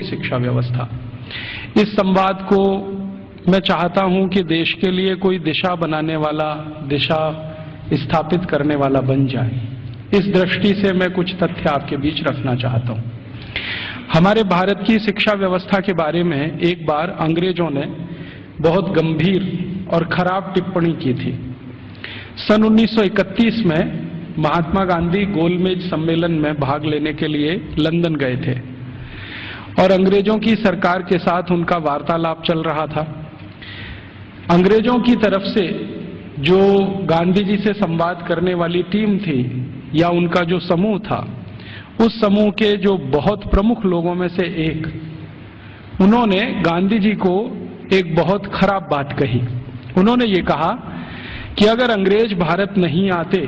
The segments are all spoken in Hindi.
शिक्षा व्यवस्था। इस संवाद को मैं चाहता हूं कि देश के लिए कोई दिशा बनाने वाला, दिशा स्थापित करने वाला बन जाए। इस दृष्टि से मैं कुछ तथ्य आपके बीच रखना चाहता हूं। हमारे भारत की शिक्षा व्यवस्था के बारे में एक बार अंग्रेजों ने बहुत गंभीर और खराब टिप्पणी की थी। सन 1931 में महात्मा गांधी गोलमेज सम्मेलन में भाग लेने के लिए लंदन गए थे और अंग्रेजों की सरकार के साथ उनका वार्तालाप चल रहा था। अंग्रेजों की तरफ से जो गांधी जी से संवाद करने वाली टीम थी या उनका जो समूह था, उस समूह के जो बहुत प्रमुख लोगों में से एक, उन्होंने गांधी जी को एक बहुत खराब बात कही। उन्होंने ये कहा कि अगर अंग्रेज भारत नहीं आते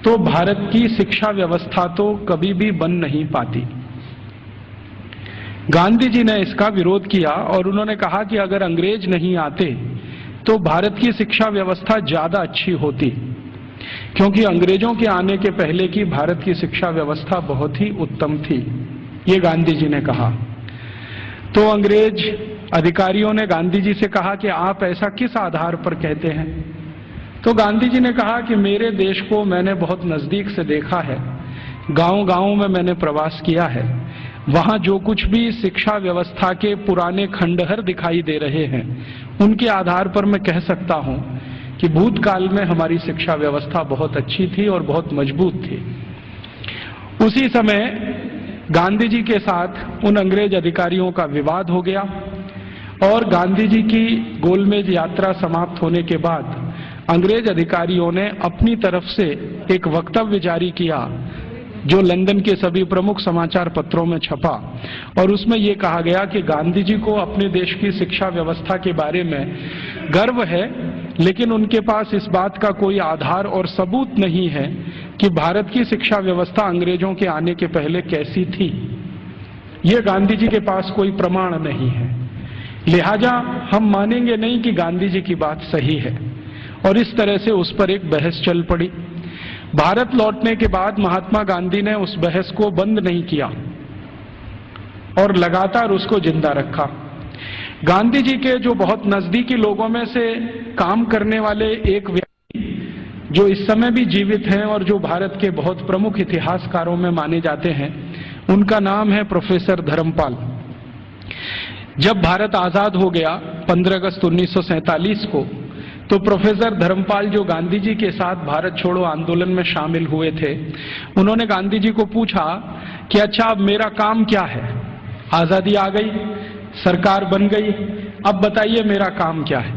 तो भारत की शिक्षा व्यवस्था तो कभी भी बन नहीं पाती। गांधी जी ने इसका विरोध किया और उन्होंने कहा कि अगर अंग्रेज नहीं आते तो भारत की शिक्षा व्यवस्था ज्यादा अच्छी होती, क्योंकि अंग्रेजों के आने के पहले की भारत की शिक्षा व्यवस्था बहुत ही उत्तम थी, ये गांधी जी ने कहा। तो अंग्रेज अधिकारियों ने गांधी जी से कहा कि आप ऐसा किस आधार पर कहते हैं? तो गांधी जी ने कहा कि मेरे देश को मैंने बहुत नजदीक से देखा है, गांव-गांव में मैंने प्रवास किया है, वहां जो कुछ भी शिक्षा व्यवस्था के पुराने खंडहर दिखाई दे रहे हैं, उनके आधार पर मैं कह सकता हूं कि भूतकाल में हमारी शिक्षा व्यवस्था बहुत अच्छी थी और बहुत मजबूत थी। उसी समय गांधी जी के साथ उन अंग्रेज अधिकारियों का विवाद हो गया और गांधी जी की गोलमेज यात्रा समाप्त होने के बाद अंग्रेज अधिकारियों ने अपनी तरफ से एक वक्तव्य जारी किया जो लंदन के सभी प्रमुख समाचार पत्रों में छपा और उसमें यह कहा गया कि गांधी जी को अपने देश की शिक्षा व्यवस्था के बारे में गर्व है, लेकिन उनके पास इस बात का कोई आधार और सबूत नहीं है कि भारत की शिक्षा व्यवस्था अंग्रेजों के आने के पहले कैसी थी। ये गांधी जी के पास कोई प्रमाण नहीं है, लिहाजा हम मानेंगे नहीं कि गांधी जी की बात सही है। और इस तरह से उस पर एक बहस चल पड़ी। भारत लौटने के बाद महात्मा गांधी ने उस बहस को बंद नहीं किया और लगातार उसको जिंदा रखा। गांधी जी के जो बहुत नजदीकी लोगों में से काम करने वाले एक व्यक्ति जो इस समय भी जीवित हैं और जो भारत के बहुत प्रमुख इतिहासकारों में माने जाते हैं, उनका नाम है प्रोफेसर धर्मपाल। जब भारत आजाद हो गया 15 अगस्त 1947 को, तो प्रोफेसर धर्मपाल जो गांधी जी के साथ भारत छोड़ो आंदोलन में शामिल हुए थे, उन्होंने गांधी जी को पूछा कि अच्छा अब मेरा काम क्या है? आजादी आ गई, सरकार बन गई, अब बताइए मेरा काम क्या है?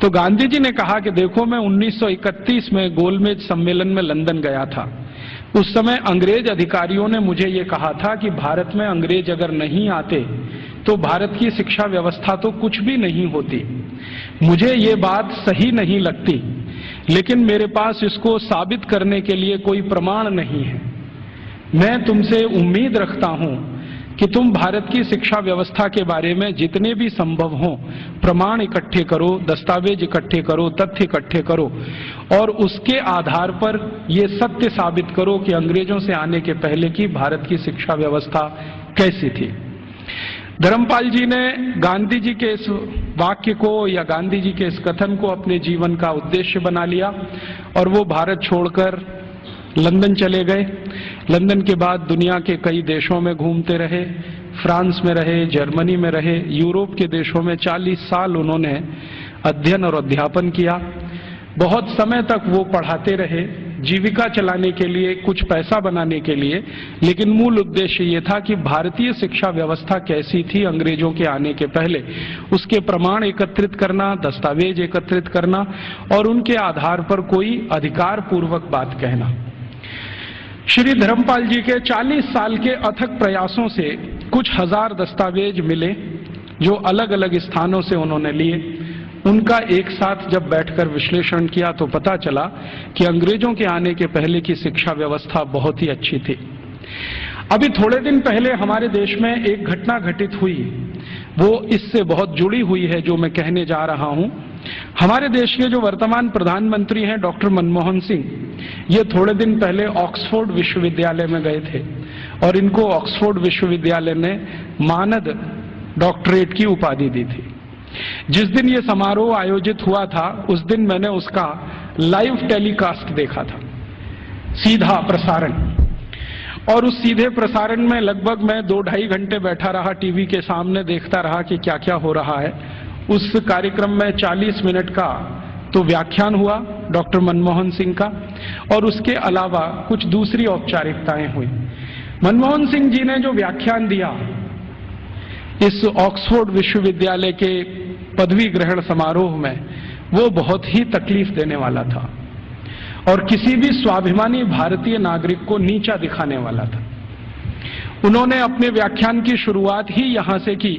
तो गांधी जी ने कहा कि देखो मैं 1931 में गोलमेज सम्मेलन में लंदन गया था। उस समय अंग्रेज अधिकारियों ने मुझे ये कहा था कि भारत में अंग्रेज अगर नहीं आते तो भारत की शिक्षा व्यवस्था तो कुछ भी नहीं होती। मुझे ये बात सही नहीं लगती, लेकिन मेरे पास इसको साबित करने के लिए कोई प्रमाण नहीं है। मैं तुमसे उम्मीद रखता हूं कि तुम भारत की शिक्षा व्यवस्था के बारे में जितने भी संभव हो प्रमाण इकट्ठे करो, दस्तावेज इकट्ठे करो, तथ्य इकट्ठे करो और उसके आधार पर यह सत्य साबित करो कि अंग्रेजों से आने के पहले की भारत की शिक्षा व्यवस्था कैसी थी। धर्मपाल जी ने गांधी जी के इस वाक्य को या गांधी जी के इस कथन को अपने जीवन का उद्देश्य बना लिया और वो भारत छोड़कर लंदन चले गए। लंदन के बाद दुनिया के कई देशों में घूमते रहे, फ्रांस में रहे, जर्मनी में रहे, यूरोप के देशों में 40 साल उन्होंने अध्ययन और अध्यापन किया। बहुत समय तक वो पढ़ाते रहे, जीविका चलाने के लिए, कुछ पैसा बनाने के लिए, लेकिन मूल उद्देश्य ये था कि भारतीय शिक्षा व्यवस्था कैसी थी अंग्रेजों के आने के पहले, उसके प्रमाण एकत्रित करना, दस्तावेज एकत्रित करना और उनके आधार पर कोई अधिकार पूर्वक बात कहना। श्री धर्मपाल जी के 40 साल के अथक प्रयासों से कुछ हजार दस्तावेज मिले जो अलग अलग स्थानों से उन्होंने लिए। उनका एक साथ जब बैठकर विश्लेषण किया तो पता चला कि अंग्रेजों के आने के पहले की शिक्षा व्यवस्था बहुत ही अच्छी थी। अभी थोड़े दिन पहले हमारे देश में एक घटना घटित हुई, वो इससे बहुत जुड़ी हुई है जो मैं कहने जा रहा हूं। हमारे देश के जो वर्तमान प्रधानमंत्री हैं डॉक्टर मनमोहन सिंह, ये थोड़े दिन पहले ऑक्सफोर्ड विश्वविद्यालय में गए थे और इनको ऑक्सफोर्ड विश्वविद्यालय ने मानद डॉक्टरेट की उपाधि दी थी। जिस दिन ये समारोह आयोजित हुआ था उस दिन मैंने उसका लाइव टेलीकास्ट देखा था, सीधा प्रसारण। और उस सीधे प्रसारण में लगभग मैं 2-2.5 घंटे बैठा रहा टीवी के सामने, देखता रहा कि क्या क्या हो रहा है। उस कार्यक्रम में 40 मिनट का तो व्याख्यान हुआ डॉक्टर मनमोहन सिंह का, और उसके अलावा कुछ दूसरी औपचारिकताएं हुई। मनमोहन सिंह जी ने जो व्याख्यान दिया इस ऑक्सफोर्ड विश्वविद्यालय के पदवी ग्रहण समारोह में, वो बहुत ही तकलीफ देने वाला था और किसी भी स्वाभिमानी भारतीय नागरिक को नीचा दिखाने वाला था। उन्होंने अपने व्याख्यान की शुरुआत ही यहां से की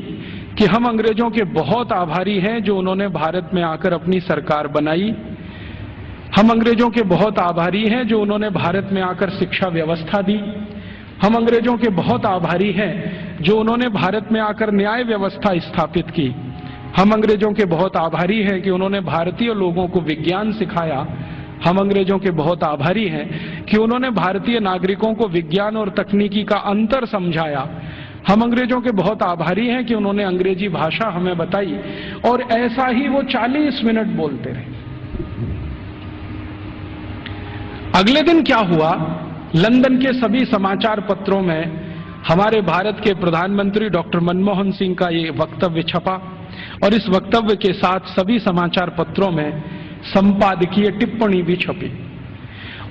कि हम अंग्रेजों के बहुत आभारी हैं जो उन्होंने भारत में आकर अपनी सरकार बनाई। हम अंग्रेजों के बहुत आभारी हैं जो उन्होंने भारत में आकर शिक्षा व्यवस्था दी। हम अंग्रेजों के बहुत आभारी हैं जो उन्होंने भारत में आकर न्याय व्यवस्था स्थापित की। हम अंग्रेजों के बहुत आभारी हैं कि उन्होंने भारतीय लोगों को विज्ञान सिखाया। हम अंग्रेजों के बहुत आभारी हैं कि उन्होंने भारतीय नागरिकों को विज्ञान और तकनीकी का अंतर समझाया। हम अंग्रेजों के बहुत आभारी हैं कि उन्होंने अंग्रेजी भाषा हमें बताई। और ऐसा ही वो 40 मिनट बोलते रहे। अगले दिन क्या हुआ, लंदन के सभी समाचार पत्रों में हमारे भारत के प्रधानमंत्री डॉक्टर मनमोहन सिंह का ये वक्तव्य छपा और इस वक्तव्य के साथ सभी समाचार पत्रों में संपादकीय टिप्पणी भी छपी।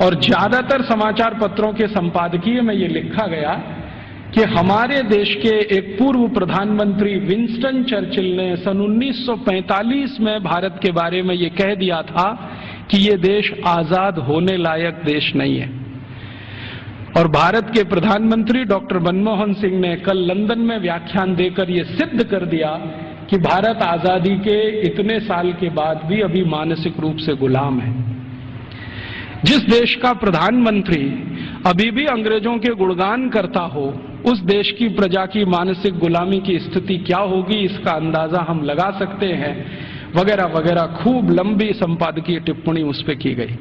और ज्यादातर समाचार पत्रों के संपादकीय में ये लिखा गया कि हमारे देश के एक पूर्व प्रधानमंत्री विंस्टन चर्चिल ने सन 1945 में भारत के बारे में ये कह दिया था कि ये देश आजाद होने लायक देश नहीं है। और भारत के प्रधानमंत्री डॉक्टर मनमोहन सिंह ने कल लंदन में व्याख्यान देकर ये सिद्ध कर दिया कि भारत आजादी के इतने साल के बाद भी अभी मानसिक रूप से गुलाम है। जिस देश का प्रधानमंत्री अभी भी अंग्रेजों के गुणगान करता हो, उस देश की प्रजा की मानसिक गुलामी की स्थिति क्या होगी इसका अंदाजा हम लगा सकते हैं, वगैरह वगैरह। खूब लंबी संपादकीय टिप्पणी उस पर की गई।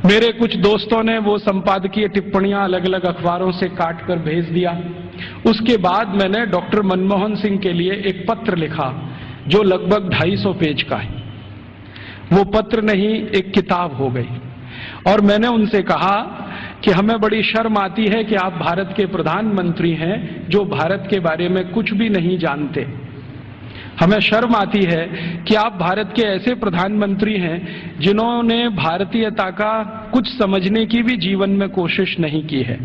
मेरे कुछ दोस्तों ने वो संपादकीय टिप्पणियां अलग अलग अखबारों से काट कर भेज दिया। उसके बाद मैंने डॉक्टर मनमोहन सिंह के लिए एक पत्र लिखा जो लगभग 250 पेज का है। वो पत्र नहीं, एक किताब हो गई। और मैंने उनसे कहा कि हमें बड़ी शर्म आती है कि आप भारत के प्रधानमंत्री हैं जो भारत के बारे में कुछ भी नहीं जानते। हमें शर्म आती है कि आप भारत के ऐसे प्रधानमंत्री हैं जिन्होंने भारतीयता का कुछ समझने की भी जीवन में कोशिश नहीं की है।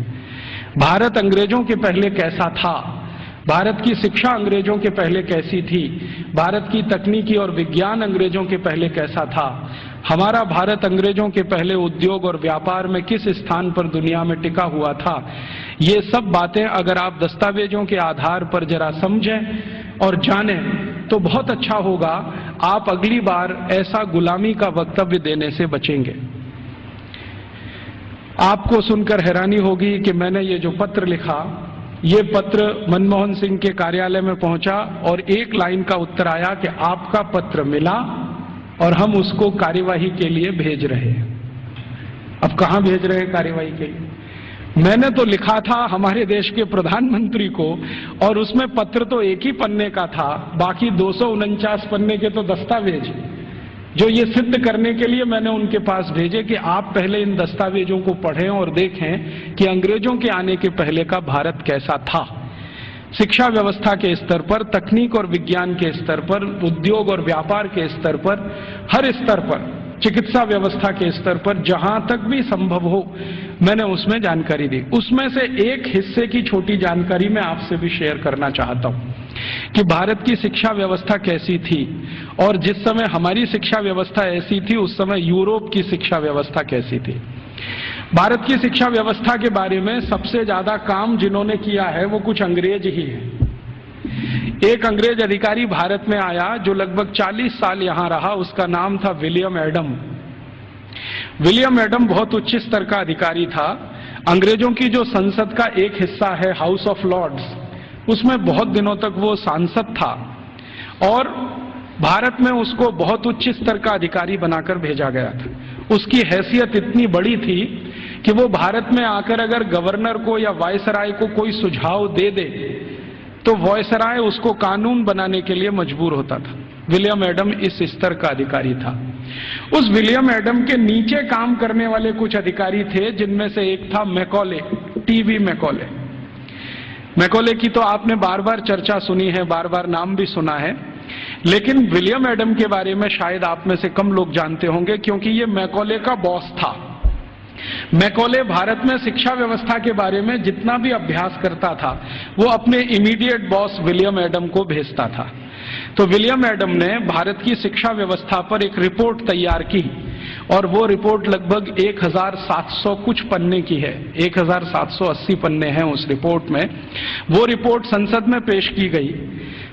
भारत अंग्रेजों के पहले कैसा था, भारत की शिक्षा अंग्रेजों के पहले कैसी थी, भारत की तकनीकी और विज्ञान अंग्रेजों के पहले कैसा था, हमारा भारत अंग्रेजों के पहले उद्योग और व्यापार में किस स्थान पर दुनिया में टिका हुआ था, ये सब बातें अगर आप दस्तावेजों के आधार पर जरा समझें और जानें तो बहुत अच्छा होगा। आप अगली बार ऐसा गुलामी का वक्तव्य देने से बचेंगे। आपको सुनकर हैरानी होगी कि मैंने ये जो पत्र लिखा, ये पत्र मनमोहन सिंह के कार्यालय में पहुंचा और एक लाइन का उत्तर आया कि आपका पत्र मिला और हम उसको कार्यवाही के लिए भेज रहे हैं। अब कहां भेज रहे हैं कार्यवाही के लिए? मैंने तो लिखा था हमारे देश के प्रधानमंत्री को, और उसमें पत्र तो एक ही पन्ने का था, बाकी 249 पन्ने के तो दस्तावेज जो ये सिद्ध करने के लिए मैंने उनके पास भेजे कि आप पहले इन दस्तावेजों को पढ़ें और देखें कि अंग्रेजों के आने के पहले का भारत कैसा था। शिक्षा व्यवस्था के स्तर पर, तकनीक और विज्ञान के स्तर पर, उद्योग और व्यापार के स्तर पर, हर स्तर पर, चिकित्सा व्यवस्था के स्तर पर, जहां तक भी संभव हो मैंने उसमें जानकारी दी। उसमें से एक हिस्से की छोटी जानकारी मैं आपसे भी शेयर करना चाहता हूं कि भारत की शिक्षा व्यवस्था कैसी थी और जिस समय हमारी शिक्षा व्यवस्था ऐसी थी उस समय यूरोप की शिक्षा व्यवस्था कैसी थी। भारत की शिक्षा व्यवस्था के बारे में सबसे ज्यादा काम जिन्होंने किया है वो कुछ अंग्रेज ही हैं। एक अंग्रेज अधिकारी भारत में आया जो लगभग 40 साल यहां रहा, उसका नाम था विलियम एडम। विलियम एडम बहुत उच्च स्तर का अधिकारी था। अंग्रेजों की जो संसद का एक हिस्सा है हाउस ऑफ लॉर्ड्स, उसमें बहुत दिनों तक वो सांसद था और भारत में उसको बहुत उच्च स्तर का अधिकारी बनाकर भेजा गया था। उसकी हैसियत इतनी बड़ी थी कि वो भारत में आकर अगर गवर्नर को या वायसराय को कोई सुझाव दे दे तो वायसराय उसको कानून बनाने के लिए मजबूर होता था। विलियम एडम इस स्तर का अधिकारी था। उस विलियम एडम के नीचे काम करने वाले कुछ अधिकारी थे, जिनमें से एक था मैकॉले, टीवी मैकॉले। मैकॉले की तो आपने बार बार चर्चा सुनी है, बार बार नाम भी सुना है, लेकिन विलियम एडम के बारे में शायद आप में से कम लोग जानते होंगे, क्योंकि ये मैकॉले का बॉस था। मैकॉले भारत में शिक्षा व्यवस्था के बारे में जितना भी अभ्यास करता था वो अपने इमीडिएट बॉस विलियम एडम को भेजता था। तो विलियम एडम ने भारत की शिक्षा व्यवस्था पर एक रिपोर्ट तैयार की और वो रिपोर्ट लगभग 1700 कुछ पन्ने की है, 1780 पन्ने हैं उस रिपोर्ट में। वो रिपोर्ट संसद में पेश की गई।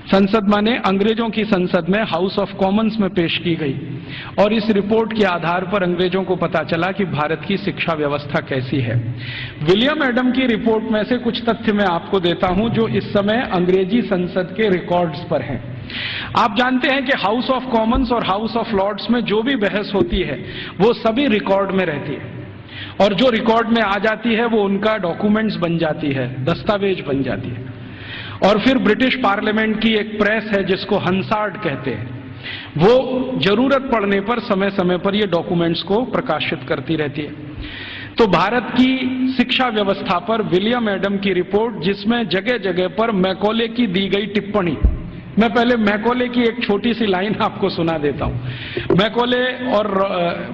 संसद माने अंग्रेजों की संसद में, हाउस ऑफ कॉमन्स में पेश की गई और इस रिपोर्ट के आधार पर अंग्रेजों को पता चला कि भारत की शिक्षा व्यवस्था कैसी है। विलियम एडम की रिपोर्ट में से कुछ तथ्य मैं आपको देता हूं जो इस समय अंग्रेजी संसद के रिकॉर्ड्स पर हैं। आप जानते हैं कि हाउस ऑफ कॉमन्स और हाउस ऑफ लॉर्ड्स में जो भी बहस होती है वो सभी रिकॉर्ड में रहती है और जो रिकॉर्ड में आ जाती है वो उनका डॉक्यूमेंट्स बन जाती है, दस्तावेज बन जाती है। और फिर ब्रिटिश पार्लियामेंट की एक प्रेस है जिसको हंसार्ड कहते हैं, वो जरूरत पड़ने पर समय समय पर ये डॉक्यूमेंट्स को प्रकाशित करती रहती है। तो भारत की शिक्षा व्यवस्था पर विलियम एडम की रिपोर्ट, जिसमें जगह जगह पर मैकॉले की दी गई टिप्पणी, मैं पहले मैकॉले की एक छोटी सी लाइन आपको सुना देता हूं। मैकॉले और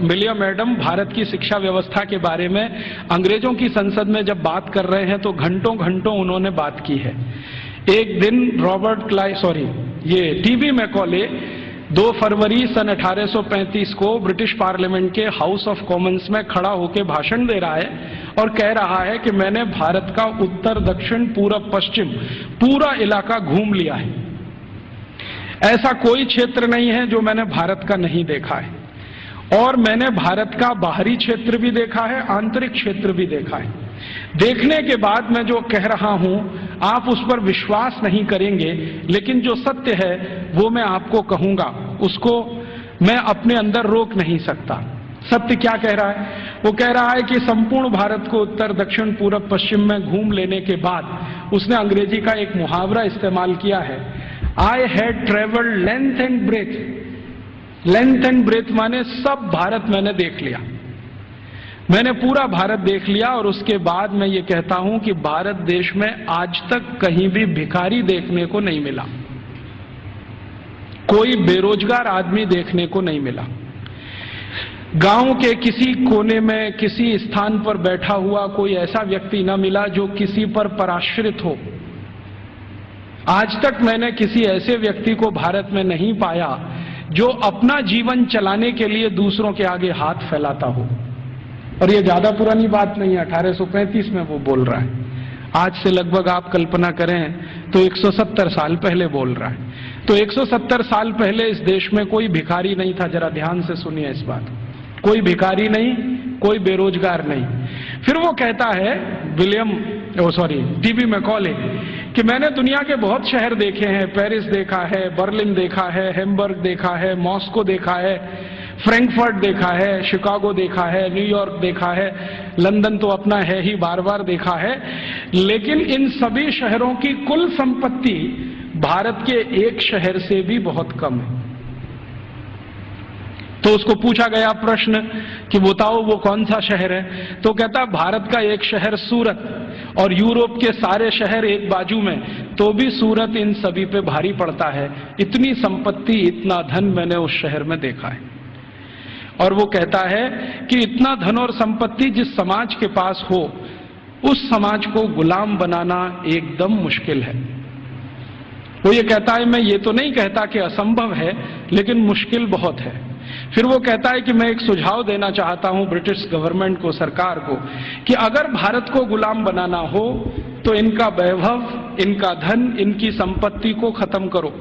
विलियम एडम भारत की शिक्षा व्यवस्था के बारे में अंग्रेजों की संसद में जब बात कर रहे हैं तो घंटों घंटों उन्होंने बात की है। एक दिन ये टीवी मैकॉले 2 फरवरी सन 1835 को ब्रिटिश पार्लियामेंट के हाउस ऑफ कॉमन्स में खड़ा होकर भाषण दे रहा है और कह रहा है कि मैंने भारत का उत्तर दक्षिण पूरब पश्चिम पूरा इलाका घूम लिया है। ऐसा कोई क्षेत्र नहीं है जो मैंने भारत का नहीं देखा है और मैंने भारत का बाहरी क्षेत्र भी देखा है, आंतरिक क्षेत्र भी देखा है। देखने के बाद मैं जो कह रहा हूं आप उस पर विश्वास नहीं करेंगे, लेकिन जो सत्य है वो मैं आपको कहूंगा, उसको मैं अपने अंदर रोक नहीं सकता। सत्य क्या कह रहा है? वो कह रहा है कि संपूर्ण भारत को उत्तर दक्षिण पूरब पश्चिम में घूम लेने के बाद उसने अंग्रेजी का एक मुहावरा इस्तेमाल किया है, I had travelled length and breadth. Length and breadth माने सब भारत मैंने देख लिया, मैंने पूरा भारत देख लिया। और उसके बाद मैं ये कहता हूं कि भारत देश में आज तक कहीं भी भिखारी देखने को नहीं मिला, कोई बेरोजगार आदमी देखने को नहीं मिला, गांव के किसी कोने में किसी स्थान पर बैठा हुआ कोई ऐसा व्यक्ति न मिला जो किसी पर पराश्रित हो। आज तक मैंने किसी ऐसे व्यक्ति को भारत में नहीं पाया जो अपना जीवन चलाने के लिए दूसरों के आगे हाथ फैलाता हो। और ये ज्यादा पुरानी बात नहीं है, 1835 में वो बोल रहा है। आज से लगभग आप कल्पना करें तो 170 साल पहले बोल रहा है। तो 170 साल पहले इस देश में कोई भिखारी नहीं था। जरा ध्यान से सुनिए इस बात, कोई भिखारी नहीं, कोई बेरोजगार नहीं। फिर वो कहता है टीवी मैकॉले कि मैंने दुनिया के बहुत शहर देखे हैं, पेरिस देखा है, बर्लिन देखा है, हैम्बर्ग देखा है, मॉस्को देखा है, फ्रैंकफर्ट देखा है, शिकागो देखा है, न्यूयॉर्क देखा है, लंदन तो अपना है ही, बार बार देखा है, लेकिन इन सभी शहरों की कुल संपत्ति भारत के एक शहर से भी बहुत कम है। तो उसको पूछा गया प्रश्न कि बताओ वो कौन सा शहर है? तो कहता भारत का एक शहर सूरत और यूरोप के सारे शहर एक बाजू में, तो भी सूरत इन सभी पे भारी पड़ता है। इतनी संपत्ति, इतना धन मैंने उस शहर में देखा है। और वो कहता है कि इतना धन और संपत्ति जिस समाज के पास हो उस समाज को गुलाम बनाना एकदम मुश्किल है। वो ये कहता है, मैं ये तो नहीं कहता कि असंभव है, लेकिन मुश्किल बहुत है। फिर वो कहता है कि मैं एक सुझाव देना चाहता हूं ब्रिटिश गवर्नमेंट को, सरकार को, कि अगर भारत को गुलाम बनाना हो तो इनका वैभव, इनका धन, इनकी संपत्ति को खत्म करो।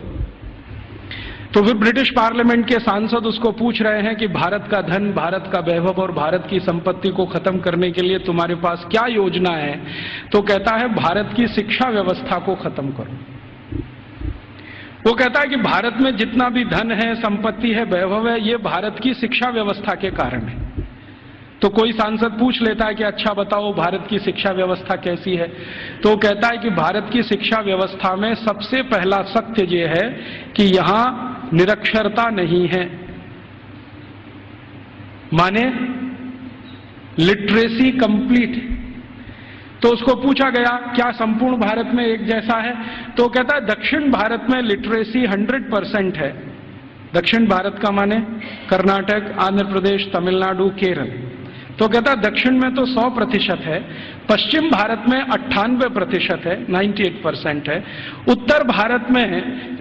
तो फिर ब्रिटिश पार्लियामेंट के सांसद उसको पूछ रहे हैं कि भारत का धन, भारत का वैभव और भारत की संपत्ति को खत्म करने के लिए तुम्हारे पास क्या योजना है? तो कहता है भारत की शिक्षा व्यवस्था को खत्म करो। वो कहता है कि भारत में जितना भी धन है, संपत्ति है, वैभव है, ये भारत की शिक्षा व्यवस्था के कारण है। तो कोई सांसद पूछ लेता है कि अच्छा बताओ भारत की शिक्षा व्यवस्था कैसी है, तो वो कहता है कि भारत की शिक्षा व्यवस्था में सबसे पहला सत्य ये है कि यहां निरक्षरता नहीं है, माने लिटरेसी कंप्लीट। तो उसको पूछा गया क्या संपूर्ण भारत में एक जैसा है, तो कहता है दक्षिण भारत में लिटरेसी 100% है। दक्षिण भारत का माने कर्नाटक, आंध्र प्रदेश, तमिलनाडु, केरल। तो कहता है दक्षिण में तो 100% है, पश्चिम भारत में 98% है, 98% है, उत्तर भारत में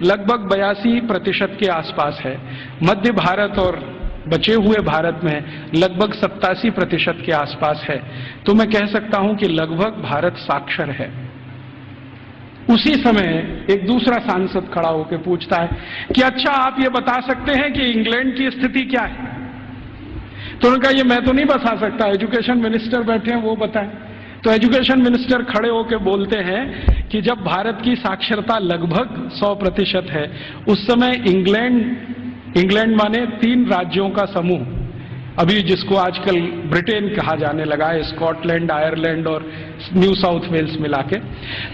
लगभग 82% के आसपास है, मध्य भारत और बचे हुए भारत में लगभग 87% के आसपास है। तो मैं कह सकता हूं कि लगभग भारत साक्षर है। उसी समय एक दूसरा सांसद खड़ा होकर पूछता है कि अच्छा आप ये बता सकते हैं कि इंग्लैंड की स्थिति क्या है। तो उन्होंने कहा ये मैं तो नहीं बता सकता, एजुकेशन मिनिस्टर बैठे हैं वो बताएं। तो एजुकेशन मिनिस्टर खड़े होकर बोलते हैं कि जब भारत की साक्षरता लगभग 100% है, उस समय इंग्लैंड माने 3 राज्यों का समूह, अभी जिसको आजकल ब्रिटेन कहा जाने लगा है, स्कॉटलैंड, आयरलैंड और न्यू साउथ वेल्स मिला के।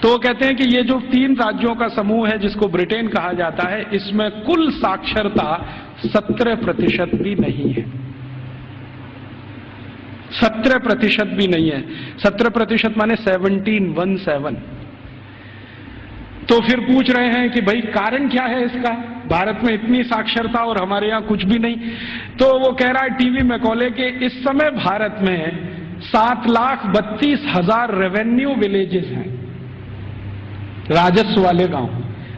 तो वो कहते हैं कि ये जो 3 राज्यों का समूह है जिसको ब्रिटेन कहा जाता है, इसमें कुल साक्षरता 17% भी नहीं है। 17% भी नहीं है। 17% माने 17। तो फिर पूछ रहे हैं कि भाई कारण क्या है इसका, भारत में इतनी साक्षरता और हमारे यहाँ कुछ भी नहीं। तो वो कह रहा है टीवी मैकॉले के इस समय भारत में 7,32,000 रेवेन्यू विलेजेस हैं, राजस्व वाले गांव।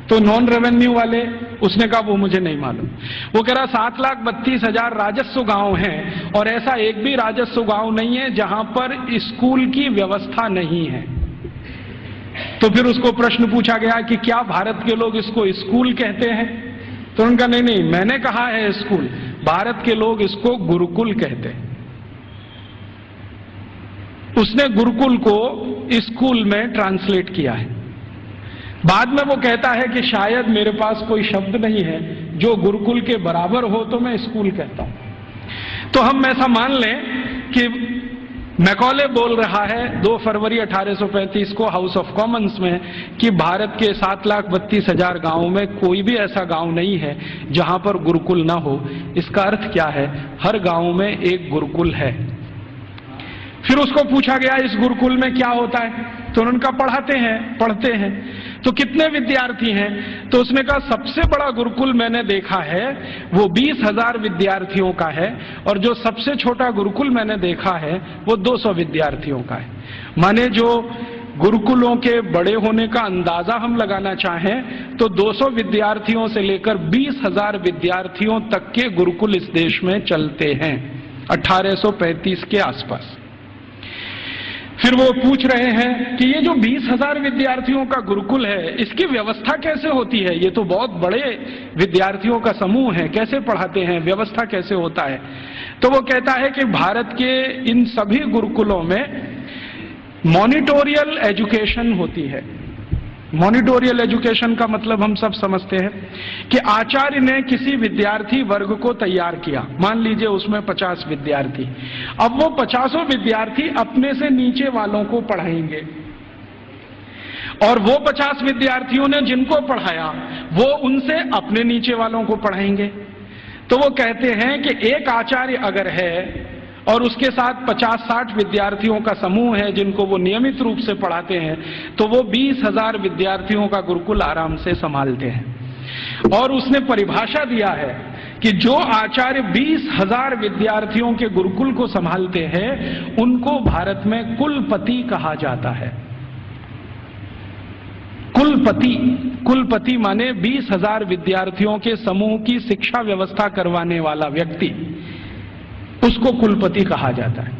तो नॉन रेवेन्यू वाले, उसने कहा वो मुझे नहीं मालूम। वो कह रहा 7,32,000 राजस्व गांव हैं और ऐसा एक भी राजस्व गांव नहीं है जहां पर स्कूल की व्यवस्था नहीं है। तो फिर उसको प्रश्न पूछा गया कि क्या भारत के लोग इसको स्कूल कहते हैं, तो उनका नहीं, मैंने कहा है स्कूल, भारत के लोग इसको गुरुकुल कहते हैं। उसने गुरुकुल को स्कूल में ट्रांसलेट किया है। बाद में वो कहता है कि शायद मेरे पास कोई शब्द नहीं है जो गुरुकुल के बराबर हो तो मैं स्कूल कहता हूं। तो हम ऐसा मान लें कि मैकॉले बोल रहा है 2 फरवरी 1835 को हाउस ऑफ कॉमन्स में कि भारत के 7,32,000 गांवों में कोई भी ऐसा गांव नहीं है जहां पर गुरुकुल ना हो। इसका अर्थ क्या है, हर गांव में एक गुरुकुल है। फिर उसको पूछा गया इस गुरुकुल में क्या होता है, तो उन्होंने कहा पढ़ते हैं। तो कितने विद्यार्थी हैं, तो उसने कहा सबसे बड़ा गुरुकुल मैंने देखा है वो 20,000 विद्यार्थियों का है, और जो सबसे छोटा गुरुकुल मैंने देखा है वो 200 विद्यार्थियों का है। माने जो गुरुकुलों के बड़े होने का अंदाजा हम लगाना चाहें तो 200 विद्यार्थियों से लेकर 20,000 विद्यार्थियों तक के गुरुकुल इस देश में चलते हैं 1835 के आसपास। फिर वो पूछ रहे हैं कि ये जो 20,000 विद्यार्थियों का गुरुकुल है इसकी व्यवस्था कैसे होती है, ये तो बहुत बड़े विद्यार्थियों का समूह है, कैसे पढ़ाते हैं, व्यवस्था कैसे होता है। तो वो कहता है कि भारत के इन सभी गुरुकुलों में मॉनिटोरियल एजुकेशन होती है। मॉनिटोरियल एजुकेशन का मतलब हम सब समझते हैं कि आचार्य ने किसी विद्यार्थी वर्ग को तैयार किया, मान लीजिए उसमें 50 विद्यार्थी। अब वो 50 विद्यार्थी अपने से नीचे वालों को पढ़ाएंगे और वो 50 विद्यार्थियों ने जिनको पढ़ाया वो उनसे अपने नीचे वालों को पढ़ाएंगे। तो वो कहते हैं कि एक आचार्य अगर है और उसके साथ 50-60 विद्यार्थियों का समूह है जिनको वो नियमित रूप से पढ़ाते हैं, तो वो 20,000 विद्यार्थियों का गुरुकुल आराम से संभालते हैं। और उसने परिभाषा दिया है कि जो आचार्य 20,000 विद्यार्थियों के गुरुकुल को संभालते हैं उनको भारत में कुलपति कहा जाता है। कुलपति माने 20,000 विद्यार्थियों के समूह की शिक्षा व्यवस्था करवाने वाला व्यक्ति, उसको कुलपति कहा जाता है।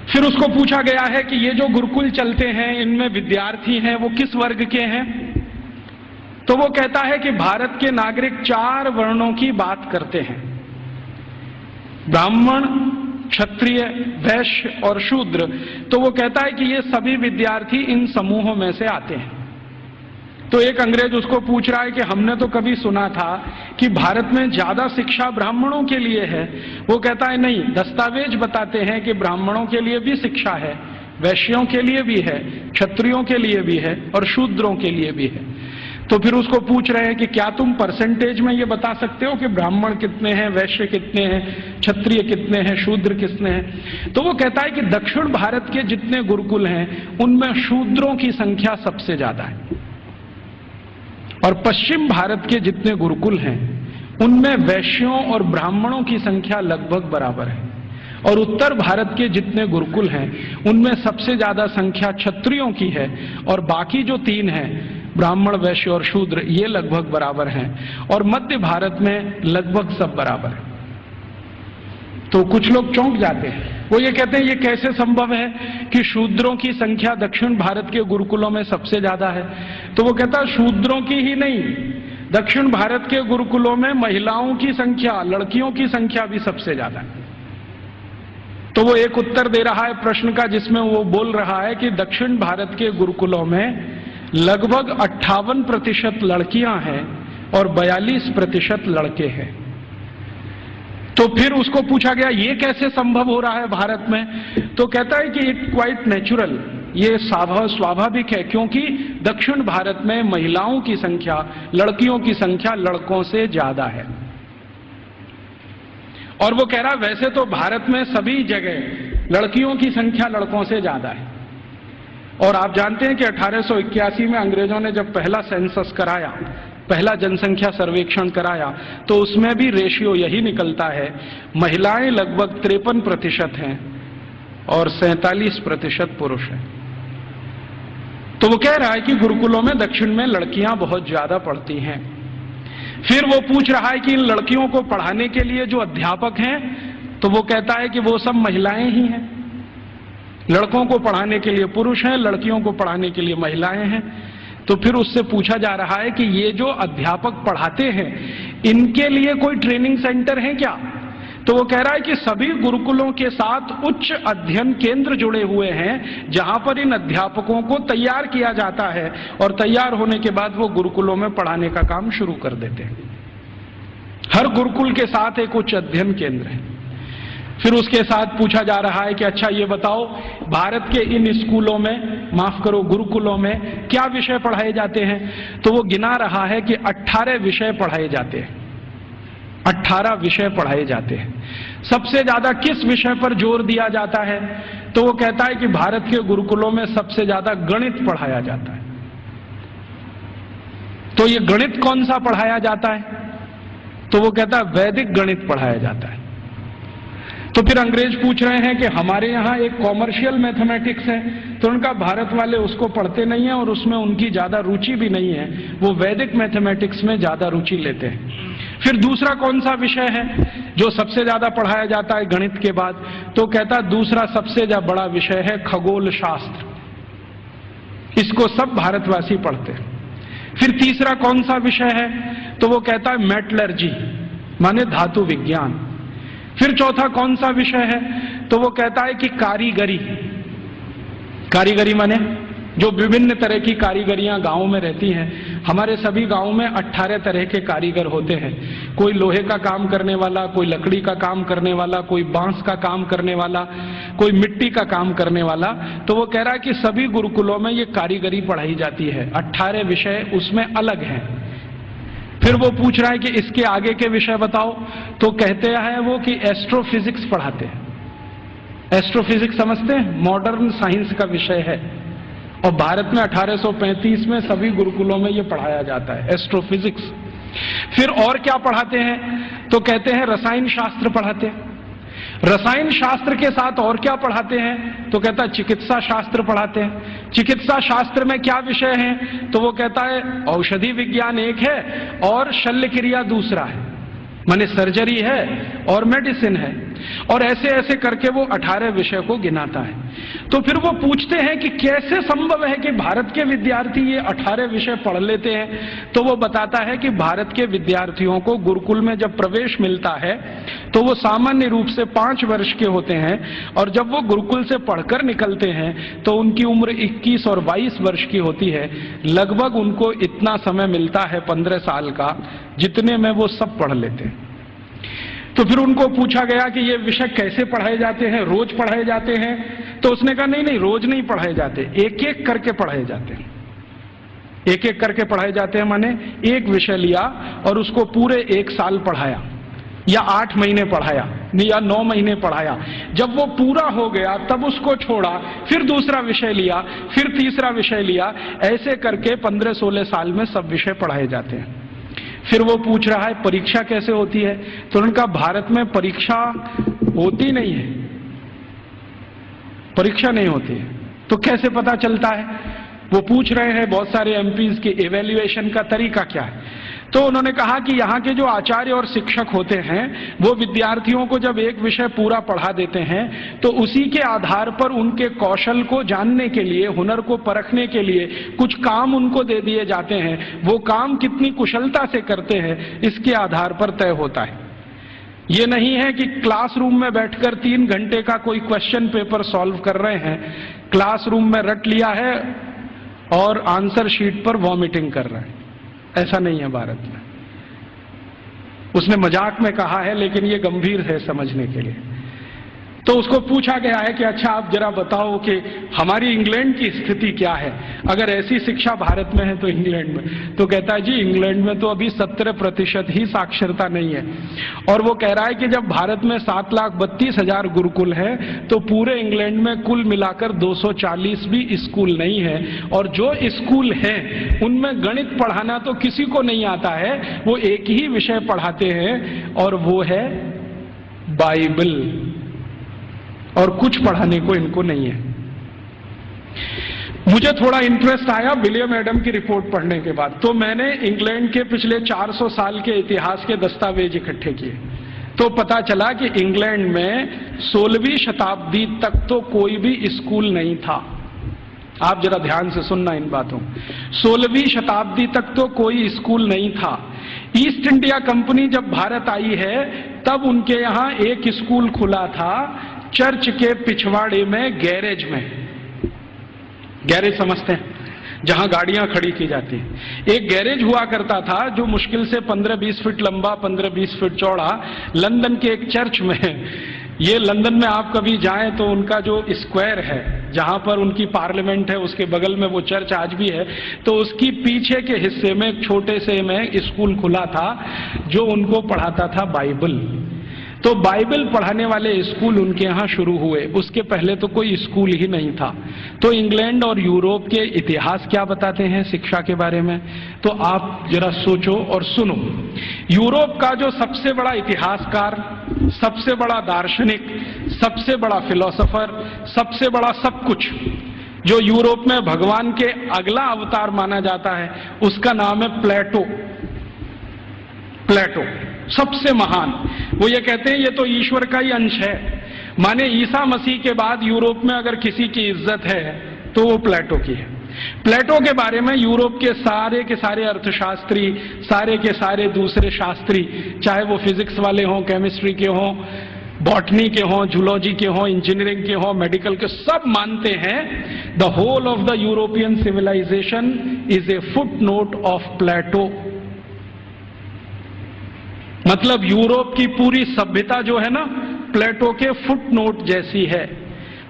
फिर उसको पूछा गया है कि ये जो गुरुकुल चलते हैं इनमें विद्यार्थी हैं वो किस वर्ग के हैं, तो वो कहता है कि भारत के नागरिक 4 वर्णों की बात करते हैं, ब्राह्मण, क्षत्रिय, वैश्य और शूद्र। तो वो कहता है कि ये सभी विद्यार्थी इन समूहों में से आते हैं। तो एक अंग्रेज उसको पूछ रहा है कि हमने तो कभी सुना था कि भारत में ज्यादा शिक्षा ब्राह्मणों के लिए है। वो कहता है नहीं, दस्तावेज बताते हैं कि ब्राह्मणों के लिए भी शिक्षा है, वैश्यों के लिए भी है, क्षत्रियों के लिए भी है और शूद्रों के लिए भी है। तो फिर उसको पूछ रहे हैं कि क्या तुम परसेंटेज में ये बता सकते हो कि ब्राह्मण कितने हैं, वैश्य कितने हैं, क्षत्रिय कितने हैं, शूद्र कितने हैं? तो वो कहता है कि दक्षिण भारत के जितने गुरुकुल हैं उनमें शूद्रों की संख्या सबसे ज्यादा है, और पश्चिम भारत के जितने गुरुकुल हैं उनमें वैश्यों और ब्राह्मणों की संख्या लगभग बराबर है, और उत्तर भारत के जितने गुरुकुल हैं उनमें सबसे ज्यादा संख्या क्षत्रियों की है, और बाकी जो 3 हैं ब्राह्मण, वैश्य और शूद्र, ये लगभग बराबर हैं, और मध्य भारत में लगभग सब बराबर है। तो कुछ लोग चौंक जाते हैं, वो ये कहते हैं ये कैसे संभव है कि शूद्रों की संख्या दक्षिण भारत के गुरुकुलों में सबसे ज्यादा है? तो वो कहता है शूद्रों की ही नहीं, दक्षिण भारत के गुरुकुलों में महिलाओं की संख्या, लड़कियों की संख्या भी सबसे ज्यादा है। तो वो एक उत्तर दे रहा है प्रश्न का, जिसमें वो बोल रहा है कि दक्षिण भारत के गुरुकुलों में लगभग 58% लड़कियां हैं और 42% लड़के हैं। तो फिर उसको पूछा गया ये कैसे संभव हो रहा है भारत में? तो कहता है कि इट क्वाइट नेचुरल, ये स्वाभाविक है, क्योंकि दक्षिण भारत में महिलाओं की संख्या, लड़कियों की संख्या लड़कों से ज्यादा है। और वो कह रहा है वैसे तो भारत में सभी जगह लड़कियों की संख्या लड़कों से ज्यादा है, और आप जानते हैं कि 1881 में अंग्रेजों ने जब पहला सेंसस कराया, पहला जनसंख्या सर्वेक्षण कराया, तो उसमें भी रेशियो यही निकलता है, महिलाएं लगभग 53% हैं और 47% पुरुष हैं। तो वो कह रहा है कि गुरुकुलों में दक्षिण में लड़कियां बहुत ज्यादा पढ़ती हैं। फिर वो पूछ रहा है कि इन लड़कियों को पढ़ाने के लिए जो अध्यापक हैं, तो वो कहता है कि वो सब महिलाएं ही हैं। लड़कों को पढ़ाने के लिए पुरुष हैं, लड़कियों को पढ़ाने के लिए महिलाएं हैं। तो फिर उससे पूछा जा रहा है कि ये जो अध्यापक पढ़ाते हैं इनके लिए कोई ट्रेनिंग सेंटर है क्या? तो वो कह रहा है कि सभी गुरुकुलों के साथ उच्च अध्ययन केंद्र जुड़े हुए हैं, जहां पर इन अध्यापकों को तैयार किया जाता है, और तैयार होने के बाद वो गुरुकुलों में पढ़ाने का काम शुरू कर देते हैं। हर गुरुकुल के साथ एक उच्च अध्ययन केंद्र है। फिर उसके साथ पूछा जा रहा है कि अच्छा ये बताओ, भारत के इन स्कूलों में, माफ करो गुरुकुलों में क्या विषय पढ़ाए जाते हैं? तो वो गिना रहा है कि 18 विषय पढ़ाए जाते हैं। 18 विषय पढ़ाए जाते हैं। सबसे ज्यादा किस विषय पर जोर दिया जाता है? तो वो कहता है कि भारत के गुरुकुलों में सबसे ज्यादा गणित पढ़ाया जाता है। तो ये गणित कौन सा पढ़ाया जाता है? तो वो कहता है वैदिक गणित पढ़ाया जाता है। तो फिर अंग्रेज पूछ रहे हैं कि हमारे यहाँ एक कॉमर्शियल मैथमेटिक्स है, तो उनका भारत वाले उसको पढ़ते नहीं है और उसमें उनकी ज्यादा रुचि भी नहीं है, वो वैदिक मैथमेटिक्स में ज्यादा रुचि लेते हैं। फिर दूसरा कौन सा विषय है जो सबसे ज्यादा पढ़ाया जाता है गणित के बाद? तो कहता है दूसरा सबसे ज्यादा बड़ा विषय है खगोल शास्त्र, इसको सब भारतवासी पढ़ते हैं। फिर तीसरा कौन सा विषय है? तो वो कहता है मेटलर्जी, माने धातु विज्ञान। फिर चौथा कौन सा विषय है? तो वो कहता है कि कारीगरी। कारीगरी माने जो विभिन्न तरह की कारीगरियां गांवों में रहती हैं। हमारे सभी गांवों में 18 तरह के कारीगर होते हैं। कोई लोहे का काम करने वाला, कोई लकड़ी का काम करने वाला, कोई बांस का काम करने वाला, कोई मिट्टी का काम करने वाला। तो वो कह रहा है कि सभी गुरुकुलों में ये कारीगरी पढ़ाई जाती है। 18 विषय उसमें अलग हैं। फिर वो पूछ रहा है कि इसके आगे के विषय बताओ। तो कहते हैं वो कि एस्ट्रोफिजिक्स पढ़ाते हैं। एस्ट्रोफिजिक्स समझते हैं? मॉडर्न साइंस का विषय है, और भारत में 1835 में सभी गुरुकुलों में ये पढ़ाया जाता है, एस्ट्रोफिजिक्स। फिर और क्या पढ़ाते हैं? तो कहते हैं रसायन शास्त्र पढ़ाते हैं। रसायन शास्त्र के साथ और क्या पढ़ाते हैं? तो कहता है चिकित्सा शास्त्र पढ़ाते हैं। चिकित्सा शास्त्र में क्या विषय हैं? तो वो कहता है औषधि विज्ञान एक है और शल्य क्रिया दूसरा है, माने सर्जरी है और मेडिसिन है। और ऐसे ऐसे करके वो 18 विषय को गिनाता है। तो फिर वो पूछते हैं कि कैसे संभव है कि भारत के विद्यार्थी ये 18 विषय पढ़ लेते हैं। तो वो बताता है कि भारत के विद्यार्थियों को गुरुकुल में जब प्रवेश मिलता है तो वो सामान्य रूप से 5 वर्ष के होते हैं, और जब वो गुरुकुल से पढ़कर निकलते हैं तो उनकी उम्र 21 और 22 वर्ष की होती है। लगभग उनको इतना समय मिलता है 15 साल का, जितने में वो सब पढ़ लेते हैं। तो फिर उनको पूछा गया कि ये विषय कैसे पढ़ाए जाते हैं, रोज पढ़ाए जाते हैं? तो उसने कहा नहीं नहीं, रोज नहीं पढ़ाए जाते, एक एक करके पढ़ाए जाते हैं। एक एक करके पढ़ाए जाते हैं माने एक विषय लिया और उसको पूरे 1 साल पढ़ाया, या 8 महीने पढ़ाया, या 9 महीने पढ़ाया। जब वो पूरा हो गया तब उसको छोड़ा, फिर दूसरा विषय लिया, फिर तीसरा विषय लिया। ऐसे करके 15-16 साल में सब विषय पढ़ाए जाते हैं। फिर वो पूछ रहा है परीक्षा कैसे होती है? तो उनका भारत में परीक्षा होती नहीं है, परीक्षा नहीं होती है। तो कैसे पता चलता है? वो पूछ रहे हैं बहुत सारे एमपीज के एवेल्युएशन का तरीका क्या है। तो उन्होंने कहा कि यहाँ के जो आचार्य और शिक्षक होते हैं वो विद्यार्थियों को जब एक विषय पूरा पढ़ा देते हैं तो उसी के आधार पर उनके कौशल को जानने के लिए, हुनर को परखने के लिए कुछ काम उनको दे दिए जाते हैं। वो काम कितनी कुशलता से करते हैं इसके आधार पर तय होता है। ये नहीं है कि क्लासरूम में बैठकर 3 घंटे का कोई क्वेश्चन पेपर सॉल्व कर रहे हैं, क्लासरूम में रट लिया है और आंसर शीट पर वॉमिटिंग कर रहे हैं। ऐसा नहीं है भारत में। उसने मजाक में कहा है लेकिन ये गंभीर है समझने के लिए। तो उसको पूछा गया है कि अच्छा आप जरा बताओ कि हमारी इंग्लैंड की स्थिति क्या है, अगर ऐसी शिक्षा भारत में है तो इंग्लैंड में। तो कहता है जी इंग्लैंड में तो अभी 17% ही साक्षरता नहीं है। और वो कह रहा है कि जब भारत में 7,32,000 गुरुकुल है तो पूरे इंग्लैंड में कुल मिलाकर 240 भी स्कूल नहीं है, और जो स्कूल है उनमें गणित पढ़ाना तो किसी को नहीं आता है, वो एक ही विषय पढ़ाते हैं और वो है बाइबल, और कुछ पढ़ाने को इनको नहीं है। मुझे थोड़ा इंटरेस्ट आया विलियम एडम की रिपोर्ट पढ़ने के बाद, तो मैंने इंग्लैंड के पिछले 400 साल के इतिहास के दस्तावेज इकट्ठे किए। तो पता चला कि इंग्लैंड में 16वीं शताब्दी तक तो कोई भी स्कूल नहीं था। आप जरा ध्यान से सुनना इन बातों। 16वीं शताब्दी तक तो कोई स्कूल नहीं था। ईस्ट इंडिया कंपनी जब भारत आई है तब उनके यहाँ एक स्कूल खुला था, चर्च के पिछवाड़े में, गैरेज में। गैरेज समझते हैं, जहां गाड़ियां खड़ी की जाती हैं। एक गैरेज हुआ करता था जो मुश्किल से 15-20 फीट लंबा, 15-20 फीट चौड़ा, लंदन के एक चर्च में। ये लंदन में आप कभी जाएं तो उनका जो स्क्वायर है जहां पर उनकी पार्लियामेंट है उसके बगल में वो चर्च आज भी है, तो उसकी पीछे के हिस्से में एक छोटे से में स्कूल खुला था जो उनको पढ़ाता था बाइबल। तो बाइबल पढ़ाने वाले स्कूल उनके यहाँ शुरू हुए, उसके पहले तो कोई स्कूल ही नहीं था। तो इंग्लैंड और यूरोप के इतिहास क्या बताते हैं शिक्षा के बारे में, तो आप जरा सोचो और सुनो। यूरोप का जो सबसे बड़ा इतिहासकार, सबसे बड़ा दार्शनिक, सबसे बड़ा फिलोसोफर, सबसे बड़ा सब कुछ, जो यूरोप में भगवान के अगला अवतार माना जाता है, उसका नाम है प्लेटो। प्लेटो सबसे महान। वो ये कहते हैं ये तो ईश्वर का ही अंश है, माने ईसा मसीह के बाद यूरोप में अगर किसी की इज्जत है तो वो प्लेटो की है। प्लेटो के बारे में यूरोप के सारे अर्थशास्त्री, सारे के सारे दूसरे शास्त्री, चाहे वो फिजिक्स वाले हों, केमिस्ट्री के हों, बॉटनी के हों, जूलॉजी के हों, इंजीनियरिंग के हों, मेडिकल के, सब मानते हैं the whole of the European civilization is a footnote of Plato. मतलब यूरोप की पूरी सभ्यता जो है ना, प्लेटो के फुटनोट जैसी है।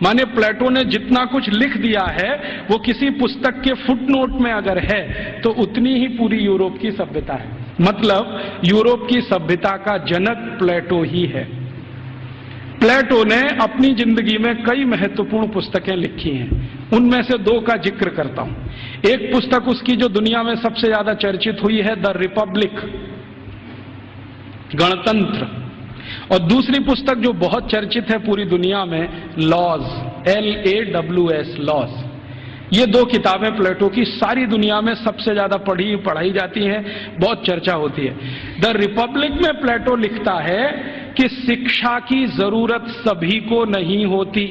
माने प्लेटो ने जितना कुछ लिख दिया है वो किसी पुस्तक के फुटनोट में अगर है तो उतनी ही पूरी यूरोप की सभ्यता है। मतलब यूरोप की सभ्यता का जनक प्लेटो ही है। प्लेटो ने अपनी जिंदगी में कई महत्वपूर्ण पुस्तकें लिखी हैं, उनमें से 2 का जिक्र करता हूं। एक पुस्तक उसकी जो दुनिया में सबसे ज्यादा चर्चित हुई है, द रिपब्लिक, गणतंत्र, और दूसरी पुस्तक जो बहुत चर्चित है पूरी दुनिया में, लॉज, LAWS, लॉज। ये 2 किताबें प्लेटो की सारी दुनिया में सबसे ज्यादा पढ़ाई जाती हैं, बहुत चर्चा होती है। द रिपब्लिक में प्लेटो लिखता है कि शिक्षा की जरूरत सभी को नहीं होती।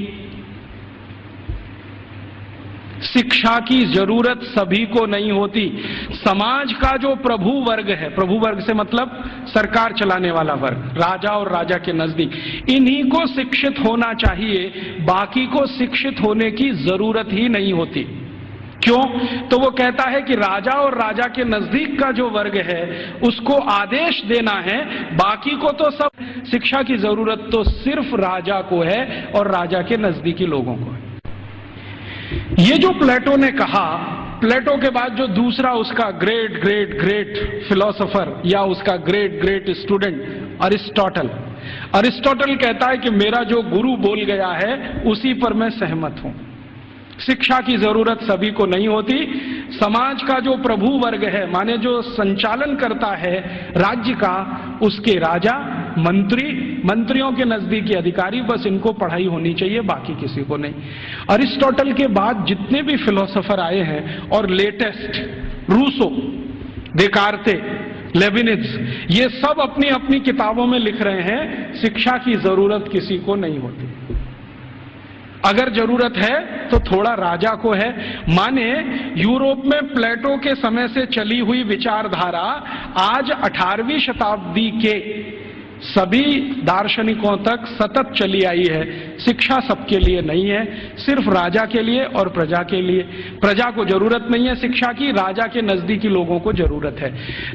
शिक्षा की जरूरत सभी को नहीं होती। समाज का जो प्रभु वर्ग है, प्रभु वर्ग से मतलब सरकार चलाने वाला वर्ग, राजा और राजा के नजदीक, इन्हीं को शिक्षित होना चाहिए, बाकी को शिक्षित होने की जरूरत ही नहीं होती। क्यों? तो वो कहता है कि राजा और राजा के नजदीक का जो वर्ग है उसको आदेश देना है, बाकी को तो सब, शिक्षा की जरूरत तो सिर्फ राजा को है और राजा के नजदीकी लोगों को है। ये जो प्लेटो ने कहा, प्लेटो के बाद जो दूसरा उसका ग्रेट ग्रेट ग्रेट फिलोसोफर या उसका great great student Aristotle, Aristotle कहता है कि मेरा जो गुरु बोल गया है उसी पर मैं सहमत हूं। शिक्षा की जरूरत सभी को नहीं होती। समाज का जो प्रभु वर्ग है, माने जो संचालन करता है राज्य का, उसके राजा, मंत्री, मंत्रियों के नजदीकी अधिकारी, बस इनको पढ़ाई होनी चाहिए, बाकी किसी को नहीं। अरिस्टोटल के बाद जितने भी फिलोसोफर आए हैं और लेटेस्ट रूसो, देकार्ते, लेविनिज, ये सब अपनी अपनी किताबों में लिख रहे हैं शिक्षा की जरूरत किसी को नहीं होती। अगर जरूरत है तो थोड़ा राजा को है। माने यूरोप में प्लेटो के समय से चली हुई विचारधारा आज 18वीं शताब्दी के सभी दार्शनिकों तक सतत चली आई है। शिक्षा सबके लिए नहीं है, सिर्फ राजा के लिए और प्रजा के लिए। प्रजा को जरूरत नहीं है शिक्षा की, राजा के नजदीकी लोगों को जरूरत है।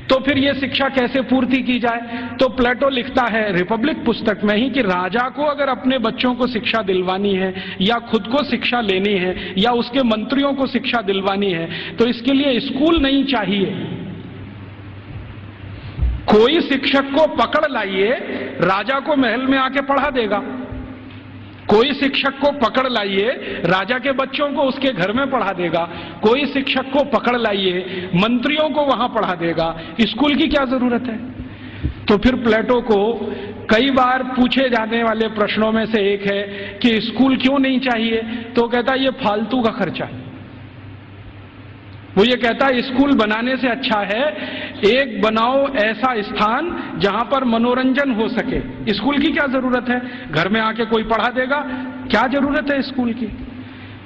तो फिर यह शिक्षा कैसे पूर्ति की जाए? तो प्लेटो लिखता है रिपब्लिक पुस्तक में ही कि राजा को अगर अपने बच्चों को शिक्षा दिलवानी है या खुद को शिक्षा लेनी है या उसके मंत्रियों को शिक्षा दिलवानी है तो इसके लिए स्कूल नहीं चाहिए। कोई शिक्षक को पकड़ लाइए, राजा को महल में आके पढ़ा देगा। कोई शिक्षक को पकड़ लाइए, राजा के बच्चों को उसके घर में पढ़ा देगा। कोई शिक्षक को पकड़ लाइए, मंत्रियों को वहां पढ़ा देगा। स्कूल की क्या जरूरत है? तो फिर प्लेटो को कई बार पूछे जाने वाले प्रश्नों में से एक है कि स्कूल क्यों नहीं चाहिए? तो कहता है ये फालतू का खर्चा है। वो ये कहता है स्कूल बनाने से अच्छा है एक बनाओ ऐसा स्थान जहां पर मनोरंजन हो सके। स्कूल की क्या जरूरत है? घर में आके कोई पढ़ा देगा, क्या जरूरत है स्कूल की?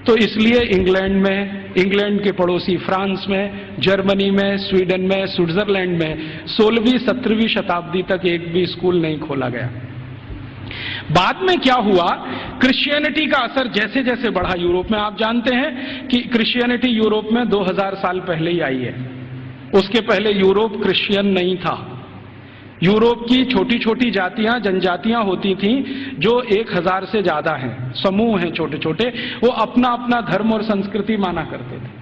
तो इसलिए इंग्लैंड में, इंग्लैंड के पड़ोसी फ्रांस में, जर्मनी में, स्वीडन में, स्विट्जरलैंड में 16वीं 17वीं शताब्दी तक एक भी स्कूल नहीं खोला गया। बाद में क्या हुआ, क्रिश्चियनिटी का असर जैसे जैसे बढ़ा यूरोप में, आप जानते हैं कि क्रिश्चियनिटी यूरोप में 2000 साल पहले ही आई है। उसके पहले यूरोप क्रिश्चियन नहीं था। यूरोप की छोटी छोटी जातियां, जनजातियां होती थीं जो 1000 से ज्यादा हैं, समूह हैं छोटे छोटे, वो अपना अपना धर्म और संस्कृति माना करते थे।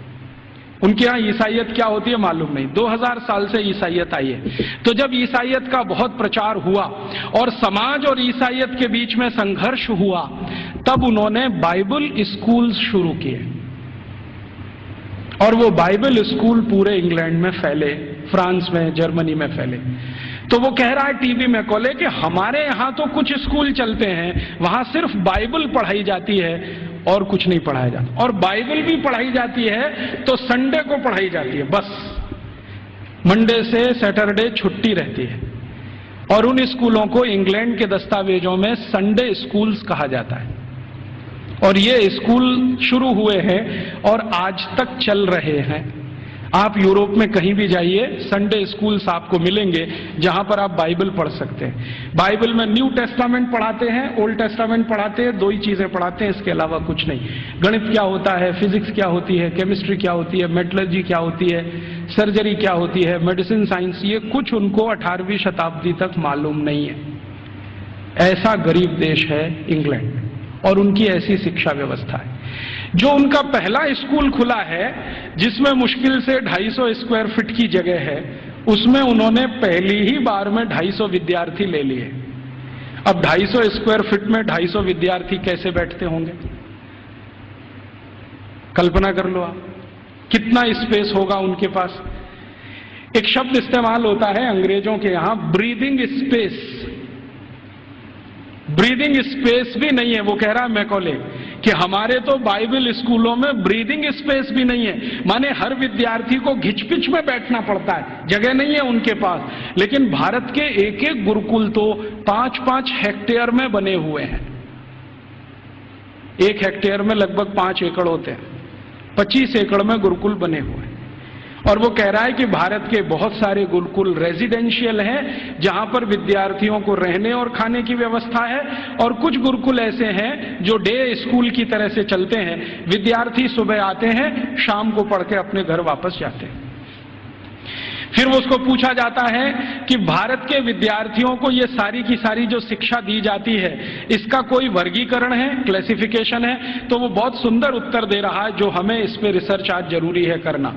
उनके यहां ईसाइयत क्या होती है मालूम नहीं। 2000 साल से ईसाइयत आई है। तो जब ईसाइयत का बहुत प्रचार हुआ और समाज और ईसाइयत के बीच में संघर्ष हुआ, तब उन्होंने बाइबल स्कूल शुरू किए और वो बाइबल स्कूल पूरे इंग्लैंड में फैले, फ्रांस में, जर्मनी में फैले। तो वो कह रहा है टीवी में कोले कि हमारे यहां तो कुछ स्कूल चलते हैं, वहां सिर्फ बाइबल पढ़ाई जाती है और कुछ नहीं पढ़ाया जाता, और बाइबल भी पढ़ाई जाती है तो संडे को पढ़ाई जाती है, बस मंडे से सैटरडे छुट्टी रहती है। और उन स्कूलों को इंग्लैंड के दस्तावेजों में संडे स्कूल्स कहा जाता है। और ये स्कूल शुरू हुए हैं और आज तक चल रहे हैं। आप यूरोप में कहीं भी जाइए, संडे स्कूल्स आपको मिलेंगे जहां पर आप बाइबल पढ़ सकते हैं। बाइबल में न्यू टेस्टामेंट पढ़ाते हैं, ओल्ड टेस्टामेंट पढ़ाते हैं, दो ही चीजें पढ़ाते हैं, इसके अलावा कुछ नहीं। गणित क्या होता है, फिजिक्स क्या होती है, केमिस्ट्री क्या होती है, मेटलर्जी क्या होती है, सर्जरी क्या होती है, मेडिसिन साइंस, ये कुछ उनको 18वीं शताब्दी तक मालूम नहीं है। ऐसा गरीब देश है इंग्लैंड और उनकी ऐसी शिक्षा व्यवस्था है। जो उनका पहला स्कूल खुला है जिसमें मुश्किल से 250 स्क्वायर फीट की जगह है, उसमें उन्होंने पहली ही बार में 250 विद्यार्थी ले लिए। अब 250 स्क्वायर फीट में 250 विद्यार्थी कैसे बैठते होंगे, कल्पना कर लो आप, कितना स्पेस होगा उनके पास। एक शब्द इस्तेमाल होता है अंग्रेजों के यहां, ब्रीदिंग स्पेस। ब्रीदिंग स्पेस भी नहीं है। वो कह रहा है मैकॉले कि हमारे तो बाइबल स्कूलों में ब्रीदिंग स्पेस भी नहीं है, माने हर विद्यार्थी को घिचपिच में बैठना पड़ता है, जगह नहीं है उनके पास। लेकिन भारत के एक एक गुरुकुल तो 5-5 हेक्टेयर में बने हुए हैं। 1 हेक्टेयर में लगभग 5 एकड़ होते हैं, 25 एकड़ में गुरुकुल बने हुए हैं। और वो कह रहा है कि भारत के बहुत सारे गुरुकुल रेजिडेंशियल हैं, जहां पर विद्यार्थियों को रहने और खाने की व्यवस्था है, और कुछ गुरुकुल ऐसे हैं जो डे स्कूल की तरह से चलते हैं। विद्यार्थी सुबह आते हैं, शाम को पढ़ के अपने घर वापस जाते हैं। फिर उसको पूछा जाता है कि भारत के विद्यार्थियों को ये सारी की सारी जो शिक्षा दी जाती है, इसका कोई वर्गीकरण है, क्लासिफिकेशन है? तो वो बहुत सुंदर उत्तर दे रहा है, जो हमें इस पे रिसर्च आज जरूरी है करना।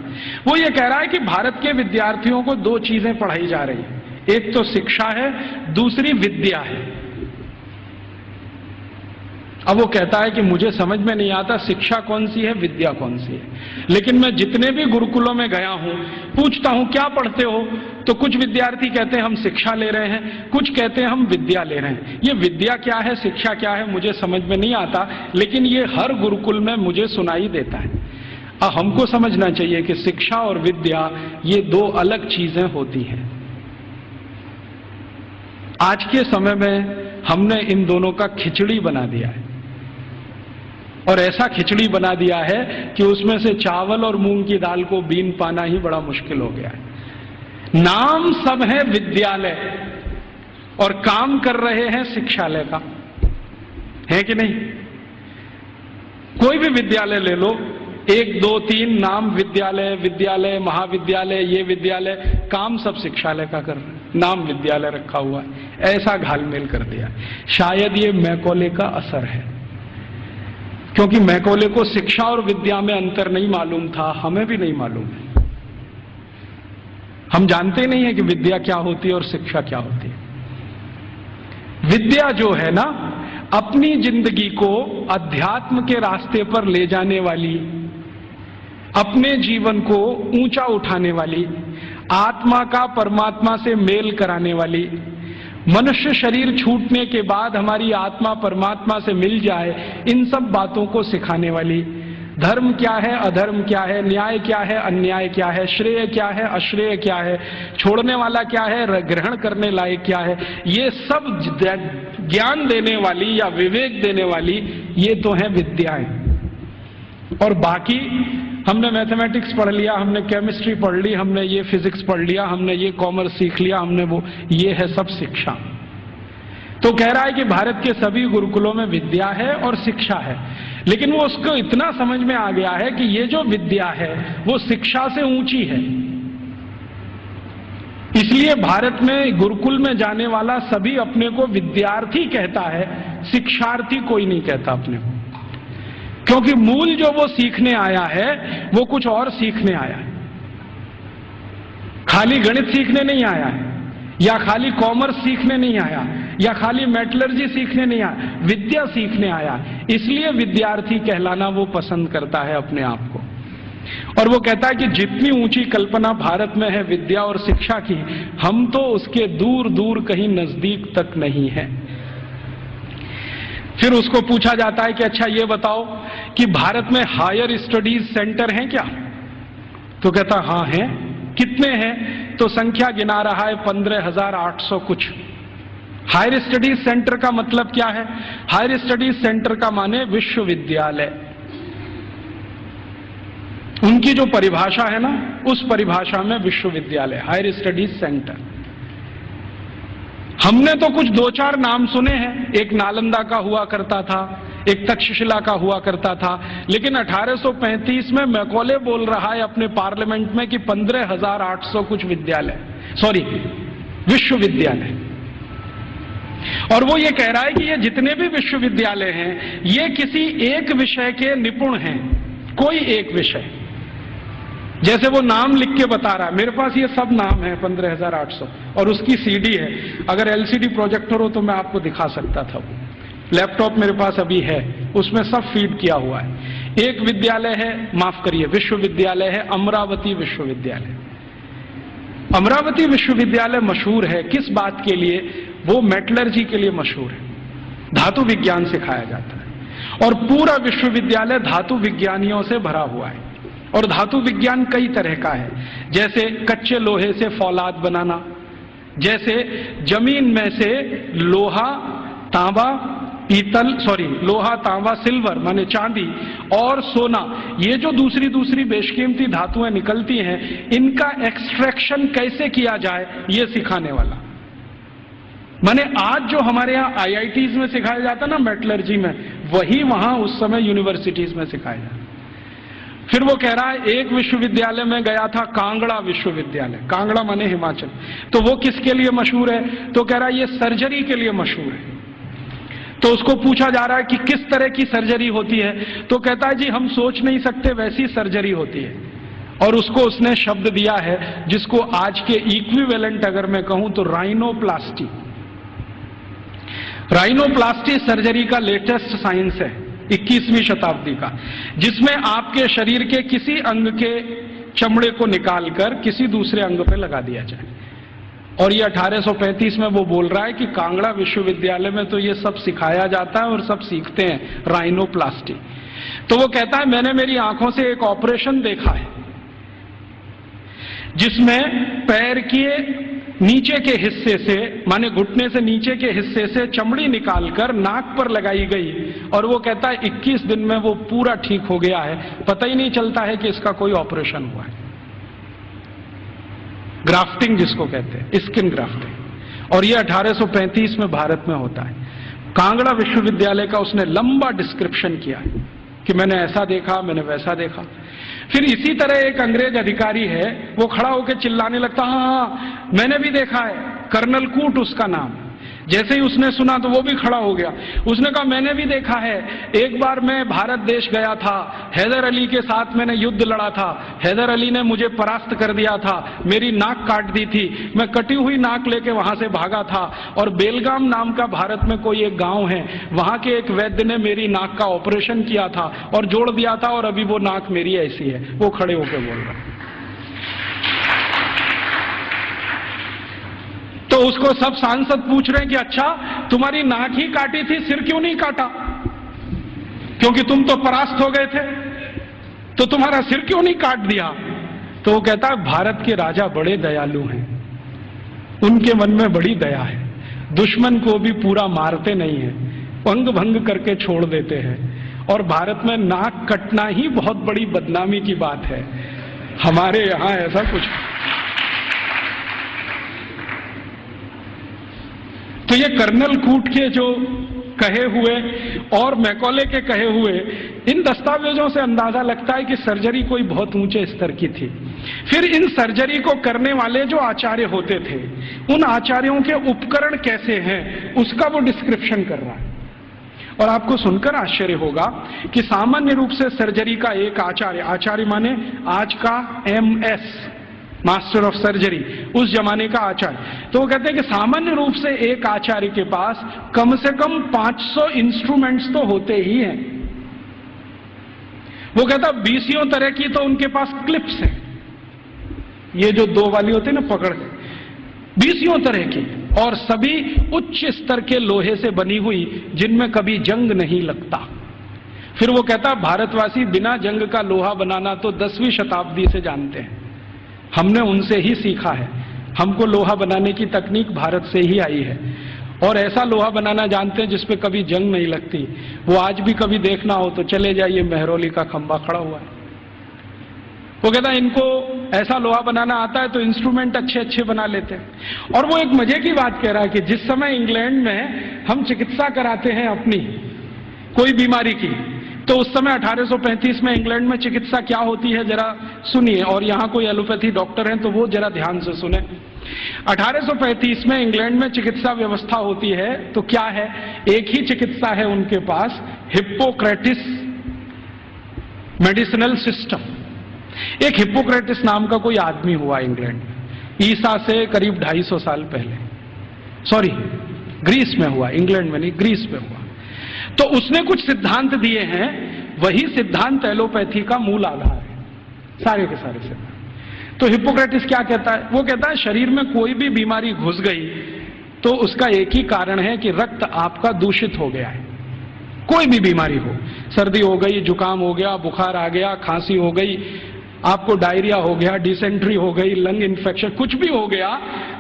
वो ये कह रहा है कि भारत के विद्यार्थियों को 2 चीजें पढ़ाई जा रही है, एक तो शिक्षा है, दूसरी विद्या है। अब वो कहता है कि मुझे समझ में नहीं आता शिक्षा कौन सी है, विद्या कौन सी है। लेकिन मैं जितने भी गुरुकुलों में गया हूं, पूछता हूं क्या पढ़ते हो, तो कुछ विद्यार्थी कहते हैं हम शिक्षा ले रहे हैं, कुछ कहते हैं हम विद्या ले रहे हैं। ये विद्या क्या है, शिक्षा क्या है, मुझे समझ में नहीं आता, लेकिन ये हर गुरुकुल में मुझे सुनाई देता है। हमको समझना चाहिए कि शिक्षा और विद्या ये 2 अलग चीजें होती हैं। आज के समय में हमने इन दोनों का खिचड़ी बना दिया है, और ऐसा खिचड़ी बना दिया है कि उसमें से चावल और मूंग की दाल को बीन पाना ही बड़ा मुश्किल हो गया है। नाम सब है विद्यालय और काम कर रहे हैं शिक्षालय का, है कि नहीं? कोई भी विद्यालय ले लो, 1, 2, 3 नाम विद्यालय, विद्यालय, महाविद्यालय, ये विद्यालय, काम सब शिक्षालय का कर रहे हैं, नाम विद्यालय रखा हुआ है। ऐसा घालमेल कर दिया। शायद ये मैकॉले का असर है, क्योंकि मैकॉले को शिक्षा और विद्या में अंतर नहीं मालूम था, हमें भी नहीं मालूम है। हम जानते नहीं है कि विद्या क्या होती है और शिक्षा क्या होती है। विद्या जो है ना, अपनी जिंदगी को अध्यात्म के रास्ते पर ले जाने वाली, अपने जीवन को ऊंचा उठाने वाली, आत्मा का परमात्मा से मेल कराने वाली, मनुष्य शरीर छूटने के बाद हमारी आत्मा परमात्मा से मिल जाए, इन सब बातों को सिखाने वाली, धर्म क्या है, अधर्म क्या है, न्याय क्या है, अन्याय क्या है, श्रेय क्या है, अश्रेय क्या है, छोड़ने वाला क्या है, ग्रहण करने लायक क्या है, ये सब ज्ञान देने वाली या विवेक देने वाली ये तो है विद्याएं। और बाकी हमने मैथमेटिक्स पढ़ लिया, हमने केमिस्ट्री पढ़ ली, हमने ये फिजिक्स पढ़ लिया, हमने ये कॉमर्स सीख लिया, हमने वो, ये है सब शिक्षा। तो कह रहा है कि भारत के सभी गुरुकुलों में विद्या है और शिक्षा है, लेकिन वो उसको इतना समझ में आ गया है कि ये जो विद्या है वो शिक्षा से ऊंची है। इसलिए भारत में गुरुकुल में जाने वाला सभी अपने को विद्यार्थी कहता है, शिक्षार्थी कोई नहीं कहता अपने को, क्योंकि मूल जो वो सीखने आया है वो कुछ और सीखने आया है। खाली गणित सीखने नहीं आया है, या खाली कॉमर्स सीखने नहीं आया, या खाली मेटलर्जी सीखने नहीं आया, विद्या सीखने आया। इसलिए विद्यार्थी कहलाना वो पसंद करता है अपने आप को। और वो कहता है कि जितनी ऊंची कल्पना भारत में है विद्या और शिक्षा की, हम तो उसके दूर दूर कहीं नजदीक तक नहीं है। फिर उसको पूछा जाता है कि अच्छा ये बताओ कि भारत में हायर स्टडीज सेंटर हैं क्या? तो कहता हाँ हैं। कितने हैं? तो संख्या गिना रहा है 15,800 कुछ। हायर स्टडीज सेंटर का मतलब क्या है? हायर स्टडीज सेंटर का माने विश्वविद्यालय। उनकी जो परिभाषा है ना, उस परिभाषा में विश्वविद्यालय, हायर स्टडीज सेंटर। हमने तो कुछ 2-4 नाम सुने हैं, एक नालंदा का हुआ करता था, एक तक्षशिला का हुआ करता था, लेकिन 1835 में मैकॉले बोल रहा है अपने पार्लियामेंट में कि 15,800 कुछ विद्यालय, सॉरी विश्वविद्यालय। और वो ये कह रहा है कि ये जितने भी विश्वविद्यालय हैं ये किसी एक विषय के निपुण हैं, कोई एक विषय। जैसे वो नाम लिख के बता रहा है, मेरे पास ये सब नाम है 15,800 और उसकी सीडी है। अगर एलसीडी प्रोजेक्टर हो तो मैं आपको दिखा सकता था, वो लैपटॉप मेरे पास अभी है, उसमें सब फीड किया हुआ है। एक विद्यालय है, माफ करिए विश्वविद्यालय है, अमरावती विश्वविद्यालय। अमरावती विश्वविद्यालय मशहूर है किस बात के लिए? वो मेटलर्जी के लिए मशहूर है, धातु विज्ञान सिखाया जाता है। और पूरा विश्वविद्यालय धातु विज्ञानियों से भरा हुआ है। और धातु विज्ञान कई तरह का है, जैसे कच्चे लोहे से फौलाद बनाना, जैसे जमीन में से लोहा तांबा लोहा तांबा सिल्वर माने चांदी और सोना, ये जो दूसरी दूसरी बेशकीमती धातुएं निकलती हैं, इनका एक्सट्रैक्शन कैसे किया जाए ये सिखाने वाला। माने आज जो हमारे यहाँ आईआईटीज में सिखाया जाता ना मेटलर्जी में, वही वहां उस समय यूनिवर्सिटीज में सिखाया जाता। फिर वो कह रहा है एक विश्वविद्यालय में गया था, कांगड़ा विश्वविद्यालय, कांगड़ा माने हिमाचल, तो वो किसके लिए मशहूर है? तो कह रहा है ये सर्जरी के लिए मशहूर है। तो उसको पूछा जा रहा है कि किस तरह की सर्जरी होती है, तो कहता है जी हम सोच नहीं सकते वैसी सर्जरी होती है। और उसको उसने शब्द दिया है जिसको आज के इक्विवेलेंट अगर मैं कहूं तो राइनोप्लास्टी। राइनोप्लास्टी सर्जरी का लेटेस्ट साइंस है 21वीं शताब्दी का, जिसमें आपके शरीर के किसी अंग के चमड़े को निकालकर किसी दूसरे अंग पे लगा दिया जाए। और ये 1835 में वो बोल रहा है कि कांगड़ा विश्वविद्यालय में तो ये सब सिखाया जाता है और सब सीखते हैं राइनोप्लास्टी। तो वो कहता है मैंने मेरी आंखों से एक ऑपरेशन देखा है जिसमें पैर के नीचे के हिस्से से माने घुटने से नीचे के हिस्से से चमड़ी निकालकर नाक पर लगाई गई, और वो कहता है 21 दिन में वो पूरा ठीक हो गया है, पता ही नहीं चलता है कि इसका कोई ऑपरेशन हुआ है। ग्राफ्टिंग जिसको कहते हैं, स्किन ग्राफ्टिंग। और ये 1835 में भारत में होता है। कांगड़ा विश्वविद्यालय का उसने लंबा डिस्क्रिप्शन किया है कि मैंने ऐसा देखा, मैंने वैसा देखा। फिर इसी तरह एक अंग्रेज अधिकारी है, वो खड़ा होकर चिल्लाने लगता, हाँ मैंने भी देखा है, कर्नल कूट उसका नाम। जैसे ही उसने सुना तो वो भी खड़ा हो गया, उसने कहा मैंने भी देखा है, एक बार मैं भारत देश गया था, हैदर अली के साथ मैंने युद्ध लड़ा था, हैदर अली ने मुझे परास्त कर दिया था, मेरी नाक काट दी थी, मैं कटी हुई नाक लेके वहां से भागा था, और बेलगाम नाम का भारत में कोई एक गांव है, वहां के एक वैद्य ने मेरी नाक का ऑपरेशन किया था और जोड़ दिया था, और अभी वो नाक मेरी ऐसी है। वो खड़े होकर बोल रहा है। तो उसको सब सांसद पूछ रहे हैं कि अच्छा तुम्हारी नाक ही काटी थी, सिर क्यों नहीं काटा? क्योंकि तुम तो परास्त हो गए थे, तो तुम्हारा सिर क्यों नहीं काट दिया? तो वो कहता है भारत के राजा बड़े दयालु हैं, उनके मन में बड़ी दया है, दुश्मन को भी पूरा मारते नहीं है, अंग भंग करके छोड़ देते हैं, और भारत में नाक कटना ही बहुत बड़ी बदनामी की बात है, हमारे यहां ऐसा कुछ। तो ये कर्नल कूट के जो कहे हुए और मैकॉले के कहे हुए इन दस्तावेजों से अंदाजा लगता है कि सर्जरी कोई बहुत ऊंचे स्तर की थी। फिर इन सर्जरी को करने वाले जो आचार्य होते थे, उन आचार्यों के उपकरण कैसे हैं उसका वो डिस्क्रिप्शन कर रहा है। और आपको सुनकर आश्चर्य होगा कि सामान्य रूप से सर्जरी का एक आचार्य माने आज का MS मास्टर ऑफ सर्जरी, उस जमाने का आचार्य, तो वो कहते हैं कि सामान्य रूप से एक आचार्य के पास कम से कम 500 इंस्ट्रूमेंट्स तो होते ही हैं। वो कहता 20 तरह की तो उनके पास क्लिप्स हैं, ये जो 2 वाली होती है ना पकड़ के, 20 तरह की, और सभी उच्च स्तर के लोहे से बनी हुई, जिनमें कभी जंग नहीं लगता। फिर वो कहता भारतवासी बिना जंग का लोहा बनाना तो 10वीं शताब्दी से जानते हैं, हमने उनसे ही सीखा है, हमको लोहा बनाने की तकनीक भारत से ही आई है, और ऐसा लोहा बनाना जानते हैं जिसपे कभी जंग नहीं लगती। वो आज भी कभी देखना हो तो चले जाइए, मेहरौली का खंबा खड़ा हुआ है। वो कहता इनको ऐसा लोहा बनाना आता है तो इंस्ट्रूमेंट अच्छे अच्छे बना लेते हैं। और वो एक मजे की बात कह रहा है कि जिस समय इंग्लैंड में हम चिकित्सा कराते हैं अपनी कोई बीमारी की, तो उस समय 1835 में इंग्लैंड में चिकित्सा क्या होती है जरा सुनिए, और यहाँ कोई एलोपैथी डॉक्टर हैं तो वो जरा ध्यान से सुने। 1835 में इंग्लैंड में चिकित्सा व्यवस्था होती है तो क्या है, एक ही चिकित्सा है उनके पास, हिप्पोक्रेटिस मेडिसिनल सिस्टम। एक हिप्पोक्रेटिस नाम का कोई आदमी हुआ इंग्लैंड में, ईसा से करीब 250 साल पहले, सॉरी ग्रीस में हुआ, इंग्लैंड में नहीं, ग्रीस में हुआ। तो उसने कुछ सिद्धांत दिए हैं, वही सिद्धांत एलोपैथी का मूल आधार है, सारे के सारे सिद्धांत। तो हिप्पोक्रेटिस क्या कहता है, वो कहता है शरीर में कोई भी बीमारी घुस गई तो उसका एक ही कारण है कि रक्त आपका दूषित हो गया है, कोई भी बीमारी हो, सर्दी हो गई, जुकाम हो गया, बुखार आ गया, खांसी हो गई, आपको डायरिया हो गया, डिसेंट्री हो गई, लंग इन्फेक्शन, कुछ भी हो गया,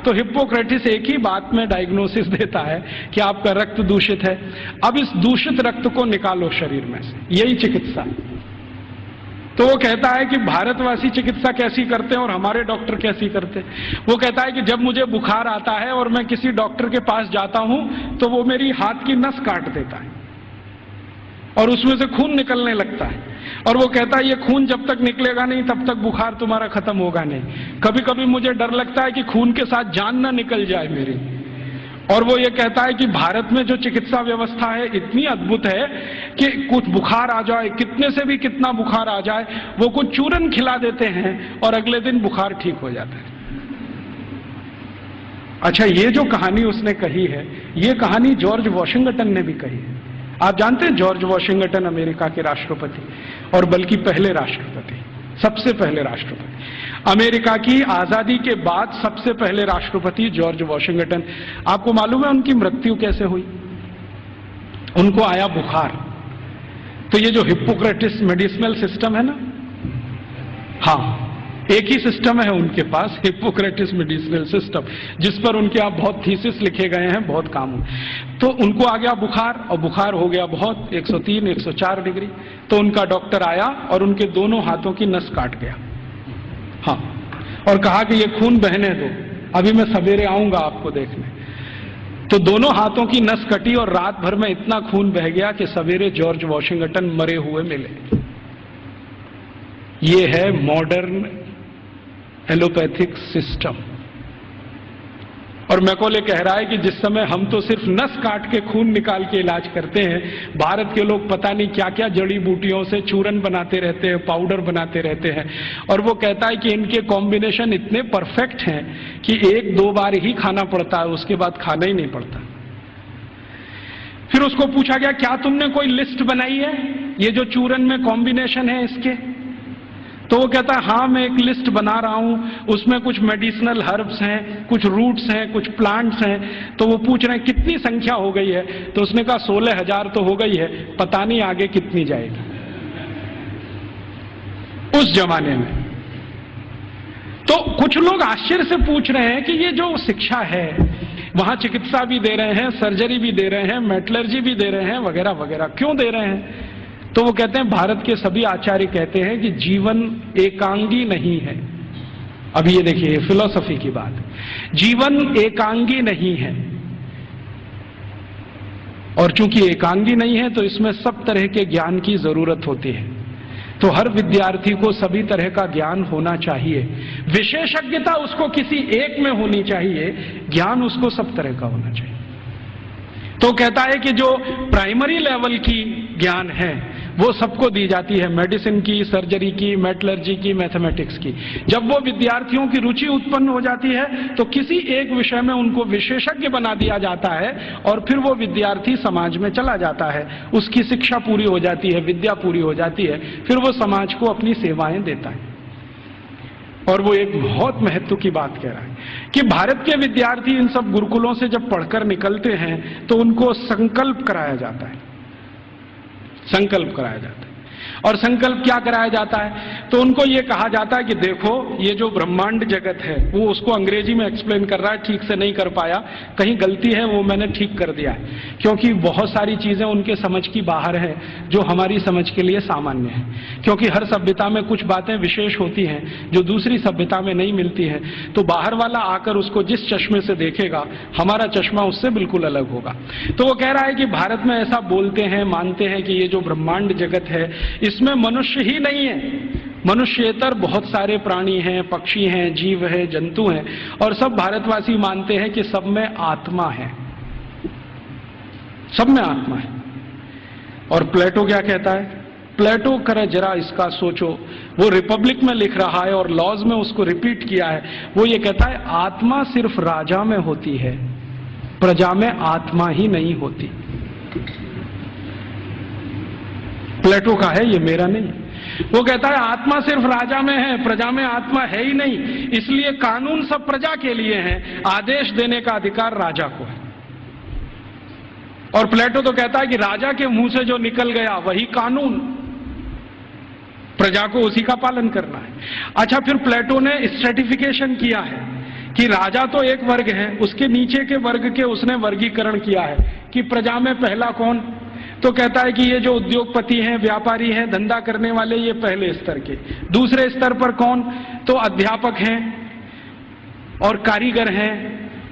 तो हिप्पोक्रेटिस एक ही बात में डायग्नोसिस देता है कि आपका रक्त दूषित है। अब इस दूषित रक्त को निकालो शरीर में से, यही चिकित्सा। तो वो कहता है कि भारतवासी चिकित्सा कैसी करते हैं और हमारे डॉक्टर कैसी करते हैं। वो कहता है कि जब मुझे बुखार आता है और मैं किसी डॉक्टर के पास जाता हूं तो वो मेरी हाथ की नस काट देता है और उसमें से खून निकलने लगता है, और वो कहता है ये खून जब तक निकलेगा नहीं तब तक बुखार तुम्हारा खत्म होगा नहीं। कभी कभी मुझे डर लगता है कि खून के साथ जान ना निकल जाए मेरी। और वो ये कहता है कि भारत में जो चिकित्सा व्यवस्था है इतनी अद्भुत है कि कुछ बुखार आ जाए, कितने से भी कितना बुखार आ जाए, वो कुछ चूरन खिला देते हैं और अगले दिन बुखार ठीक हो जाता है। अच्छा, ये जो कहानी उसने कही है, ये कहानी जॉर्ज वॉशिंगटन ने भी कही है। आप जानते हैं जॉर्ज वॉशिंगटन अमेरिका के राष्ट्रपति, और बल्कि पहले राष्ट्रपति, सबसे पहले राष्ट्रपति, अमेरिका की आजादी के बाद सबसे पहले राष्ट्रपति जॉर्ज वॉशिंगटन। आपको मालूम है उनकी मृत्यु कैसे हुई? उनको आया बुखार। तो ये जो हिप्पोक्रेटिस मेडिसिनल सिस्टम है ना, हाँ, एक ही सिस्टम है उनके पास, हिप्पोक्रेटिस मेडिसिनल सिस्टम, जिस पर उनके आप बहुत थीसिस लिखे गए हैं, बहुत काम हुए। तो उनको आ गया बुखार, और बुखार हो गया बहुत, 103 104 डिग्री। तो उनका डॉक्टर आया और उनके दोनों हाथों की नस काट गया, हाँ, और कहा कि ये खून बहने दो, अभी मैं सवेरे आऊंगा आपको देखने। तो दोनों हाथों की नस कटी और रात भर में इतना खून बह गया कि सवेरे जॉर्ज वॉशिंगटन मरे हुए मिले। ये है मॉडर्न एलोपैथिक सिस्टम। और मैकॉले कह रहा है कि जिस समय हम तो सिर्फ नस काट के खून निकाल के इलाज करते हैं, भारत के लोग पता नहीं क्या क्या जड़ी बूटियों से चूरन बनाते रहते हैं, पाउडर बनाते रहते हैं। और वो कहता है कि इनके कॉम्बिनेशन इतने परफेक्ट हैं कि 1-2 बार ही खाना पड़ता है, उसके बाद खाना ही नहीं पड़ता। फिर उसको पूछा गया, क्या तुमने कोई लिस्ट बनाई है ये जो चूरन में कॉम्बिनेशन है इसके? तो वो कहता है हाँ, मैं एक लिस्ट बना रहा हूं, उसमें कुछ मेडिसिनल हर्ब्स हैं, कुछ रूट्स हैं, कुछ प्लांट्स हैं। तो वो पूछ रहे हैं कितनी संख्या हो गई है? तो उसने कहा 16,000 तो हो गई है, पता नहीं आगे कितनी जाएगी। उस जमाने में तो कुछ लोग आश्चर्य से पूछ रहे हैं कि ये जो शिक्षा है, वहां चिकित्सा भी दे रहे हैं, सर्जरी भी दे रहे हैं, मेटलर्जी भी दे रहे हैं, वगैरह वगैरह, क्यों दे रहे हैं? तो वो कहते हैं, भारत के सभी आचार्य कहते हैं कि जीवन एकांगी नहीं है। अब ये देखिए, फिलॉसफी की बात, जीवन एकांगी नहीं है, और चूंकि एकांगी नहीं है तो इसमें सब तरह के ज्ञान की जरूरत होती है। तो हर विद्यार्थी को सभी तरह का ज्ञान होना चाहिए, विशेषज्ञता उसको किसी एक में होनी चाहिए, ज्ञान उसको सब तरह का होना चाहिए। तो कहता है कि जो प्राइमरी लेवल की ज्ञान है वो सबको दी जाती है, मेडिसिन की, सर्जरी की, मेटलर्जी की, मैथमेटिक्स की। जब वो विद्यार्थियों की रुचि उत्पन्न हो जाती है तो किसी एक विषय में उनको विशेषज्ञ बना दिया जाता है, और फिर वो विद्यार्थी समाज में चला जाता है, उसकी शिक्षा पूरी हो जाती है, विद्या पूरी हो जाती है, फिर वो समाज को अपनी सेवाएं देता है। और वो एक बहुत महत्व की बात कह रहा है कि भारत के विद्यार्थी इन सब गुरुकुलों से जब पढ़कर निकलते हैं तो उनको संकल्प कराया जाता है, संकल्प कराया जाता है। और संकल्प क्या कराया जाता है? तो उनको ये कहा जाता है कि देखो, ये जो ब्रह्मांड जगत है, वो उसको अंग्रेजी में एक्सप्लेन कर रहा है, ठीक से नहीं कर पाया, कहीं गलती है वो मैंने ठीक कर दिया है, क्योंकि बहुत सारी चीजें उनके समझ की बाहर है जो हमारी समझ के लिए सामान्य है। क्योंकि हर सभ्यता में कुछ बातें विशेष होती हैं जो दूसरी सभ्यता में नहीं मिलती हैं, तो बाहर वाला आकर उसको जिस चश्मे से देखेगा, हमारा चश्मा उससे बिल्कुल अलग होगा। तो वो कह रहा है कि भारत में ऐसा बोलते हैं, मानते हैं कि ये जो ब्रह्मांड जगत है इसमें मनुष्य ही नहीं है, मनुष्येतर बहुत सारे प्राणी हैं, पक्षी हैं, जीव है, जंतु हैं, और सब भारतवासी मानते हैं कि सब में आत्मा है, सब में आत्मा है। और प्लेटो क्या कहता है? प्लेटो करे जरा इसका सोचो, वो रिपब्लिक में लिख रहा है और लॉज में उसको रिपीट किया है। वो ये कहता है आत्मा सिर्फ राजा में होती है, प्रजा में आत्मा ही नहीं होती। प्लेटो का है, ये मेरा नहीं। वो कहता है आत्मा सिर्फ राजा में है, प्रजा में आत्मा है ही नहीं, इसलिए कानून सब प्रजा के लिए हैं, आदेश देने का अधिकार राजा को है। और प्लेटो तो कहता है कि राजा के मुंह से जो निकल गया वही कानून, प्रजा को उसी का पालन करना है। अच्छा, फिर प्लेटो ने स्ट्रेटिफिकेशन किया है कि राजा तो एक वर्ग है, उसके नीचे के वर्ग के उसने वर्गीकरण किया है कि प्रजा में पहला कौन, तो कहता है कि ये जो उद्योगपति हैं, व्यापारी हैं, धंधा करने वाले, ये पहले स्तर के। दूसरे स्तर पर कौन, तो अध्यापक हैं और कारीगर हैं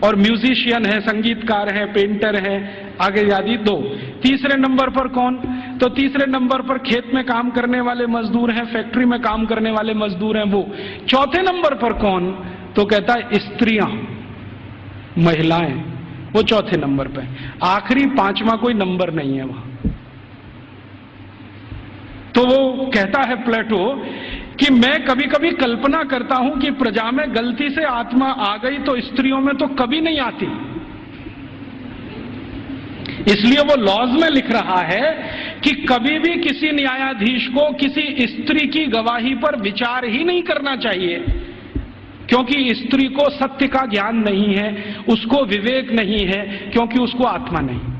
और म्यूजिशियन है, संगीतकार है, पेंटर है, आगे आदि 2। तीसरे नंबर पर कौन, तो तीसरे नंबर पर खेत में काम करने वाले मजदूर हैं, फैक्ट्री में काम करने वाले मजदूर हैं वो। चौथे नंबर पर कौन, तो कहता है स्त्रियां, महिलाएं, वो चौथे नंबर पे। आखिरी 5वां कोई नंबर नहीं है वहां। तो वो कहता है प्लेटो कि मैं कभी कभी कल्पना करता हूं कि प्रजा में गलती से आत्मा आ गई तो स्त्रियों में तो कभी नहीं आती, इसलिए वो लॉज में लिख रहा है कि कभी भी किसी न्यायाधीश को किसी स्त्री की गवाही पर विचार ही नहीं करना चाहिए, क्योंकि स्त्री को सत्य का ज्ञान नहीं है, उसको विवेक नहीं है, क्योंकि उसको आत्मा नहीं।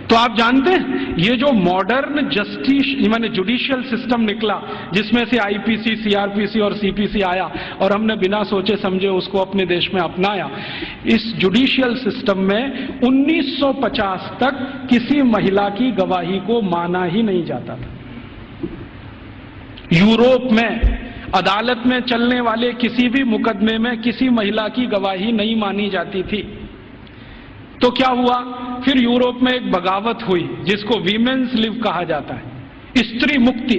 तो आप जानते हैं ये जो मॉडर्न जस्टिस माने जुडिशियल सिस्टम निकला, जिसमें से आईपीसी, सीआरपीसी और सीपीसी आया और हमने बिना सोचे समझे उसको अपने देश में अपनाया, इस जुडिशियल सिस्टम में 1950 तक किसी महिला की गवाही को माना ही नहीं जाता था। यूरोप में अदालत में चलने वाले किसी भी मुकदमे में किसी महिला की गवाही नहीं मानी जाती थी। तो क्या हुआ, फिर यूरोप में एक बगावत हुई जिसको वीमेन्स लिव कहा जाता है, स्त्री मुक्ति,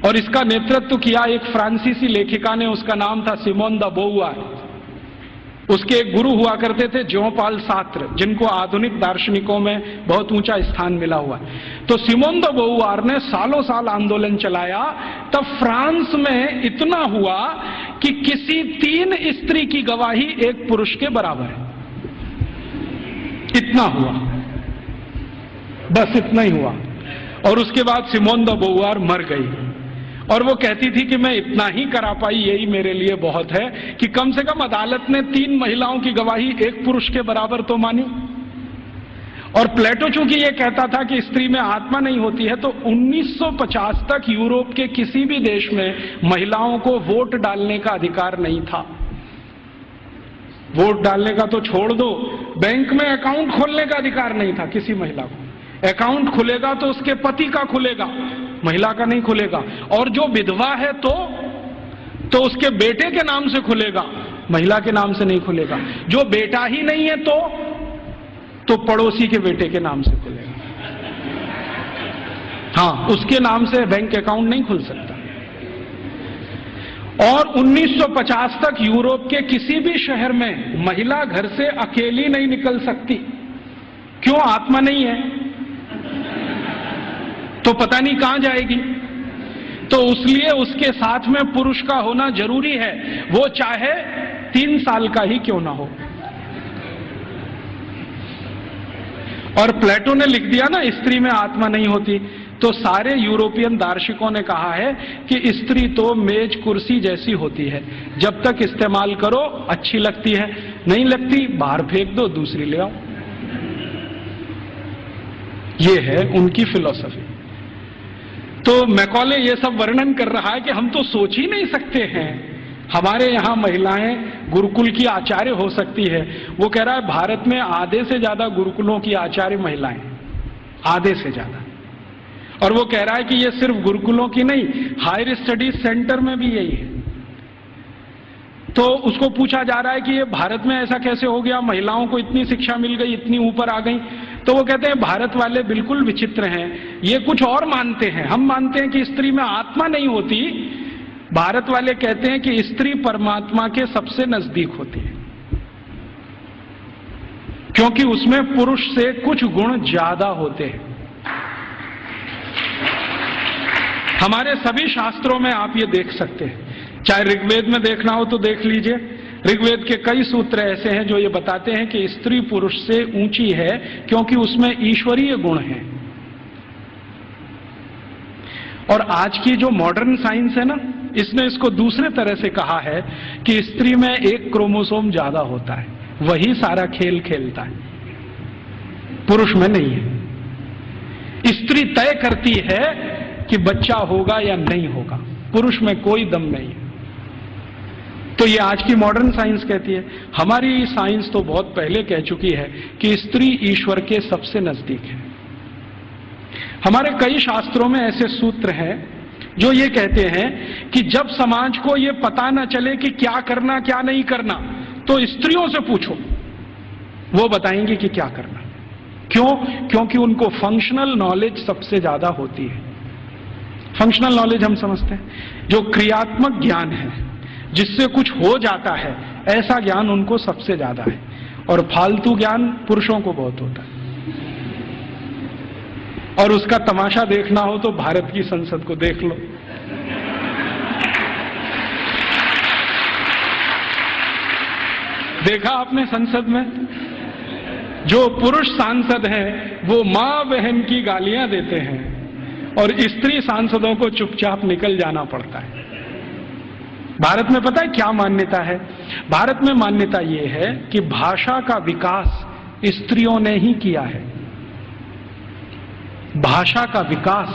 और इसका नेतृत्व किया एक फ्रांसीसी लेखिका ने, उसका नाम था सिमोन द बोउआर। उसके एक गुरु हुआ करते थे ज्यों पाल सार्त्र, जिनको आधुनिक दार्शनिकों में बहुत ऊंचा स्थान मिला हुआ। तो सिमोन द बोउआर ने सालों साल आंदोलन चलाया, तब फ्रांस में इतना हुआ कि किसी 3 स्त्री की गवाही एक पुरुष के बराबर है। इतना हुआ, बस इतना ही हुआ। और उसके बाद सिमोन द बोउआर मर गई और वो कहती थी कि मैं इतना ही करा पाई, यही मेरे लिए बहुत है कि कम से कम अदालत ने 3 महिलाओं की गवाही एक पुरुष के बराबर तो मानी। और प्लेटो चूंकि ये कहता था कि स्त्री में आत्मा नहीं होती है, तो 1950 तक यूरोप के किसी भी देश में महिलाओं को वोट डालने का अधिकार नहीं था। वोट डालने का तो छोड़ दो, बैंक में अकाउंट खोलने का अधिकार नहीं था किसी महिला को। अकाउंट खुलेगा तो उसके पति का खुलेगा, महिला का नहीं खुलेगा। और जो विधवा है तो उसके बेटे के नाम से खुलेगा, महिला के नाम से नहीं खुलेगा। जो बेटा ही नहीं है तो पड़ोसी के बेटे के नाम से खुलेगा। हाँ, उसके नाम से बैंक अकाउंट नहीं खुल सकता। और 1950 तक यूरोप के किसी भी शहर में महिला घर से अकेली नहीं निकल सकती। क्यों? आत्मा नहीं है तो पता नहीं कहां जाएगी। तो इसलिए उसके साथ में पुरुष का होना जरूरी है, वो चाहे 3 साल का ही क्यों ना हो। और प्लेटो ने लिख दिया ना स्त्री में आत्मा नहीं होती, तो सारे यूरोपियन दार्शनिकों ने कहा है कि स्त्री तो मेज कुर्सी जैसी होती है, जब तक इस्तेमाल करो अच्छी लगती है, नहीं लगती बाहर फेंक दो, दूसरी ले आओ। ये है उनकी फिलॉसफी। तो मैकॉले ये सब वर्णन कर रहा है कि हम तो सोच ही नहीं सकते हैं हमारे यहां महिलाएं गुरुकुल की आचार्य हो सकती है। वो कह रहा है भारत में आधे से ज्यादा गुरुकुलों की आचार्य महिलाएं, आधे से ज्यादा। और वो कह रहा है कि ये सिर्फ गुरुकुलों की नहीं, हायर स्टडीज सेंटर में भी यही है। तो उसको पूछा जा रहा है कि ये भारत में ऐसा कैसे हो गया, महिलाओं को इतनी शिक्षा मिल गई, इतनी ऊपर आ गई। तो वो कहते हैं भारत वाले बिल्कुल विचित्र हैं, ये कुछ और मानते हैं। हम मानते हैं कि स्त्री में आत्मा नहीं होती, भारत वाले कहते हैं कि स्त्री परमात्मा के सबसे नजदीक होती है, क्योंकि उसमें पुरुष से कुछ गुण ज्यादा होते हैं। हमारे सभी शास्त्रों में आप ये देख सकते हैं, चाहे ऋग्वेद में देखना हो तो देख लीजिए। ऋग्वेद के कई सूत्र ऐसे हैं जो ये बताते हैं कि स्त्री पुरुष से ऊंची है, क्योंकि उसमें ईश्वरीय गुण हैं। और आज की जो मॉडर्न साइंस है ना, इसने इसको दूसरे तरह से कहा है कि स्त्री में एक क्रोमोसोम ज्यादा होता है, वही सारा खेल खेलता है। पुरुष में नहीं है। स्त्री तय करती है कि बच्चा होगा या नहीं होगा, पुरुष में कोई दम नहीं है। तो ये आज की मॉडर्न साइंस कहती है। हमारी साइंस तो बहुत पहले कह चुकी है कि स्त्री ईश्वर के सबसे नजदीक है। हमारे कई शास्त्रों में ऐसे सूत्र हैं जो ये कहते हैं कि जब समाज को ये पता न चले कि क्या करना क्या नहीं करना, तो स्त्रियों से पूछो, वो बताएंगी कि क्या करना। क्यों? क्योंकि उनको फंक्शनल नॉलेज सबसे ज्यादा होती है। फंक्शनल नॉलेज हम समझते हैं जो क्रियात्मक ज्ञान है, जिससे कुछ हो जाता है, ऐसा ज्ञान उनको सबसे ज्यादा है। और फालतू ज्ञान पुरुषों को बहुत होता है। और उसका तमाशा देखना हो तो भारत की संसद को देख लो। देखा आपने संसद में जो पुरुष सांसद हैं वो मां बहन की गालियां देते हैं और स्त्री सांसदों को चुपचाप निकल जाना पड़ता है। भारत में पता है क्या मान्यता है? भारत में मान्यता यह है कि भाषा का विकास स्त्रियों ने ही किया है। भाषा का विकास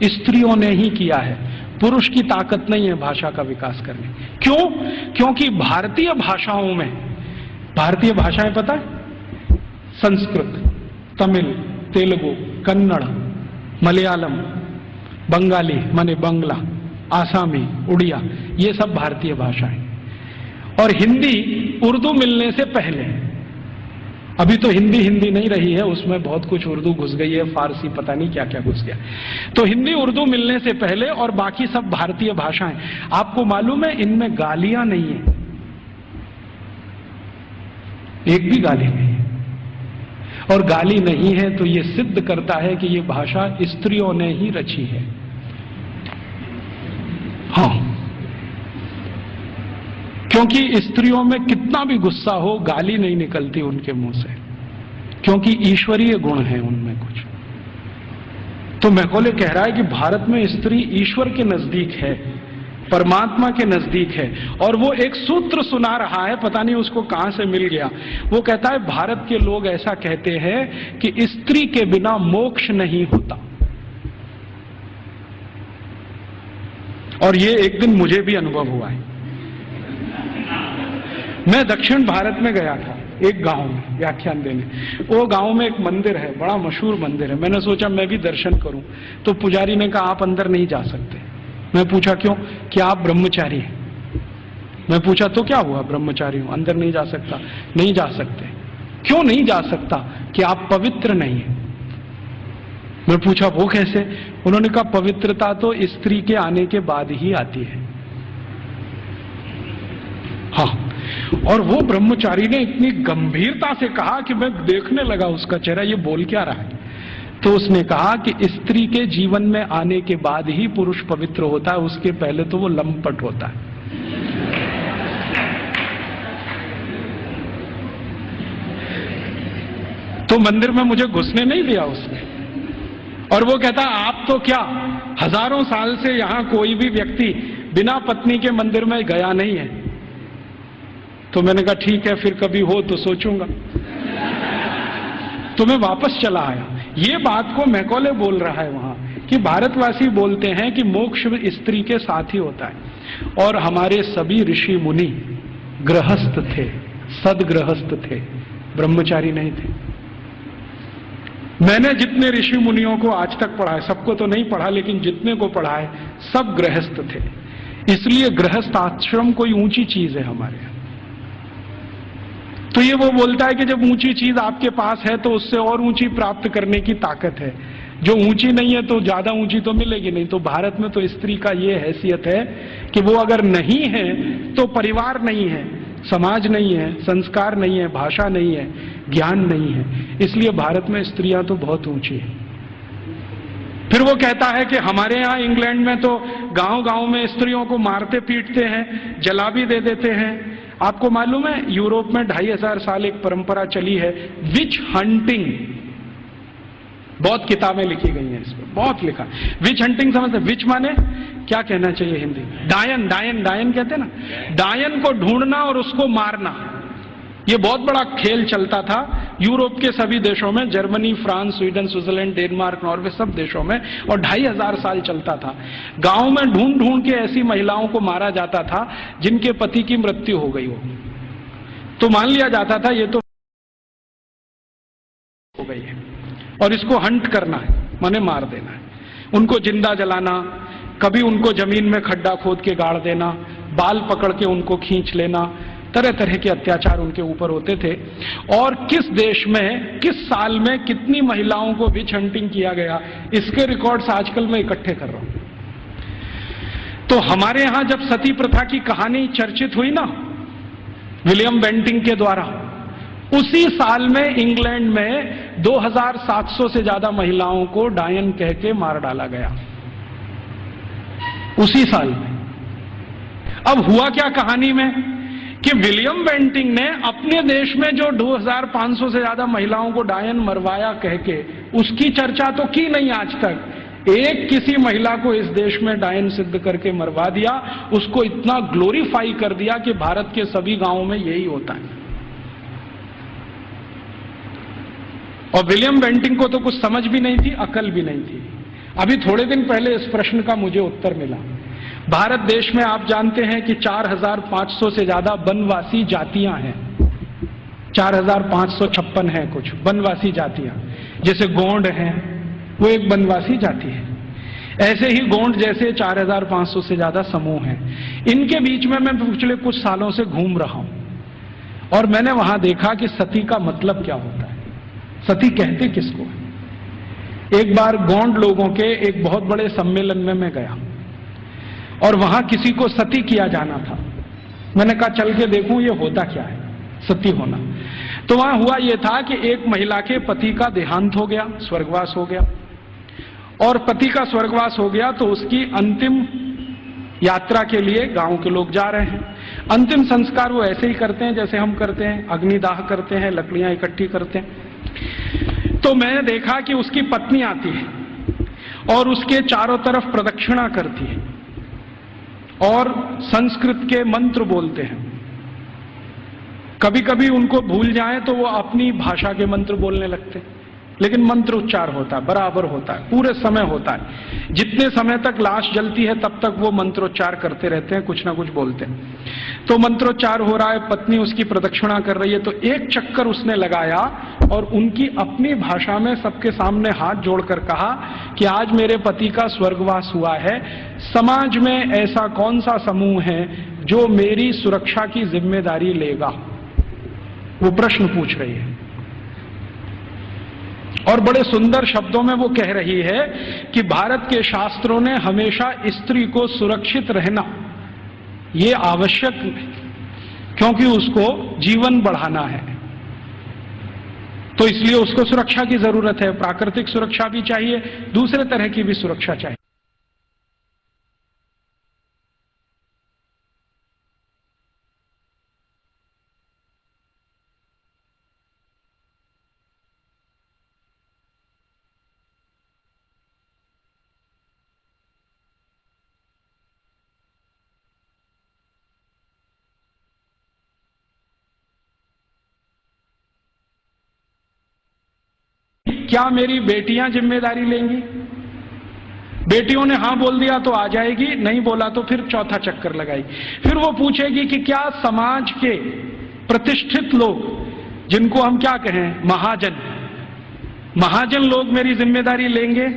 स्त्रियों ने ही किया है। पुरुष की ताकत नहीं है भाषा का विकास करने। क्यों? क्योंकि भारतीय भाषाओं में, भारतीय भाषाएं पता है? संस्कृत, तमिल, तेलुगु, कन्नड़, मलयालम, बंगाली माने बंगला, आसामी, उड़िया, ये सब भारतीय भाषाएं। और हिंदी उर्दू मिलने से पहले, अभी तो हिंदी नहीं रही है, उसमें बहुत कुछ उर्दू घुस गई है, फारसी, पता नहीं क्या क्या घुस गया। तो हिंदी उर्दू मिलने से पहले और बाकी सब भारतीय भाषाएं। आपको मालूम है इनमें गालियां नहीं है, एक भी गाली नहीं है। और गाली नहीं है तो यह सिद्ध करता है कि यह भाषा स्त्रियों ने ही रची है। हाँ, क्योंकि स्त्रियों में कितना भी गुस्सा हो, गाली नहीं निकलती उनके मुंह से, क्योंकि ईश्वरीय गुण है उनमें कुछ। तो मैकॉले कह रहा है कि भारत में स्त्री ईश्वर के नजदीक है, परमात्मा के नजदीक है। और वो एक सूत्र सुना रहा है, पता नहीं उसको कहां से मिल गया। वो कहता है भारत के लोग ऐसा कहते हैं कि स्त्री के बिना मोक्ष नहीं होता। और ये एक दिन मुझे भी अनुभव हुआ है। मैं दक्षिण भारत में गया था, एक गांव में व्याख्यान देने। वो गांव में एक मंदिर है, बड़ा मशहूर मंदिर है। मैंने सोचा मैं भी दर्शन करूं, तो पुजारी ने कहा आप अंदर नहीं जा सकते। मैं पूछा क्यों? कि आप ब्रह्मचारी हैं। मैं पूछा तो क्या हुआ, ब्रह्मचारी हूं, अंदर नहीं जा सकता। नहीं जा सकते। क्यों नहीं जा सकता? कि आप पवित्र नहीं है। मैं पूछा वो कैसे? उन्होंने कहा पवित्रता तो स्त्री के आने के बाद ही आती है। हाँ, और वो ब्रह्मचारी ने इतनी गंभीरता से कहा कि मैं देखने लगा उसका चेहरा, ये बोल क्या रहा है। तो उसने कहा कि स्त्री के जीवन में आने के बाद ही पुरुष पवित्र होता है, उसके पहले तो वो लंपट होता है। तो मंदिर में मुझे घुसने नहीं दिया उसने। और वो कहता आप तो क्या, हजारों साल से यहां कोई भी व्यक्ति बिना पत्नी के मंदिर में गया नहीं है। तो मैंने कहा ठीक है, फिर कभी हो तो सोचूंगा। तो मैं वापस चला आया। ये बात को मैकॉले बोल रहा है वहां कि भारतवासी बोलते हैं कि मोक्ष स्त्री के साथ ही होता है। और हमारे सभी ऋषि मुनि गृहस्थ थे, सदगृहस्थ थे, ब्रह्मचारी नहीं थे। मैंने जितने ऋषि मुनियों को आज तक पढ़ा है, सबको तो नहीं पढ़ा, लेकिन जितने को पढ़ा है सब गृहस्थ थे। इसलिए गृहस्थ आश्रम कोई ऊंची चीज है हमारे यहाँ। तो ये वो बोलता है कि जब ऊंची चीज आपके पास है तो उससे और ऊंची प्राप्त करने की ताकत है। जो ऊंची नहीं है तो ज्यादा ऊंची तो मिलेगी नहीं। तो भारत में तो स्त्री का ये हैसियत है कि वो अगर नहीं है तो परिवार नहीं है, समाज नहीं है, संस्कार नहीं है, भाषा नहीं है, ज्ञान नहीं है। इसलिए भारत में स्त्रियां तो बहुत ऊंची है। फिर वो कहता है कि हमारे यहाँ इंग्लैंड में तो गांव गांव में स्त्रियों को मारते पीटते हैं, जला भी दे देते हैं। आपको मालूम है यूरोप में 2500 साल एक परंपरा चली है, विच हंटिंग। बहुत किताबें लिखी गई हैं इस पर, बहुत लिखा। विच हंटिंग समझते? विच माने क्या कहना चाहिए हिंदी? डायन। डायन, डायन कहते हैं ना। डायन को ढूंढना और उसको मारना, ये बहुत बड़ा खेल चलता था। यूरोप के सभी देशों में, Germany, France, Sweden, Switzerland, Denmark, Norway, सब देशों में, और 2500 साल चलता था। गांव में ढूंढ ढूंढ के ऐसी महिलाओं को मारा जाता था जिनके पति की मृत्यु हो गई हो, तो मान लिया जाता था ये तो हो गई है और इसको हंट करना है, माने मार देना है। उनको जिंदा जलाना, कभी उनको जमीन में खड्डा खोद के गाड़ देना, बाल पकड़ के उनको खींच लेना, तरह तरह के अत्याचार उनके ऊपर होते थे। और किस देश में, किस साल में कितनी महिलाओं को विच हंटिंग किया गया, इसके रिकॉर्ड्स आजकल मैं इकट्ठे कर रहा हूं। तो हमारे यहां जब सती प्रथा की कहानी चर्चित हुई ना विलियम बेंटिंक के द्वारा, उसी साल में इंग्लैंड में 2700 से ज्यादा महिलाओं को डायन कह के मार डाला गया, उसी साल में। अब हुआ क्या कहानी में कि विलियम बेंटिंक ने अपने देश में जो 2500 से ज्यादा महिलाओं को डायन मरवाया कह के, उसकी चर्चा तो की नहीं आज तक। एक किसी महिला को इस देश में डायन सिद्ध करके मरवा दिया, उसको इतना ग्लोरीफाई कर दिया कि भारत के सभी गांवों में यही होता है। और विलियम बेंटिंक को तो कुछ समझ भी नहीं थी, अकल भी नहीं थी। अभी थोड़े दिन पहले इस प्रश्न का मुझे उत्तर मिला। भारत देश में आप जानते हैं कि 4500 से ज्यादा वनवासी जातियां हैं, 4556 हैं कुछ वनवासी जातियां। जैसे गोंड हैं, वो एक वनवासी जाति है। ऐसे ही गोंड जैसे 4500 से ज्यादा समूह हैं। इनके बीच में मैं पिछले कुछ सालों से घूम रहा हूं और मैंने वहां देखा कि सती का मतलब क्या होता है, सती कहते किसको है। एक बार गोंड लोगों के एक बहुत बड़े सम्मेलन में मैं गया और वहां किसी को सती किया जाना था। मैंने कहा चल के देखूं ये होता क्या है सती होना। तो वहां हुआ ये था कि एक महिला के पति का देहांत हो गया, स्वर्गवास हो गया, और पति का स्वर्गवास हो गया तो उसकी अंतिम यात्रा के लिए गांव के लोग जा रहे हैं। अंतिम संस्कार वो ऐसे ही करते हैं जैसे हम करते हैं, अग्निदाह करते हैं, लकड़ियां इकट्ठी करते हैं। तो मैंने देखा कि उसकी पत्नी आती है और उसके चारों तरफ प्रदक्षिणा करती है और संस्कृत के मंत्र बोलते हैं। कभी कभी उनको भूल जाए तो वो अपनी भाषा के मंत्र बोलने लगते हैं, लेकिन मंत्र उच्चार होता है, बराबर होता है, पूरे समय होता है। जितने समय तक लाश जलती है तब तक वो मंत्रोच्चार करते रहते हैं, कुछ ना कुछ बोलते हैं। तो मंत्रोच्चार हो रहा है, पत्नी उसकी प्रदक्षिणा कर रही है, तो एक चक्कर उसने लगाया और उनकी अपनी भाषा में सबके सामने हाथ जोड़कर कहा कि आज मेरे पति का स्वर्गवास हुआ है, समाज में ऐसा कौन सा समूह है जो मेरी सुरक्षा की जिम्मेदारी लेगा। वो प्रश्न पूछ रही है और बड़े सुंदर शब्दों में वो कह रही है कि भारत के शास्त्रों ने हमेशा स्त्री को सुरक्षित रहना ये आवश्यक है, क्योंकि उसको जीवन बढ़ाना है, तो इसलिए उसको सुरक्षा की जरूरत है। प्राकृतिक सुरक्षा भी चाहिए, दूसरे तरह की भी सुरक्षा चाहिए। क्या मेरी बेटियां जिम्मेदारी लेंगी? बेटियों ने हां बोल दिया तो आ जाएगी, नहीं बोला तो फिर चौथा चक्कर लगाएगी। फिर वो पूछेगी कि क्या समाज के प्रतिष्ठित लोग, जिनको हम क्या कहें महाजन लोग मेरी जिम्मेदारी लेंगे?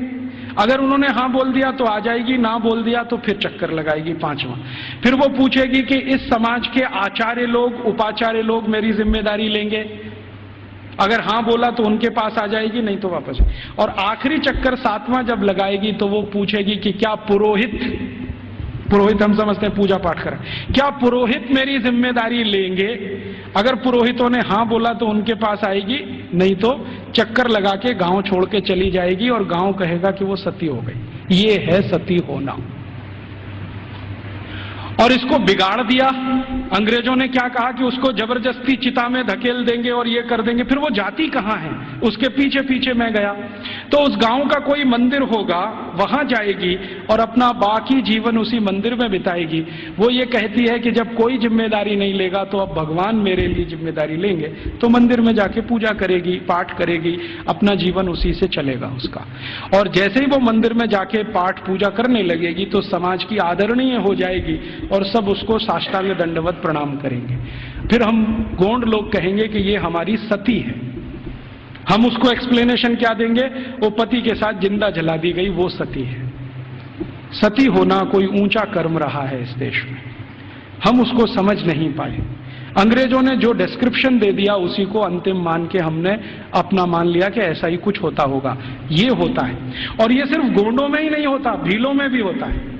अगर उन्होंने हां बोल दिया तो आ जाएगी, ना बोल दिया तो फिर चक्कर लगाएगी पांचवा। फिर वो पूछेगी कि इस समाज के आचार्य लोग, उपाचार्य लोग मेरी जिम्मेदारी लेंगे? अगर हां बोला तो उनके पास आ जाएगी, नहीं तो वापस। और आखिरी चक्कर सातवां जब लगाएगी तो वो पूछेगी कि क्या पुरोहित हम समझते हैं पूजा पाठ करें, क्या पुरोहित मेरी जिम्मेदारी लेंगे? अगर पुरोहितों ने हां बोला तो उनके पास आएगी, नहीं तो चक्कर लगा के गांव छोड़ के चली जाएगी और गांव कहेगा कि वो सती हो गई। ये है सती होना। और इसको बिगाड़ दिया। अंग्रेजों ने क्या कहा कि उसको जबरदस्ती चिता में धकेल देंगे और ये कर देंगे। फिर वो जाति कहां है, उसके पीछे पीछे मैं गया तो उस गांव का कोई मंदिर होगा, वहां जाएगी और अपना बाकी जीवन उसी मंदिर में बिताएगी। वो ये कहती है कि जब कोई जिम्मेदारी नहीं लेगा तो अब भगवान मेरे लिए जिम्मेदारी लेंगे, तो मंदिर में जाके पूजा करेगी, पाठ करेगी, अपना जीवन उसी से चलेगा उसका। और जैसे ही वो मंदिर में जाके पाठ पूजा करने लगेगी तो समाज की आदरणीय हो जाएगी और सब उसको साष्टांग दंडवत प्रणाम करेंगे। फिर हम गोंड लोग कहेंगे कि ये हमारी सती है। हम उसको एक्सप्लेनेशन क्या देंगे? वो पति के साथ जिंदा जला दी गई, वो सती है। सती होना कोई ऊंचा कर्म रहा है इस देश में, हम उसको समझ नहीं पाए। अंग्रेजों ने जो डिस्क्रिप्शन दे दिया उसी को अंतिम मान के हमने अपना मान लिया कि ऐसा ही कुछ होता होगा। ये होता है, और ये सिर्फ गोंडों में ही नहीं होता, भीलों में भी होता है।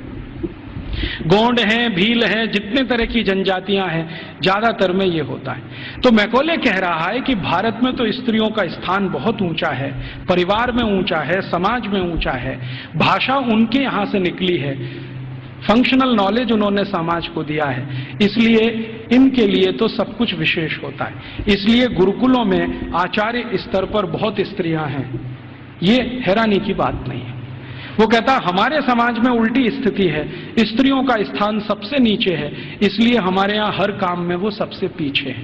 गोंड हैं, भील हैं, जितने तरह की जनजातियां हैं, ज्यादातर में ये होता है। तो मैकॉले कह रहा है कि भारत में तो स्त्रियों का स्थान बहुत ऊंचा है, परिवार में ऊंचा है, समाज में ऊंचा है, भाषा उनके यहां से निकली है, फंक्शनल नॉलेज उन्होंने समाज को दिया है, इसलिए इनके लिए तो सब कुछ विशेष होता है। इसलिए गुरुकुलों में आचार्य स्तर पर बहुत स्त्रियां हैं, ये हैरानी की बात नहीं है। वो कहता हमारे समाज में उल्टी स्थिति है, स्त्रियों का स्थान सबसे नीचे है, इसलिए हमारे यहां हर काम में वो सबसे पीछे है।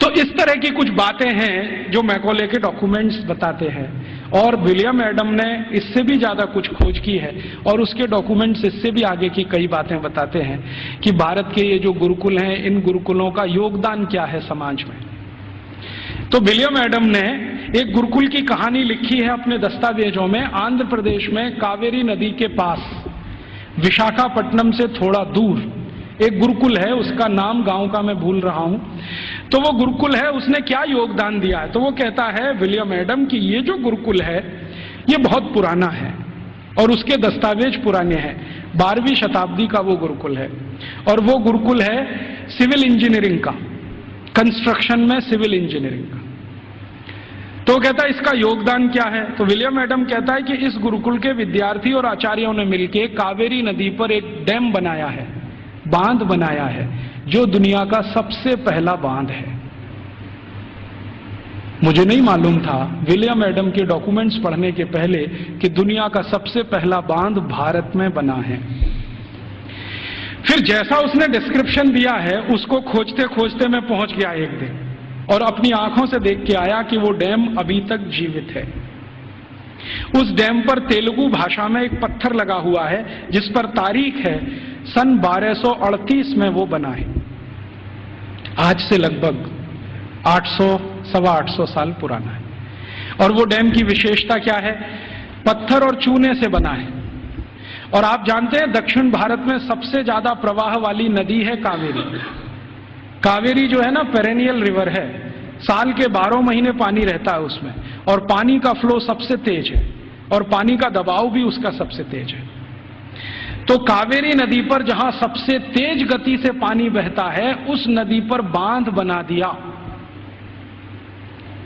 तो इस तरह की कुछ बातें हैं जो मैकॉले के डॉक्यूमेंट्स बताते हैं, और विलियम एडम ने इससे भी ज्यादा कुछ खोज की है और उसके डॉक्यूमेंट्स इससे भी आगे की कई बातें बताते हैं कि भारत के ये जो गुरुकुल हैं, इन गुरुकुलों का योगदान क्या है समाज में। तो विलियम एडम ने एक गुरुकुल की कहानी लिखी है अपने दस्तावेजों में। आंध्र प्रदेश में कावेरी नदी के पास विशाखापट्टनम से थोड़ा दूर एक गुरुकुल है, उसका नाम गांव का मैं भूल रहा हूं। तो वो गुरुकुल है, उसने क्या योगदान दिया है? तो वो कहता है विलियम एडम कि ये जो गुरुकुल है ये बहुत पुराना है और उसके दस्तावेज पुराने हैं। 12वीं शताब्दी का वो गुरुकुल है, और वो गुरुकुल है सिविल इंजीनियरिंग का, कंस्ट्रक्शन में सिविल इंजीनियरिंग का। तो कहता है इसका योगदान क्या है? तो विलियम एडम कहता है कि इस गुरुकुल के विद्यार्थी और आचार्यों ने मिलकर कावेरी नदी पर एक डैम बनाया है, बांध बनाया है, जो दुनिया का सबसे पहला बांध है। मुझे नहीं मालूम था विलियम एडम के डॉक्यूमेंट्स पढ़ने के पहले कि दुनिया का सबसे पहला बांध भारत में बना है। फिर जैसा उसने डिस्क्रिप्शन दिया है उसको खोजते खोजते मैं पहुंच गया एक दिन, और अपनी आंखों से देख के आया कि वो डैम अभी तक जीवित है। उस डैम पर तेलुगु भाषा में एक पत्थर लगा हुआ है जिस पर तारीख है सन 1238 में वो बना है। आज से लगभग 800-825 साल पुराना है। और वो डैम की विशेषता क्या है? पत्थर और चूने से बना है। और आप जानते हैं दक्षिण भारत में सबसे ज्यादा प्रवाह वाली नदी है कावेरी। कावेरी जो है ना पेरेनियल रिवर है, साल के 12 महीने पानी रहता है उसमें, और पानी का फ्लो सबसे तेज है और पानी का दबाव भी उसका सबसे तेज है। तो कावेरी नदी पर जहां सबसे तेज गति से पानी बहता है उस नदी पर बांध बना दिया।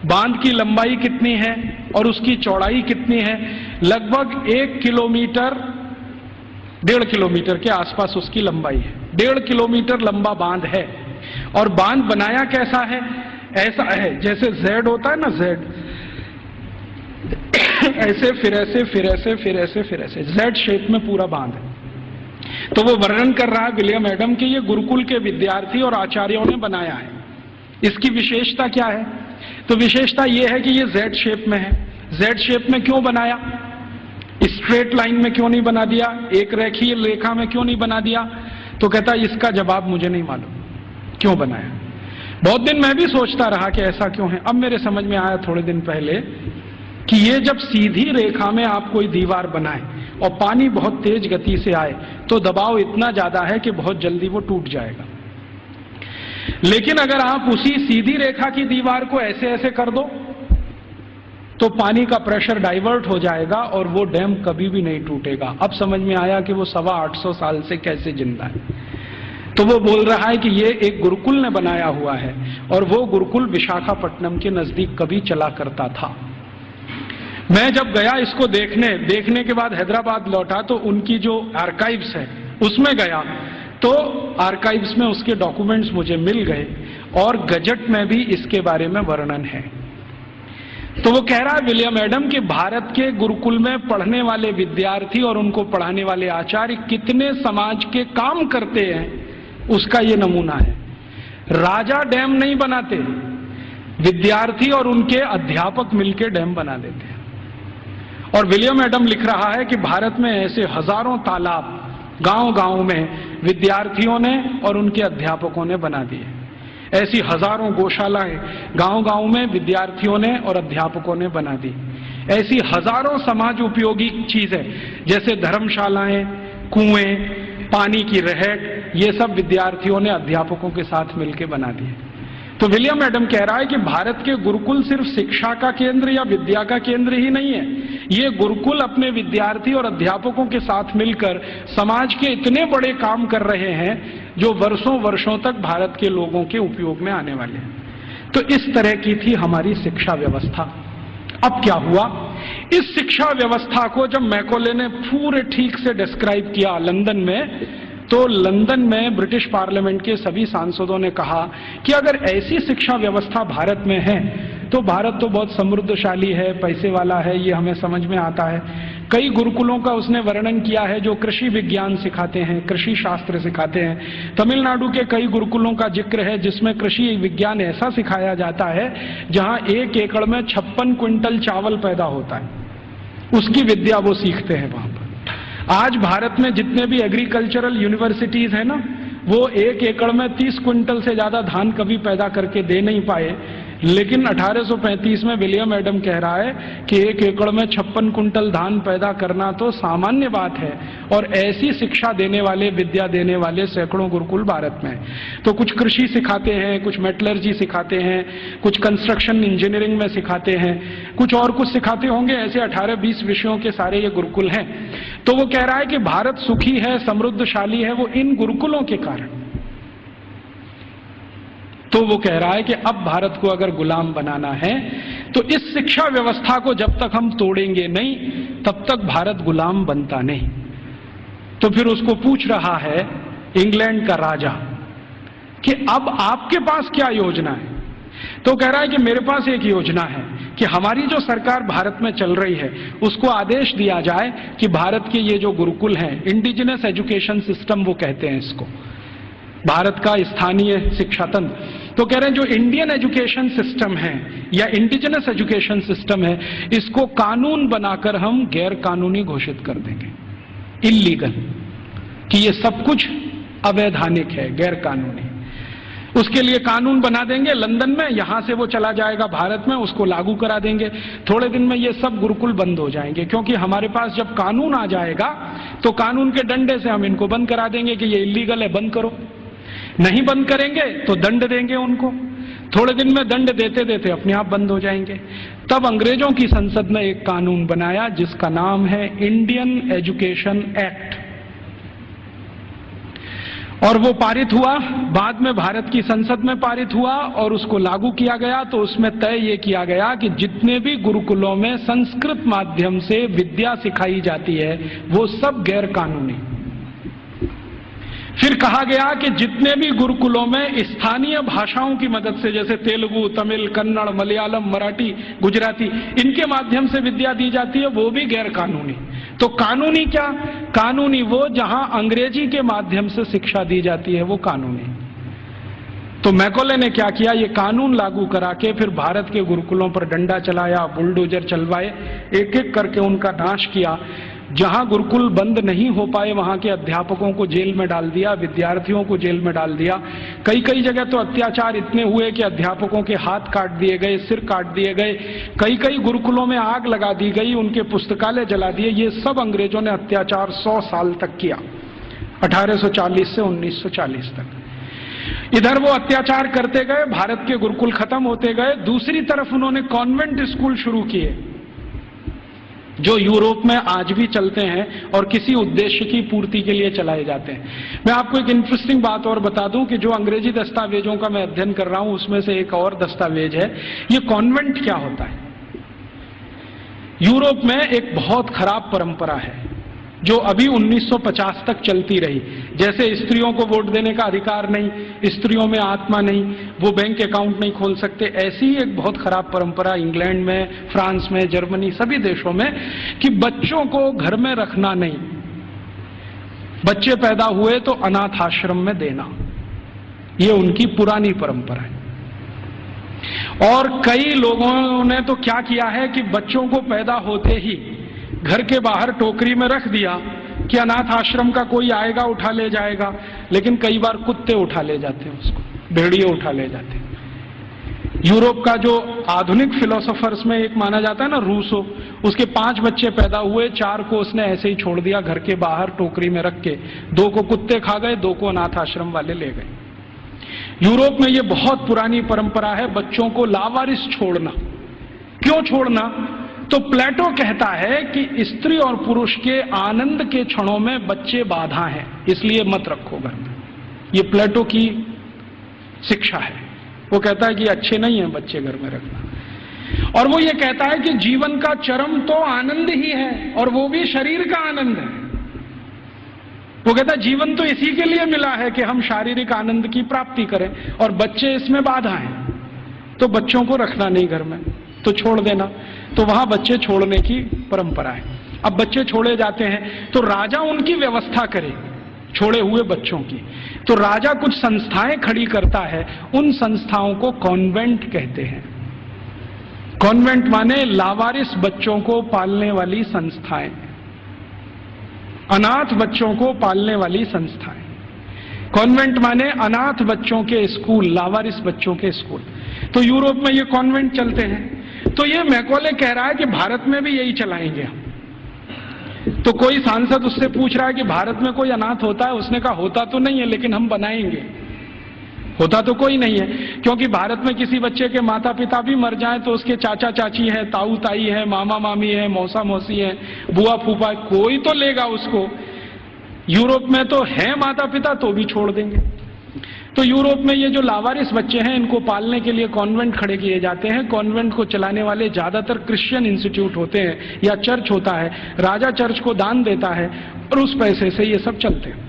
बांध की लंबाई कितनी है और उसकी चौड़ाई कितनी है? लगभग 1 किलोमीटर, 1.5 किलोमीटर के आसपास उसकी लंबाई है। 1.5 किलोमीटर लंबा बांध है। और बांध बनाया कैसा है? ऐसा है जैसे जेड होता है ना, जेड ऐसे फिर ऐसे फिर ऐसे फिर ऐसे फिर ऐसे जेड शेप में पूरा बांध है। तो वो वर्णन कर रहा है विलियम एडम कि ये गुरुकुल के विद्यार्थी और आचार्यों ने बनाया है। इसकी विशेषता क्या है? तो विशेषता ये है कि ये जेड शेप में है। जेड शेप में क्यों बनाया? स्ट्रेट लाइन में क्यों नहीं बना दिया? एक रेखीय रेखा में क्यों नहीं बना दिया? तो कहता इसका जवाब मुझे नहीं मालूम क्यों बनाया। बहुत दिन मैं भी सोचता रहा कि ऐसा क्यों है। अब मेरे समझ में आया थोड़े दिन पहले कि ये जब सीधी रेखा में आप कोई दीवार बनाए और पानी बहुत तेज गति से आए तो दबाव इतना ज्यादा है कि बहुत जल्दी वो टूट जाएगा। लेकिन अगर आप उसी सीधी रेखा की दीवार को ऐसे ऐसे कर दो तो पानी का प्रेशर डाइवर्ट हो जाएगा और वो डैम कभी भी नहीं टूटेगा। अब समझ में आया कि वो 825 साल से कैसे जिंदा है। तो वो बोल रहा है कि ये एक गुरुकुल ने बनाया हुआ है, और वो गुरुकुल विशाखापट्टनम के नजदीक कभी चला करता था। मैं जब गया इसको देखने के बाद हैदराबाद लौटा तो उनकी जो आर्काइव्स है उसमें गया, तो आर्काइव्स में उसके डॉक्यूमेंट्स मुझे मिल गए और गजट में भी इसके बारे में वर्णन है। तो वो कह रहा है विलियम एडम कि भारत के गुरुकुल में पढ़ने वाले विद्यार्थी और उनको पढ़ाने वाले आचार्य कितने समाज के काम करते हैं, उसका ये नमूना है। राजा डैम नहीं बनाते, विद्यार्थी और उनके अध्यापक मिलकर डैम बना देते हैं। और विलियम एडम लिख रहा है कि भारत में ऐसे हजारों तालाब गांव-गांव में विद्यार्थियों ने और उनके अध्यापकों ने बना दिए। ऐसी हजारों गौशालाएं गांव-गांव में विद्यार्थियों ने और अध्यापकों ने बना दी। ऐसी हजारों समाज उपयोगी चीजें जैसे धर्मशालाएं, कुएं, पानी की रहट, ये सब विद्यार्थियों ने अध्यापकों के साथ मिलकर बना दिए। तो विलियम एडम कह रहा है कि भारत के गुरुकुल सिर्फ शिक्षा का केंद्र या विद्या का केंद्र ही नहीं है, ये गुरुकुल अपने विद्यार्थी और अध्यापकों के साथ मिलकर समाज के इतने बड़े काम कर रहे हैं जो वर्षों वर्षों तक भारत के लोगों के उपयोग में आने वाले हैं। तो इस तरह की थी हमारी शिक्षा व्यवस्था। अब क्या हुआ, इस शिक्षा व्यवस्था को जब मैकॉले ने पूरे ठीक से डिस्क्राइब किया लंदन में, तो लंदन में ब्रिटिश पार्लियामेंट के सभी सांसदों ने कहा कि अगर ऐसी शिक्षा व्यवस्था भारत में है तो भारत तो बहुत समृद्धशाली है, पैसे वाला है, ये हमें समझ में आता है। कई गुरुकुलों का उसने वर्णन किया है जो कृषि विज्ञान सिखाते हैं, कृषि शास्त्र सिखाते हैं। तमिलनाडु के कई गुरुकुलों का जिक्र है जिसमें कृषि विज्ञान ऐसा सिखाया जाता है जहां 1 एकड़ में 56 क्विंटल चावल पैदा होता है, उसकी विद्या वो सीखते हैं वहां पर। आज भारत में जितने भी एग्रीकल्चरल यूनिवर्सिटीज हैं ना, वो 1 एकड़ में 30 क्विंटल से ज्यादा धान कभी पैदा करके दे नहीं पाए, लेकिन 1835 में विलियम एडम कह रहा है कि 1 एकड़ में 56 क्विंटल धान पैदा करना तो सामान्य बात है। और ऐसी शिक्षा देने वाले, विद्या देने वाले सैकड़ों गुरुकुल भारत में हैं। तो कुछ कृषि सिखाते हैं, कुछ मेटलर्जी सिखाते हैं, कुछ कंस्ट्रक्शन इंजीनियरिंग में सिखाते हैं, कुछ और कुछ सिखाते होंगे। ऐसे 18-20 विषयों के सारे ये गुरुकुल हैं। तो वो कह रहा है कि भारत सुखी है, समृद्धशाली है, वो इन गुरुकुलों के कारण। तो वो कह रहा है कि अब भारत को अगर गुलाम बनाना है तो इस शिक्षा व्यवस्था को जब तक हम तोड़ेंगे नहीं तब तक भारत गुलाम बनता नहीं। तो फिर उसको पूछ रहा है इंग्लैंड का राजा कि अब आपके पास क्या योजना है। तो कह रहा है कि मेरे पास एक योजना है कि हमारी जो सरकार भारत में चल रही है उसको आदेश दिया जाए कि भारत के ये जो गुरुकुल हैं, इंडिजिनस एजुकेशन सिस्टम वो कहते हैं इसको, भारत का स्थानीय शिक्षा तंत्र। तो कह रहे हैं जो इंडियन एजुकेशन सिस्टम है या इंडिजिनस एजुकेशन सिस्टम है, इसको कानून बनाकर हम गैर कानूनी घोषित कर देंगे, इल्लीगल, कि ये सब कुछ अवैधानिक है, गैर कानूनी। उसके लिए कानून बना देंगे लंदन में, यहां से वो चला जाएगा भारत में, उसको लागू करा देंगे। थोड़े दिन में ये सब गुरुकुल बंद हो जाएंगे, क्योंकि हमारे पास जब कानून आ जाएगा तो कानून के डंडे से हम इनको बंद करा देंगे कि ये इल्लीगल है, बंद करो। नहीं बंद करेंगे तो दंड देंगे उनको। थोड़े दिन में दंड देते देते अपने आप बंद हो जाएंगे। तब अंग्रेजों की संसद ने एक कानून बनाया जिसका नाम है इंडियन एजुकेशन एक्ट, और वो पारित हुआ, बाद में भारत की संसद में पारित हुआ और उसको लागू किया गया। तो उसमें तय ये किया गया कि जितने भी गुरुकुलों में संस्कृत माध्यम से विद्या सिखाई जाती है वो सब गैर कानूनी। फिर कहा गया कि जितने भी गुरुकुलों में स्थानीय भाषाओं की मदद से, जैसे तेलुगु, तमिल, कन्नड़, मलयालम, मराठी, गुजराती, इनके माध्यम से विद्या दी जाती है, वो भी गैर कानूनी। तो कानूनी क्या? कानूनी वो जहां अंग्रेजी के माध्यम से शिक्षा दी जाती है, वो कानूनी। तो मैकॉले ने क्या किया, ये कानून लागू करा के फिर भारत के गुरुकुलों पर डंडा चलाया, बुलडोजर चलवाए, एक एक करके उनका नाश किया। जहां गुरुकुल बंद नहीं हो पाए वहां के अध्यापकों को जेल में डाल दिया, विद्यार्थियों को जेल में डाल दिया। कई कई जगह तो अत्याचार इतने हुए कि अध्यापकों के हाथ काट दिए गए, सिर काट दिए गए। कई कई गुरुकुलों में आग लगा दी गई, उनके पुस्तकालय जला दिए। ये सब अंग्रेजों ने अत्याचार 100 साल तक किया, 1840 से 1940 तक। इधर वो अत्याचार करते गए, भारत के गुरुकुल खत्म होते गए। दूसरी तरफ उन्होंने कॉन्वेंट स्कूल शुरू किए जो यूरोप में आज भी चलते हैं और किसी उद्देश्य की पूर्ति के लिए चलाए जाते हैं। मैं आपको एक इंटरेस्टिंग बात और बता दूं कि जो अंग्रेजी दस्तावेजों का मैं अध्ययन कर रहा हूं उसमें से एक और दस्तावेज है। ये कॉन्वेंट क्या होता है? यूरोप में एक बहुत खराब परंपरा है जो अभी 1950 तक चलती रही। जैसे स्त्रियों को वोट देने का अधिकार नहीं, स्त्रियों में आत्मा नहीं, वो बैंक अकाउंट नहीं खोल सकते, ऐसी ही एक बहुत खराब परंपरा इंग्लैंड में, फ्रांस में, जर्मनी, सभी देशों में, कि बच्चों को घर में रखना नहीं, बच्चे पैदा हुए तो अनाथ आश्रम में देना, ये उनकी पुरानी परंपरा है। और कई लोगों ने तो क्या किया है कि बच्चों को पैदा होते ही घर के बाहर टोकरी में रख दिया कि अनाथ आश्रम का कोई आएगा उठा ले जाएगा, लेकिन कई बार कुत्ते उठा ले जाते हैं उसको, भेड़िए उठा ले जाते हैं। यूरोप का जो आधुनिक फिलोसोफर्स में एक माना जाता है ना, रूसो, उसके 5 बच्चे पैदा हुए, 4 को उसने ऐसे ही छोड़ दिया घर के बाहर टोकरी में रख के, 2 को कुत्ते खा गए, 2 को अनाथ आश्रम वाले ले गए। यूरोप में ये बहुत पुरानी परंपरा है बच्चों को लावारिस छोड़ना। क्यों छोड़ना? तो प्लेटो कहता है कि स्त्री और पुरुष के आनंद के क्षणों में बच्चे बाधा हैं, इसलिए मत रखो घर में। ये प्लेटो की शिक्षा है। वो कहता है कि अच्छे नहीं है बच्चे घर में रखना। और वो ये कहता है कि जीवन का चरम तो आनंद ही है, और वो भी शरीर का आनंद है। वो कहता है जीवन तो इसी के लिए मिला है कि हम शारीरिक आनंद की प्राप्ति करें, और बच्चे इसमें बाधा हैं, तो बच्चों को रखना नहीं घर में, तो छोड़ देना। तो वहां बच्चे छोड़ने की परंपरा है। अब बच्चे छोड़े जाते हैं तो राजा उनकी व्यवस्था करे छोड़े हुए बच्चों की। तो राजा कुछ संस्थाएं खड़ी करता है, उन संस्थाओं को कॉन्वेंट कहते हैं। कॉन्वेंट माने लावारिस बच्चों को पालने वाली संस्थाएं, अनाथ बच्चों को पालने वाली संस्थाएं। कॉन्वेंट माने अनाथ बच्चों के स्कूल, लावारिस बच्चों के स्कूल। तो यूरोप में ये कॉन्वेंट चलते हैं। तो ये मैकॉले कह रहा है कि भारत में भी यही चलाएंगे हम। तो कोई सांसद उससे पूछ रहा है कि भारत में कोई अनाथ होता है? उसने कहा होता तो नहीं है, लेकिन हम बनाएंगे। होता तो कोई नहीं है, क्योंकि भारत में किसी बच्चे के माता पिता भी मर जाएं तो उसके चाचा चाची है, ताऊ ताई है, मामा मामी है, मौसा मौसी है, बुआ फूफा, कोई तो लेगा उसको। यूरोप में तो है माता पिता, तो भी छोड़ देंगे। तो यूरोप में ये जो लावारिस बच्चे हैं, इनको पालने के लिए कॉन्वेंट खड़े किए जाते हैं। कॉन्वेंट को चलाने वाले ज्यादातर क्रिश्चियन इंस्टीट्यूट होते हैं या चर्च होता है। राजा चर्च को दान देता है और उस पैसे से ये सब चलते हैं।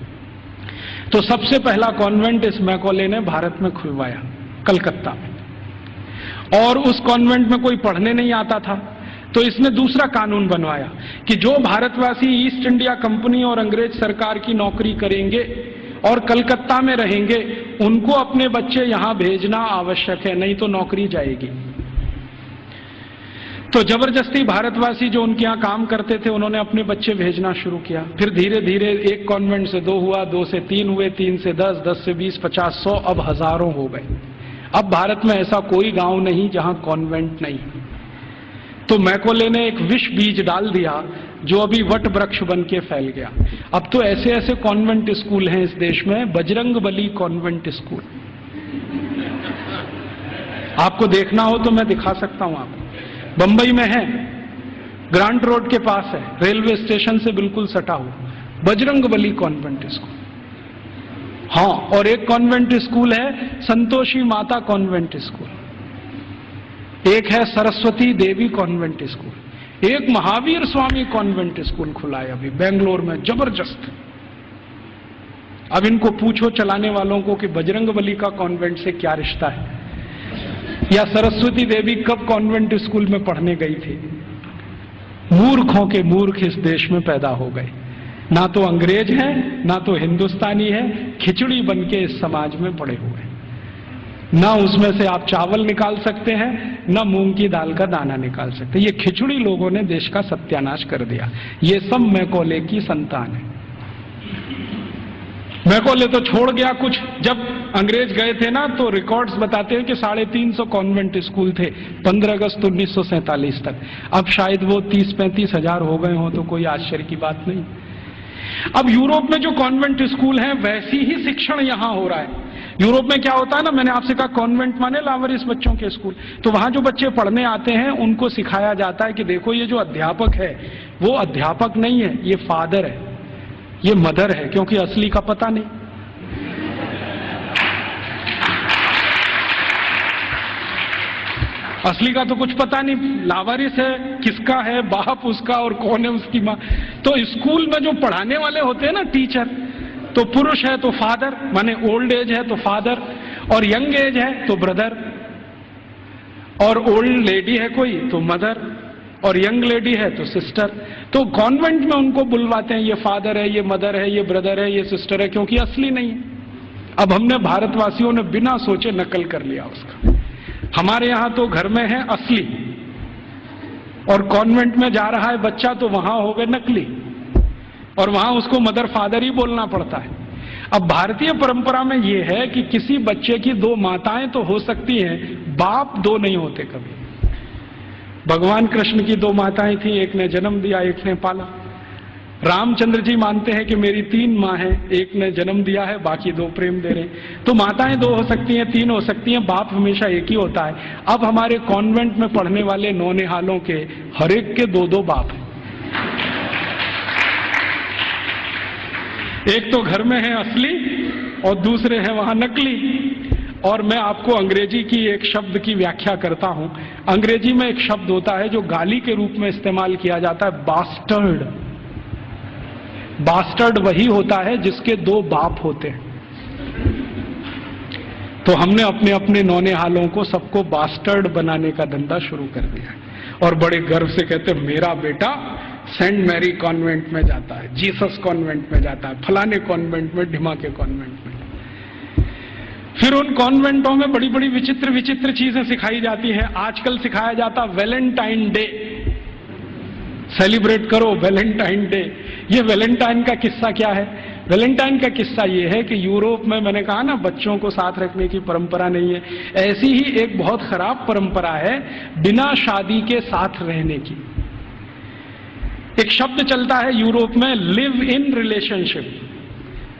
तो सबसे पहला कॉन्वेंट इस मैकॉले ने भारत में खुलवाया, कलकत्ता में। और उस कॉन्वेंट में कोई पढ़ने नहीं आता था, तो इसने दूसरा कानून बनवाया कि जो भारतवासी ईस्ट इंडिया कंपनी और अंग्रेज सरकार की नौकरी करेंगे और कलकत्ता में रहेंगे, उनको अपने बच्चे यहां भेजना आवश्यक है, नहीं तो नौकरी जाएगी। तो जबरदस्ती भारतवासी जो उनके यहाँ काम करते थे, उन्होंने अपने बच्चे भेजना शुरू किया। फिर धीरे धीरे एक कॉन्वेंट से 2 हुआ, 2 से 3 हुए, 3 से 10, 10 से 20, 50, 100, अब हजारों हो गए। अब भारत में ऐसा कोई गांव नहीं जहां कॉन्वेंट नहीं। तो मैकॉले ने एक विष बीज डाल दिया जो अभी वट वृक्ष बन के फैल गया। अब तो ऐसे ऐसे कॉन्वेंट स्कूल हैं इस देश में, बजरंगबली कॉन्वेंट स्कूल। आपको देखना हो तो मैं दिखा सकता हूं आपको। बंबई में है, ग्रांट रोड के पास है, रेलवे स्टेशन से बिल्कुल सटा हुआ, बजरंगबली कॉन्वेंट स्कूल। हाँ, और एक कॉन्वेंट स्कूल है संतोषी माता कॉन्वेंट स्कूल, एक है सरस्वती देवी कॉन्वेंट स्कूल, एक महावीर स्वामी कॉन्वेंट स्कूल खुला है अभी बेंगलोर में, जबरदस्त। अब इनको पूछो चलाने वालों को कि बजरंगबली का कॉन्वेंट से क्या रिश्ता है, या सरस्वती देवी कब कॉन्वेंट स्कूल में पढ़ने गई थी। मूर्खों के मूर्ख इस देश में पैदा हो गए, ना तो अंग्रेज हैं ना तो हिंदुस्तानी है, खिचड़ी बन के इस समाज में पड़े हुए। ना उसमें से आप चावल निकाल सकते हैं, ना मूंग की दाल का दाना निकाल सकते। ये खिचड़ी लोगों ने देश का सत्यानाश कर दिया। ये सब मैकॉले की संतान है। मैकॉले तो छोड़ गया कुछ। जब अंग्रेज गए थे ना, तो रिकॉर्ड्स बताते हैं कि 350 कॉन्वेंट स्कूल थे 15 अगस्त 1947 तक। अब शायद वो 30-35 हजार हो गए हों, तो कोई आश्चर्य की बात नहीं। अब यूरोप में जो कॉन्वेंट स्कूल हैं, वैसी ही शिक्षण यहां हो रहा है। यूरोप में क्या होता है ना, मैंने आपसे कहा कॉन्वेंट माने लावारिस बच्चों के स्कूल। तो वहां जो बच्चे पढ़ने आते हैं, उनको सिखाया जाता है कि देखो ये जो अध्यापक है वो अध्यापक नहीं है, ये फादर है, ये मदर है, क्योंकि असली का पता नहीं। असली का तो कुछ पता नहीं, लावारिस है, किसका है बाप उसका और कौन है उसकी मां, तो स्कूल में जो पढ़ाने वाले होते हैं ना टीचर, तो पुरुष है तो फादर, माने ओल्ड एज है तो फादर, और यंग एज है तो ब्रदर, और ओल्ड लेडी है कोई तो मदर, और यंग लेडी है तो सिस्टर। तो कॉन्वेंट में उनको बुलवाते हैं, ये फादर है, ये मदर है, ये ब्रदर है, ये सिस्टर है, क्योंकि असली नहीं है। अब हमने भारतवासियों ने बिना सोचे नकल कर लिया उसका। हमारे यहां तो घर में है असली, और कॉन्वेंट में जा रहा है बच्चा तो वहां हो गए नकली, और वहां उसको मदर फादर ही बोलना पड़ता है। अब भारतीय परंपरा में यह है कि किसी बच्चे की दो माताएं तो हो सकती हैं, बाप दो नहीं होते कभी। भगवान कृष्ण की दो माताएं थी, एक ने जन्म दिया, एक ने पाला। रामचंद्र जी मानते हैं कि मेरी तीन माँ हैं, एक ने जन्म दिया है, बाकी दो प्रेम दे रहे हैं। तो माताएं दो हो सकती हैं, तीन हो सकती हैं, बाप हमेशा एक ही होता है। अब हमारे कॉन्वेंट में पढ़ने वाले नौनिहालों के हर एक के दो दो बाप हैं। एक तो घर में है असली और दूसरे हैं वहां नकली। और मैं आपको अंग्रेजी की एक शब्द की व्याख्या करता हूं। अंग्रेजी में एक शब्द होता है जो गाली के रूप में इस्तेमाल किया जाता है, बास्टर्ड। बास्टर्ड वही होता है जिसके दो बाप होते हैं। तो हमने अपने अपने नौनिहालों को सबको बास्टर्ड बनाने का धंधा शुरू कर दिया और बड़े गर्व से कहते हैं मेरा बेटा सेंट मैरी कॉन्वेंट में जाता है, जीसस कॉन्वेंट में जाता है, फलाने कॉन्वेंट में, ढिमा के कॉन्वेंट में। फिर उन कॉन्वेंटों में बड़ी बड़ी विचित्र विचित्र चीजें सिखाई जाती हैं। आजकल सिखाया जाता वैलेंटाइन डे, सेलिब्रेट करो वैलेंटाइन डे। ये वैलेंटाइन का किस्सा क्या है? वैलेंटाइन का किस्सा ये है कि यूरोप में, मैंने कहा ना बच्चों को साथ रखने की परंपरा नहीं है, ऐसी ही एक बहुत खराब परंपरा है बिना शादी के साथ रहने की। एक शब्द चलता है यूरोप में, लिव इन रिलेशनशिप,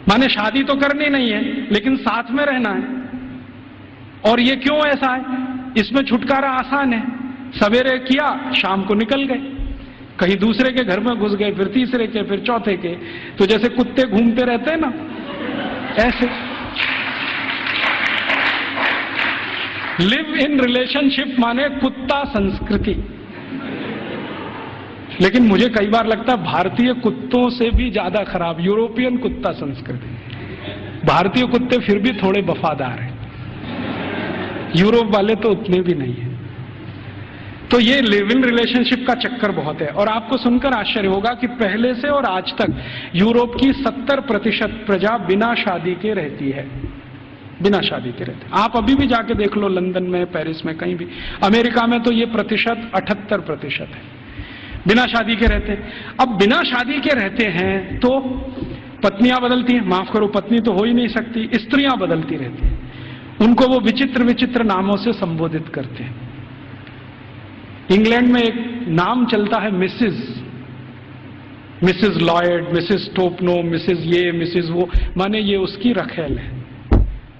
माने शादी तो करनी नहीं है लेकिन साथ में रहना है। और ये क्यों ऐसा है? इसमें छुटकारा आसान है, सवेरे किया शाम को निकल गए, कहीं दूसरे के घर में घुस गए, फिर तीसरे के, फिर चौथे के। तो जैसे कुत्ते घूमते रहते हैं ना, ऐसे। लिव इन रिलेशनशिप माने कुत्ता संस्कृति। लेकिन मुझे कई बार लगता है भारतीय कुत्तों से भी ज्यादा खराब यूरोपियन कुत्ता संस्कृति। भारतीय कुत्ते फिर भी थोड़े वफादार हैं, यूरोप वाले तो उतने भी नहीं है। तो ये लिव इन रिलेशनशिप का चक्कर बहुत है। और आपको सुनकर आश्चर्य होगा कि पहले से और आज तक यूरोप की 70% प्रजा बिना शादी के रहती है, बिना शादी के रहते। आप अभी भी जाके देख लो, लंदन में, पेरिस में, कहीं भी। अमेरिका में तो ये प्रतिशत 78% है, बिना शादी के रहते हैं। अब बिना शादी के रहते हैं तो पत्नियां बदलती हैं, माफ करो पत्नी तो हो ही नहीं सकती, स्त्रियां बदलती रहती हैं। उनको वो विचित्र विचित्र नामों से संबोधित करते हैं। इंग्लैंड में एक नाम चलता है Mrs Lloyd, Mrs Topno, Mrs ये, मिसेस वो, माने ये उसकी रखेल है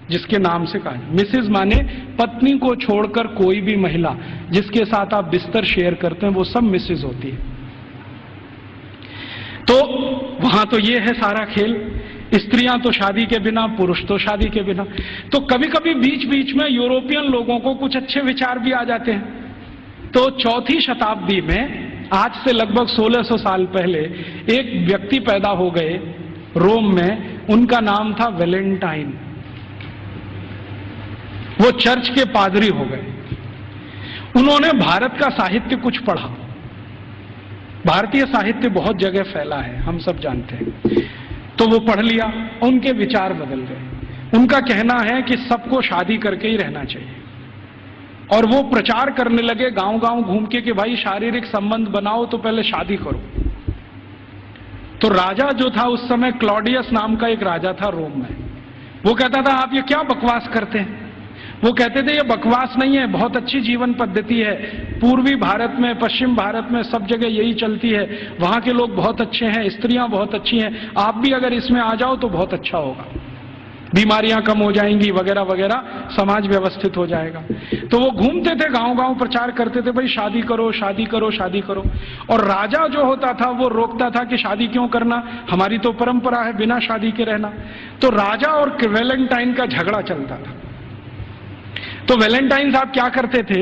जिसके नाम से कहा। मिसेस माने पत्नी को छोड़कर कोई भी महिला जिसके साथ आप बिस्तर शेयर करते हैं वो सब मिसेस होती है। तो वहां तो ये है सारा खेल, स्त्रियां तो शादी के बिना, पुरुष तो शादी के बिना। तो कभी कभी बीच बीच में यूरोपियन लोगों को कुछ अच्छे विचार भी आ जाते हैं। तो चौथी शताब्दी में, आज से लगभग 1600 साल पहले, एक व्यक्ति पैदा हो गए रोम में, उनका नाम था वैलेंटाइन। वो चर्च के पादरी हो गए। उन्होंने भारत का साहित्य कुछ पढ़ा। भारतीय साहित्य बहुत जगह फैला है, हम सब जानते हैं। तो वो पढ़ लिया, उनके विचार बदल गए। उनका कहना है कि सबको शादी करके ही रहना चाहिए। और वो प्रचार करने लगे गांव गांव घूम के कि भाई शारीरिक संबंध बनाओ तो पहले शादी करो। तो राजा जो था उस समय, क्लॉडियस नाम का एक राजा था रोम में, वो कहता था आप ये क्या बकवास करते हैं? वो कहते थे ये बकवास नहीं है, बहुत अच्छी जीवन पद्धति है। पूर्वी भारत में, पश्चिम भारत में, सब जगह यही चलती है। वहां के लोग बहुत अच्छे हैं, स्त्रियां बहुत अच्छी हैं, आप भी अगर इसमें आ जाओ तो बहुत अच्छा होगा, बीमारियां कम हो जाएंगी वगैरह वगैरह, समाज व्यवस्थित हो जाएगा। तो वो घूमते थे गांव गांव, प्रचार करते थे भाई शादी करो, शादी करो, शादी करो। और राजा जो होता था वो रोकता था कि शादी क्यों करना, हमारी तो परंपरा है बिना शादी के रहना। तो राजा और वैलेंटाइन का झगड़ा चलता था। तो वैलेंटाइन साहब क्या करते थे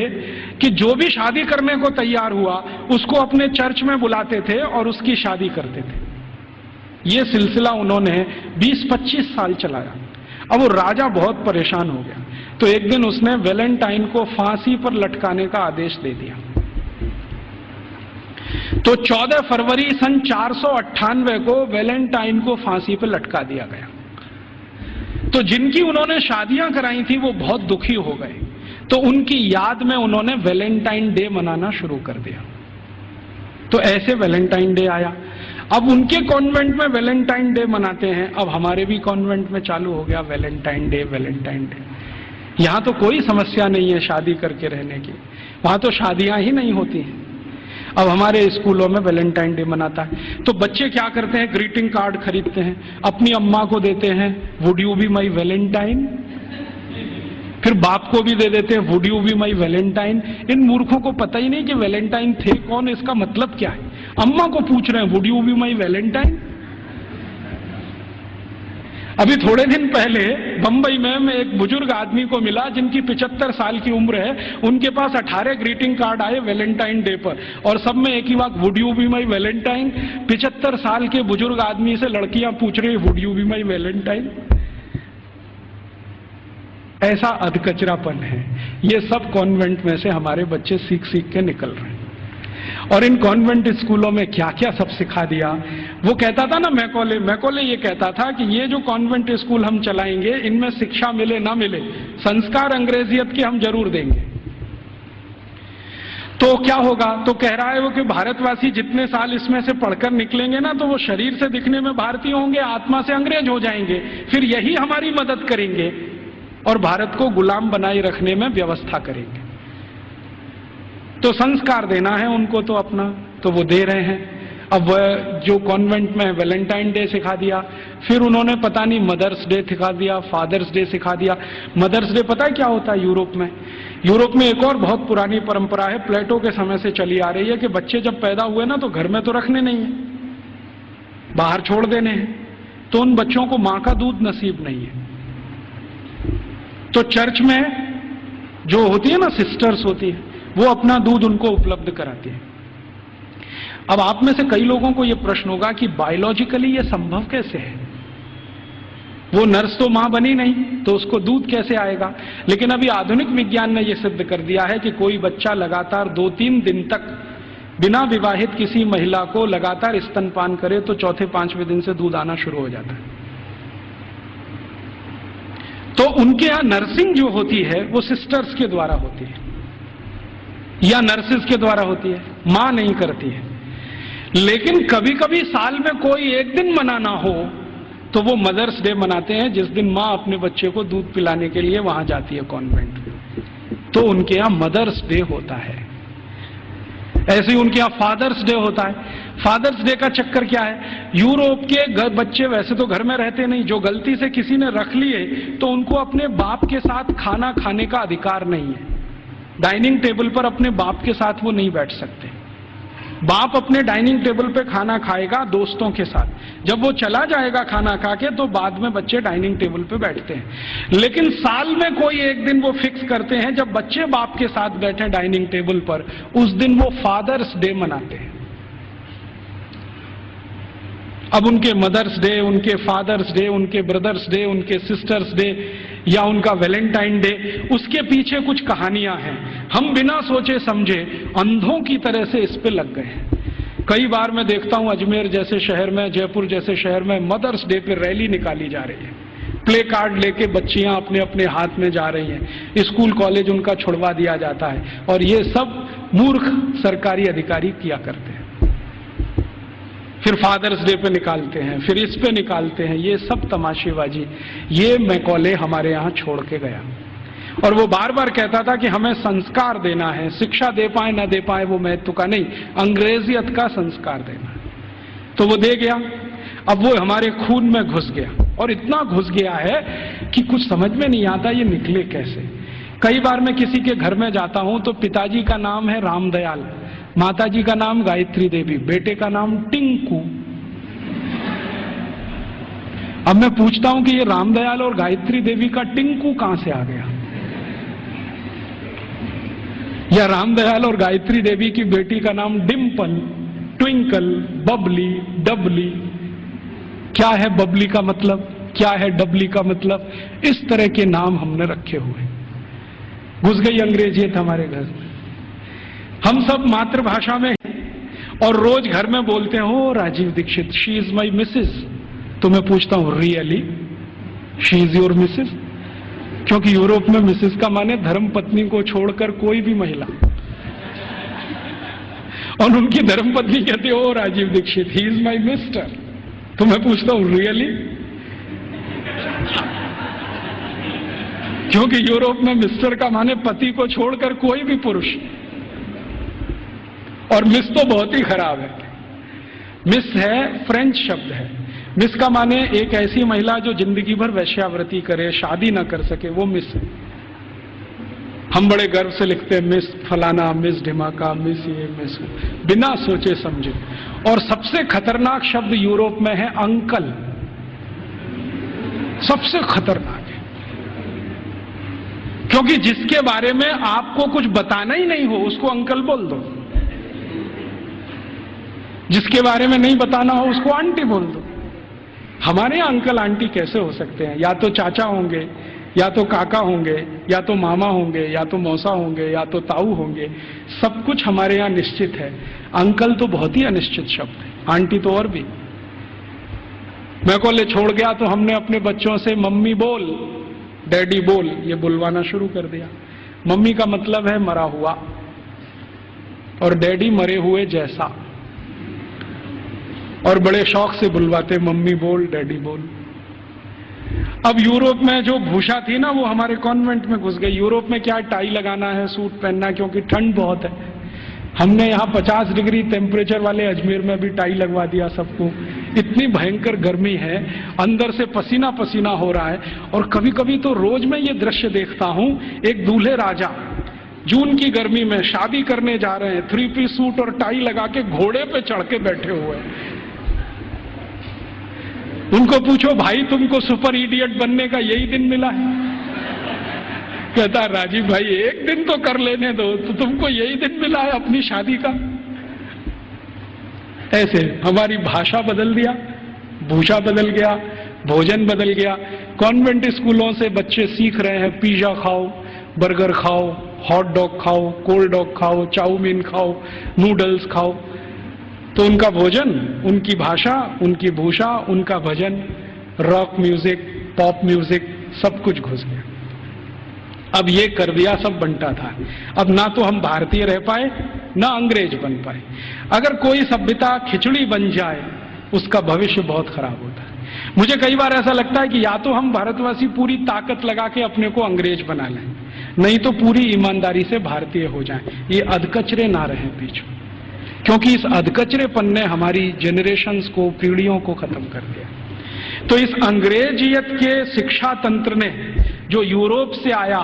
कि जो भी शादी करने को तैयार हुआ उसको अपने चर्च में बुलाते थे और उसकी शादी करते थे। यह सिलसिला उन्होंने 20-25 साल चलाया। अब वो राजा बहुत परेशान हो गया, तो एक दिन उसने वैलेंटाइन को फांसी पर लटकाने का आदेश दे दिया। तो 14 फरवरी सन 498 को वैलेंटाइन को फांसी पर लटका दिया गया। तो जिनकी उन्होंने शादियां कराई थी वो बहुत दुखी हो गए, तो उनकी याद में उन्होंने वैलेंटाइन डे मनाना शुरू कर दिया। तो ऐसे वैलेंटाइन डे आया। अब उनके कॉन्वेंट में वैलेंटाइन डे मनाते हैं, अब हमारे भी कॉन्वेंट में चालू हो गया वैलेंटाइन डे, वैलेंटाइन डे। यहां तो कोई समस्या नहीं है शादी करके रहने की, वहां तो शादियां ही नहीं होती हैं। अब हमारे स्कूलों में वैलेंटाइन डे मनाता है, तो बच्चे क्या करते हैं, ग्रीटिंग कार्ड खरीदते हैं, अपनी अम्मा को देते हैं, would you be my valentine, फिर बाप को भी दे देते हैं, would you be my valentine. इन मूर्खों को पता ही नहीं कि वैलेंटाइन थे कौन, इसका मतलब क्या है। अम्मा को पूछ रहे हैं would you be my Valentine. अभी थोड़े दिन पहले बंबई में मैं एक बुजुर्ग आदमी को मिला जिनकी 75 साल की उम्र है, उनके पास 18 ग्रीटिंग कार्ड आए वैलेंटाइन डे पर, और सब में एक ही बात, would you be my Valentine. 75 साल के बुजुर्ग आदमी से लड़कियां पूछ रही would you be my Valentine. ऐसा अधकचरापन है। ये सब कॉन्वेंट में से हमारे बच्चे सीख सीख के निकल रहे हैं। और इन कॉन्वेंट स्कूलों में क्या क्या सब सिखा दिया। वो कहता था ना मैकॉले ये कहता था कि ये जो कॉन्वेंट स्कूल हम चलाएंगे इनमें शिक्षा मिले ना मिले, संस्कार अंग्रेजियत के हम जरूर देंगे। तो क्या होगा, तो कह रहा है वो कि भारतवासी जितने साल इसमें से पढ़कर निकलेंगे ना, तो वो शरीर से दिखने में भारतीय होंगे, आत्मा से अंग्रेज हो जाएंगे, फिर यही हमारी मदद करेंगे और भारत को गुलाम बनाए रखने में व्यवस्था करेंगे। तो संस्कार देना है उनको तो अपना, तो वो दे रहे हैं। अब जो कॉन्वेंट में वैलेंटाइन डे सिखा दिया, फिर उन्होंने पता नहीं मदर्स डे सिखा दिया, फादर्स डे सिखा दिया। मदर्स डे पता है क्या होता है यूरोप में? यूरोप में एक और बहुत पुरानी परंपरा है, प्लेटो के समय से चली आ रही है, कि बच्चे जब पैदा हुए ना तो घर में तो रखने नहीं है, बाहर छोड़ देने हैं। तो उन बच्चों को मां का दूध नसीब नहीं है, तो चर्च में जो होती है ना, सिस्टर्स होती है, वो अपना दूध उनको उपलब्ध कराती है। अब आप में से कई लोगों को यह प्रश्न होगा कि बायोलॉजिकली यह संभव कैसे है? वो नर्स तो मां बनी नहीं, तो उसको दूध कैसे आएगा? लेकिन अभी आधुनिक विज्ञान ने यह सिद्ध कर दिया है कि कोई बच्चा लगातार 2-3 दिन तक बिना विवाहित किसी महिला को लगातार स्तनपान करे तो 4-5वें दिन से दूध आना शुरू हो जाता है। तो उनके यहां नर्सिंग जो होती है वो सिस्टर्स के द्वारा होती है या नर्सेस के द्वारा होती है, मां नहीं करती है। लेकिन कभी कभी साल में कोई एक दिन मनाना हो तो वो मदर्स डे मनाते हैं, जिस दिन मां अपने बच्चे को दूध पिलाने के लिए वहां जाती है कॉन्वेंट में, तो उनके यहां मदर्स डे होता है। ऐसे ही उनके यहां फादर्स डे होता है। फादर्स डे का चक्कर क्या है, यूरोप के बच्चे वैसे तो घर में रहते नहीं, जो गलती से किसी ने रख लिए तो उनको अपने बाप के साथ खाना खाने का अधिकार नहीं है। डाइनिंग टेबल पर अपने बाप के साथ वो नहीं बैठ सकते। बाप अपने डाइनिंग टेबल पे खाना खाएगा दोस्तों के साथ, जब वो चला जाएगा खाना खा के तो बाद में बच्चे डाइनिंग टेबल पे बैठते हैं। लेकिन साल में कोई एक दिन वो फिक्स करते हैं जब बच्चे बाप के साथ बैठे डाइनिंग टेबल पर, उस दिन वो फादर्स डे मनाते हैं। अब उनके मदर्स डे, उनके फादर्स डे, उनके ब्रदर्स डे, उनके सिस्टर्स डे या उनका वैलेंटाइन डे, उसके पीछे कुछ कहानियां हैं। हम बिना सोचे समझे अंधों की तरह से इस पे लग गए हैं। कई बार मैं देखता हूं अजमेर जैसे शहर में, जयपुर जैसे शहर में मदर्स डे पे रैली निकाली जा रही है, प्ले कार्ड लेके बच्चियां अपने अपने हाथ में जा रही हैं, स्कूल कॉलेज उनका छुड़वा दिया जाता है, और ये सब मूर्ख सरकारी अधिकारी किया करते हैं। फिर फादर्स डे पे निकालते हैं, फिर इस पे निकालते हैं, ये सब तमाशेबाजी। ये मैकॉले हमारे यहां छोड़ के गया, और वो बार बार कहता था कि हमें संस्कार देना है, शिक्षा दे पाए ना दे पाए वो महत्व का नहीं, अंग्रेजियत का संस्कार देना है। तो वो दे गया। अब वो हमारे खून में घुस गया, और इतना घुस गया है कि कुछ समझ में नहीं आता ये निकले कैसे। कई बार मैं किसी के घर में जाता हूं तो पिताजी का नाम है रामदयाल, माताजी का नाम गायत्री देवी, बेटे का नाम टिंकू। अब मैं पूछता हूं कि ये रामदयाल और गायत्री देवी का टिंकू कहां से आ गया? या रामदयाल और गायत्री देवी की बेटी का नाम डिम्पल, ट्विंकल, बबली, डबली। क्या है बबली का मतलब, क्या है डबली का मतलब? इस तरह के नाम हमने रखे हुए। घुस गई अंग्रेजियत हमारे घर में। हम सब मातृभाषा में और रोज घर में बोलते हो Rajiv Dixit, she is my Mrs. तो मैं पूछता हूं really she is your Mrs? क्योंकि यूरोप में मिसेज का माने धर्म पत्नी को छोड़कर कोई भी महिला, और उनकी धर्म पत्नी कहती हो Rajiv Dixit, he is my mister. तो मैं पूछता हूं रियली? क्योंकि यूरोप में मिस्टर का माने पति को छोड़कर कोई भी पुरुष, और मिस तो बहुत ही खराब है। मिस है फ्रेंच शब्द है। मिस का माने एक ऐसी महिला जो जिंदगी भर वैश्यावृत्ति करे, शादी ना कर सके, वो मिस है। हम बड़े गर्व से लिखते हैं मिस फलाना, मिस ढिमाका, मिस ये, मिस, बिना सोचे समझे। और सबसे खतरनाक शब्द यूरोप में है अंकल। सबसे खतरनाक है, क्योंकि जिसके बारे में आपको कुछ बताना ही नहीं हो उसको अंकल बोल दो, जिसके बारे में नहीं बताना हो उसको आंटी बोल दो। हमारे यहां अंकल आंटी कैसे हो सकते हैं? या तो चाचा होंगे, या तो काका होंगे, या तो मामा होंगे, या तो मौसा होंगे, या तो ताऊ होंगे। सब कुछ हमारे यहां निश्चित है। अंकल तो बहुत ही अनिश्चित शब्द है, आंटी तो और भी। मैं को ले छोड़ गया तो हमने अपने बच्चों से मम्मी बोल, डैडी बोल, ये बुलवाना शुरू कर दिया। मम्मी का मतलब है मरा हुआ, और डैडी मरे हुए जैसा। और बड़े शौक से बुलवाते मम्मी बोल, डैडी बोल। अब यूरोप में जो भूषा थी ना, वो हमारे कॉन्वेंट में घुस गई। यूरोप में क्या टाई लगाना है, सूट पहनना, क्योंकि ठंड बहुत है। हमने यहाँ 50 डिग्री टेम्परेचर वाले अजमेर में भी टाई लगवा दिया सबको। इतनी भयंकर गर्मी है, अंदर से पसीना पसीना हो रहा है। और कभी कभी तो रोज मैं ये दृश्य देखता हूं, एक दूल्हे राजा जून की गर्मी में शादी करने जा रहे हैं, 3 पीस सूट और टाई लगा के घोड़े पे चढ़ के बैठे हुए हैं। उनको पूछो भाई तुमको सुपर इडियट बनने का यही दिन मिला है? कहता राजीव भाई एक दिन तो कर लेने दो, तो तुमको यही दिन मिला है अपनी शादी का? ऐसे हमारी भाषा बदल दिया, भूषा बदल गया, भोजन बदल गया। कॉन्वेंट स्कूलों से बच्चे सीख रहे हैं पिज्जा खाओ, बर्गर खाओ, हॉट डॉग खाओ, कोल्ड डॉग खाओ, चाउमीन खाओ, नूडल्स खाओ। तो उनका भोजन, उनकी भाषा, उनकी भूषा, उनका भजन, रॉक म्यूजिक, पॉप म्यूजिक, सब कुछ घुस गया। अब ये कर दिया सब बंटा था। अब ना तो हम भारतीय रह पाए, ना अंग्रेज बन पाए। अगर कोई सभ्यता खिचड़ी बन जाए, उसका भविष्य बहुत खराब होता है। मुझे कई बार ऐसा लगता है कि या तो हम भारतवासी पूरी ताकत लगा के अपने को अंग्रेज बना लें, नहीं तो पूरी ईमानदारी से भारतीय हो जाएं। ये अधकचरे ना रहें बीच में, क्योंकि इस अधकचरेपन ने हमारी जनरेशन्स को, पीढ़ियों को खत्म कर दिया। तो इस अंग्रेजियत के शिक्षा तंत्र ने जो यूरोप से आया,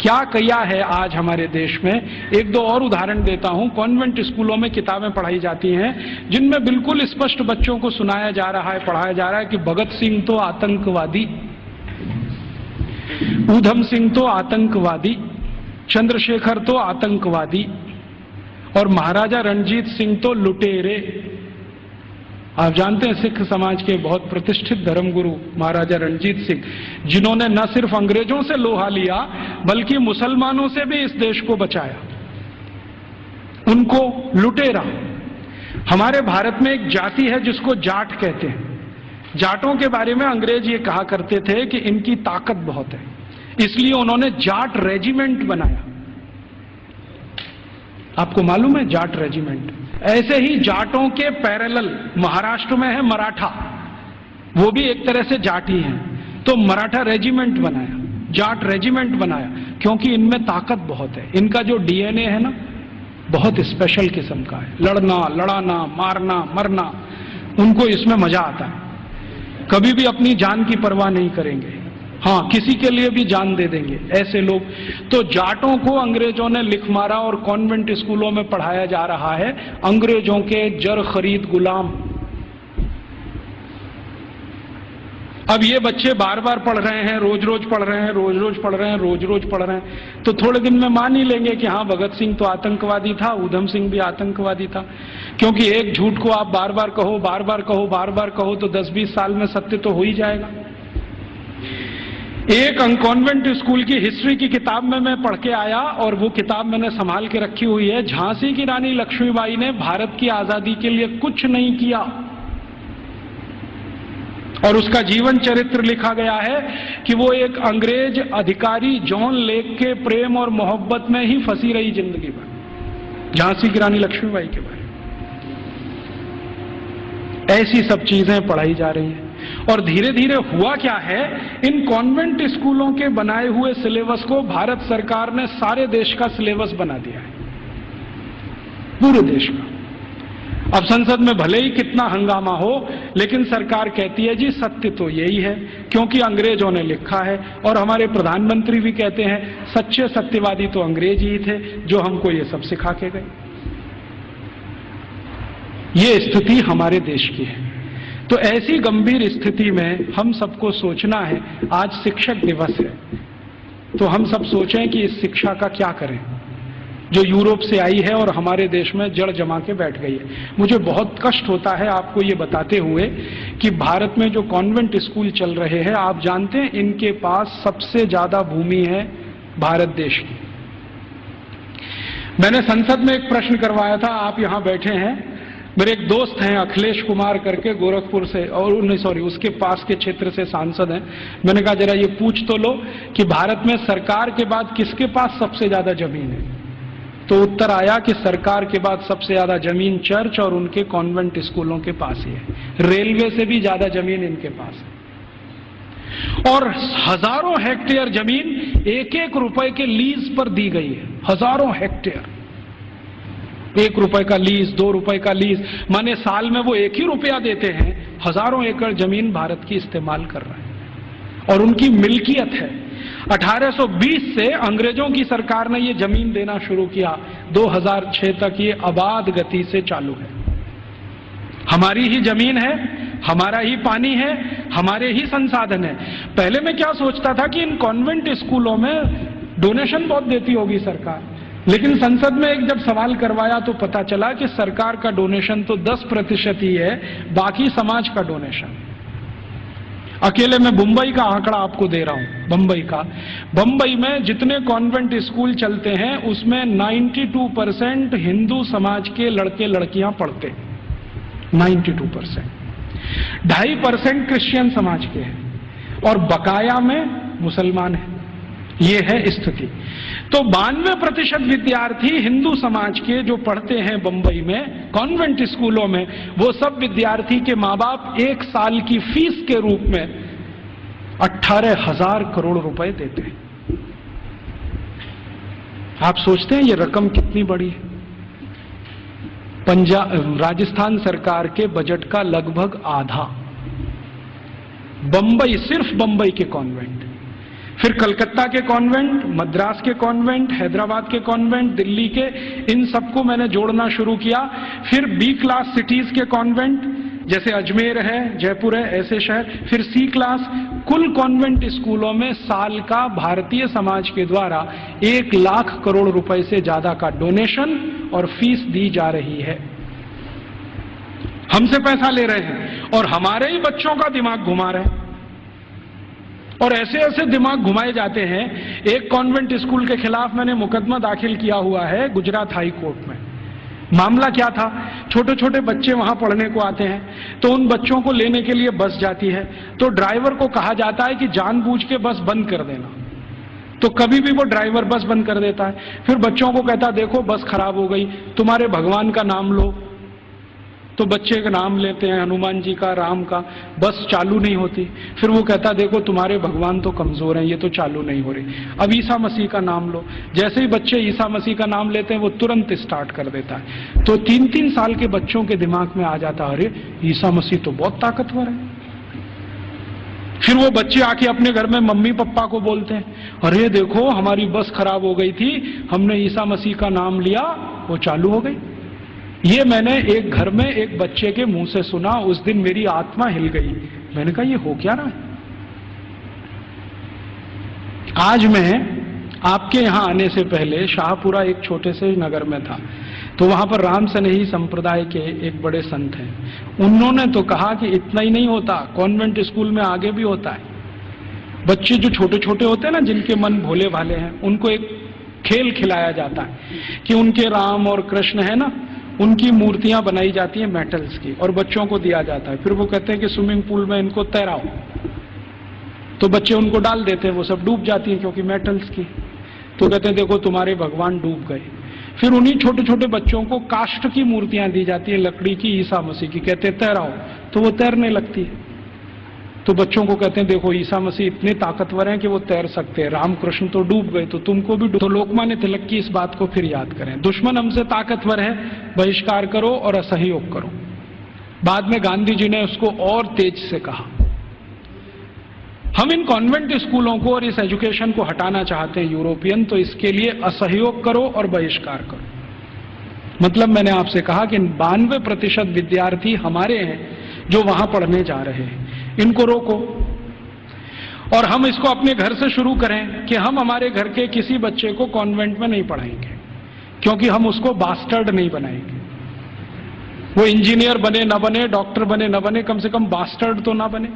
क्या किया है आज हमारे देश में। एक दो और उदाहरण देता हूं। कॉन्वेंट स्कूलों में किताबें पढ़ाई जाती हैं जिनमें बिल्कुल स्पष्ट बच्चों को सुनाया जा रहा है, पढ़ाया जा रहा है कि भगत सिंह तो आतंकवादी, ऊधम सिंह तो आतंकवादी, चंद्रशेखर तो आतंकवादी, और महाराजा रणजीत सिंह तो लुटेरे। आप जानते हैं सिख समाज के बहुत प्रतिष्ठित धर्मगुरु महाराजा रणजीत सिंह, जिन्होंने न सिर्फ अंग्रेजों से लोहा लिया बल्कि मुसलमानों से भी इस देश को बचाया, उनको लुटेरा। हमारे भारत में एक जाति है जिसको जाट कहते हैं। जाटों के बारे में अंग्रेज ये कहा करते थे कि इनकी ताकत बहुत है, इसलिए उन्होंने जाट रेजिमेंट बनाया। आपको मालूम है जाट रेजिमेंट? ऐसे ही जाटों के पैरेलल महाराष्ट्र में है मराठा, वो भी एक तरह से जाट ही हैं। तो मराठा रेजिमेंट बनाया, जाट रेजिमेंट बनाया, क्योंकि इनमें ताकत बहुत है। इनका जो डीएनए है ना, बहुत स्पेशल किस्म का है। लड़ना, लड़ाना, मारना, मरना, उनको इसमें मजा आता है। कभी भी अपनी जान की परवाह नहीं करेंगे, हाँ किसी के लिए भी जान दे देंगे, ऐसे लोग। तो जाटों को अंग्रेजों ने लिख मारा और कॉन्वेंट स्कूलों में पढ़ाया जा रहा है अंग्रेजों के जर खरीद गुलाम। अब ये बच्चे बार बार पढ़ रहे हैं, रोज रोज पढ़ रहे हैं, रोज रोज पढ़ रहे हैं, रोज रोज पढ़ रहे हैं, तो थोड़े दिन में मान ही लेंगे कि हाँ, भगत सिंह तो आतंकवादी था, ऊधम सिंह भी आतंकवादी था। क्योंकि एक झूठ को आप बार बार कहो, बार बार कहो, बार बार कहो, तो 10-20 साल में सत्य तो हो ही जाएगा। एक कॉन्वेंट स्कूल की हिस्ट्री की किताब में मैं पढ़ के आया, और वो किताब मैंने संभाल के रखी हुई है। झांसी की रानी लक्ष्मीबाई ने भारत की आजादी के लिए कुछ नहीं किया, और उसका जीवन चरित्र लिखा गया है कि वो एक अंग्रेज अधिकारी जॉन लेक के प्रेम और मोहब्बत में ही फंसी रही जिंदगी भर। झांसी की रानी लक्ष्मीबाई के बारे में ऐसी सब चीजें पढ़ाई जा रही हैं। और धीरे धीरे हुआ क्या है, इन कॉन्वेंट स्कूलों के बनाए हुए सिलेबस को भारत सरकार ने सारे देश का सिलेबस बना दिया है, पूरे देश का। अब संसद में भले ही कितना हंगामा हो, लेकिन सरकार कहती है जी सत्य तो यही है, क्योंकि अंग्रेजों ने लिखा है। और हमारे प्रधानमंत्री भी कहते हैं सच्चे सत्यवादी तो अंग्रेज ही थे जो हमको ये सब सिखा के गए। ये स्थिति हमारे देश की है। तो ऐसी गंभीर स्थिति में हम सबको सोचना है, आज शिक्षक दिवस है, तो हम सब सोचें कि इस शिक्षा का क्या करें जो यूरोप से आई है और हमारे देश में जड़ जमा के बैठ गई है। मुझे बहुत कष्ट होता है आपको ये बताते हुए कि भारत में जो कॉन्वेंट स्कूल चल रहे हैं, आप जानते हैं इनके पास सबसे ज्यादा भूमि है भारत देश की। मैंने संसद में एक प्रश्न करवाया था, आप यहां बैठे हैं, मेरे एक दोस्त हैं अखिलेश कुमार करके गोरखपुर से, और उसके पास के क्षेत्र से सांसद हैं। मैंने कहा जरा ये पूछ तो लो कि भारत में सरकार के बाद किसके पास सबसे ज्यादा जमीन है। तो उत्तर आया कि सरकार के बाद सबसे ज्यादा जमीन चर्च और उनके कॉन्वेंट स्कूलों के पास ही है। रेलवे से भी ज्यादा जमीन इनके पास है, और हजारों हेक्टेयर जमीन 1-1 रुपए के लीज पर दी गई है। हजारों हेक्टेयर, 1 रुपए का लीज, 2 रुपए का लीज, माने साल में वो 1 ही रुपया देते हैं, हजारों एकड़ जमीन भारत की इस्तेमाल कर रहे हैं और उनकी मिल्कियत है। 1820 से अंग्रेजों की सरकार ने ये जमीन देना शुरू किया, 2006 तक ये आबाद गति से चालू है। हमारी ही जमीन है, हमारा ही पानी है, हमारे ही संसाधन है। पहले मैं क्या सोचता था कि इन कॉन्वेंट स्कूलों में डोनेशन बहुत देती होगी सरकार, लेकिन संसद में एक जब सवाल करवाया तो पता चला कि सरकार का डोनेशन तो 10% ही है, बाकी समाज का डोनेशन। अकेले मैं मुंबई का आंकड़ा आपको दे रहा हूं, बंबई में जितने कॉन्वेंट स्कूल चलते हैं उसमें 92% हिंदू समाज के लड़के लड़कियां पढ़ते हैं, 92%। 2.5% क्रिश्चियन समाज के हैं और बकाया में मुसलमान हैं। ये है स्थिति। तो 92% विद्यार्थी हिंदू समाज के जो पढ़ते हैं बंबई में कॉन्वेंट स्कूलों में, वो सब विद्यार्थी के माँ बाप 1 साल की फीस के रूप में 18,000 करोड़ रुपए देते हैं। आप सोचते हैं ये रकम कितनी बड़ी है? राजस्थान सरकार के बजट का लगभग आधा बंबई, सिर्फ बंबई के कॉन्वेंट, फिर कलकत्ता के कॉन्वेंट, मद्रास के कॉन्वेंट, हैदराबाद के कॉन्वेंट, दिल्ली के, इन सबको मैंने जोड़ना शुरू किया। फिर बी क्लास सिटीज के कॉन्वेंट जैसे अजमेर है, जयपुर है, ऐसे शहर, फिर सी क्लास। कुल कॉन्वेंट स्कूलों में साल का भारतीय समाज के द्वारा 1 लाख करोड़ रुपए से ज्यादा का डोनेशन और फीस दी जा रही है। हमसे पैसा ले रहे हैं और हमारे ही बच्चों का दिमाग घुमा रहे हैं, और ऐसे ऐसे दिमाग घुमाए जाते हैं। एक कॉन्वेंट स्कूल के खिलाफ मैंने मुकदमा दाखिल किया हुआ है गुजरात हाई कोर्ट में। मामला क्या था, छोटे छोटे बच्चे वहां पढ़ने को आते हैं, तो उन बच्चों को लेने के लिए बस जाती है, तो ड्राइवर को कहा जाता है कि जानबूझ के बस बंद कर देना। तो कभी भी वो ड्राइवर बस बंद कर देता है। फिर बच्चों को कहता है देखो बस खराब हो गई, तुम्हारे भगवान का नाम लो। तो बच्चे का नाम लेते हैं, हनुमान जी का, राम का, बस चालू नहीं होती। फिर वो कहता देखो तुम्हारे भगवान तो कमजोर हैं, ये तो चालू नहीं हो रही। अब ईसा मसीह का नाम लो। जैसे ही बच्चे ईसा मसीह का नाम लेते हैं वो तुरंत स्टार्ट कर देता है। तो 3-3 साल के बच्चों के दिमाग में आ जाता है अरे ईसा मसीह तो बहुत ताकतवर है। फिर वो बच्चे आके अपने घर में मम्मी पापा को बोलते हैं अरे देखो हमारी बस खराब हो गई थी, हमने ईसा मसीह का नाम लिया, वो चालू हो गई। ये मैंने एक घर में एक बच्चे के मुंह से सुना। उस दिन मेरी आत्मा हिल गई। मैंने कहा ये हो क्या रहा है? आज मैं आपके यहाँ आने से पहले शाहपुरा एक छोटे से नगर में था, तो वहां पर राम सनेही संप्रदाय के एक बड़े संत हैं। उन्होंने तो कहा कि इतना ही नहीं होता, कॉन्वेंट स्कूल में आगे भी होता है। बच्चे जो छोटे छोटे होते हैं ना, जिनके मन भोले भाले हैं, उनको एक खेल खिलाया जाता है कि उनके राम और कृष्ण है ना, उनकी मूर्तियां बनाई जाती हैं मेटल्स की और बच्चों को दिया जाता है। फिर वो कहते हैं कि स्विमिंग पूल में इनको तैराओ, तो बच्चे उनको डाल देते हैं, वो सब डूब जाती हैं क्योंकि मेटल्स की। तो कहते हैं देखो तुम्हारे भगवान डूब गए। फिर उन्हीं छोटे छोटे बच्चों को काष्ठ की मूर्तियां दी जाती है, लकड़ी की, ईसा मसीह की, कहते हैं तैराओ, तो वो तैरने लगती है। तो बच्चों को कहते हैं देखो ईसा मसीह इतने ताकतवर हैं कि वो तैर सकते हैं, रामकृष्ण तो डूब गए, तो तुमको भी तो लोकमान्य तिलक की इस बात को फिर याद करें, दुश्मन हमसे ताकतवर है, बहिष्कार करो और असहयोग करो। बाद में गांधी जी ने उसको और तेज से कहा। हम इन कॉन्वेंट स्कूलों को और इस एजुकेशन को हटाना चाहते हैं यूरोपियन, तो इसके लिए असहयोग करो और बहिष्कार करो। मतलब मैंने आपसे कहा कि 92% विद्यार्थी हमारे हैं जो वहां पढ़ने जा रहे हैं, इनको रोको। और हम इसको अपने घर से शुरू करें कि हम हमारे घर के किसी बच्चे को कॉन्वेंट में नहीं पढ़ाएंगे, क्योंकि हम उसको बास्टर्ड नहीं बनाएंगे। वो इंजीनियर बने न बने, डॉक्टर बने न बने, कम से कम बास्टर्ड तो ना बने।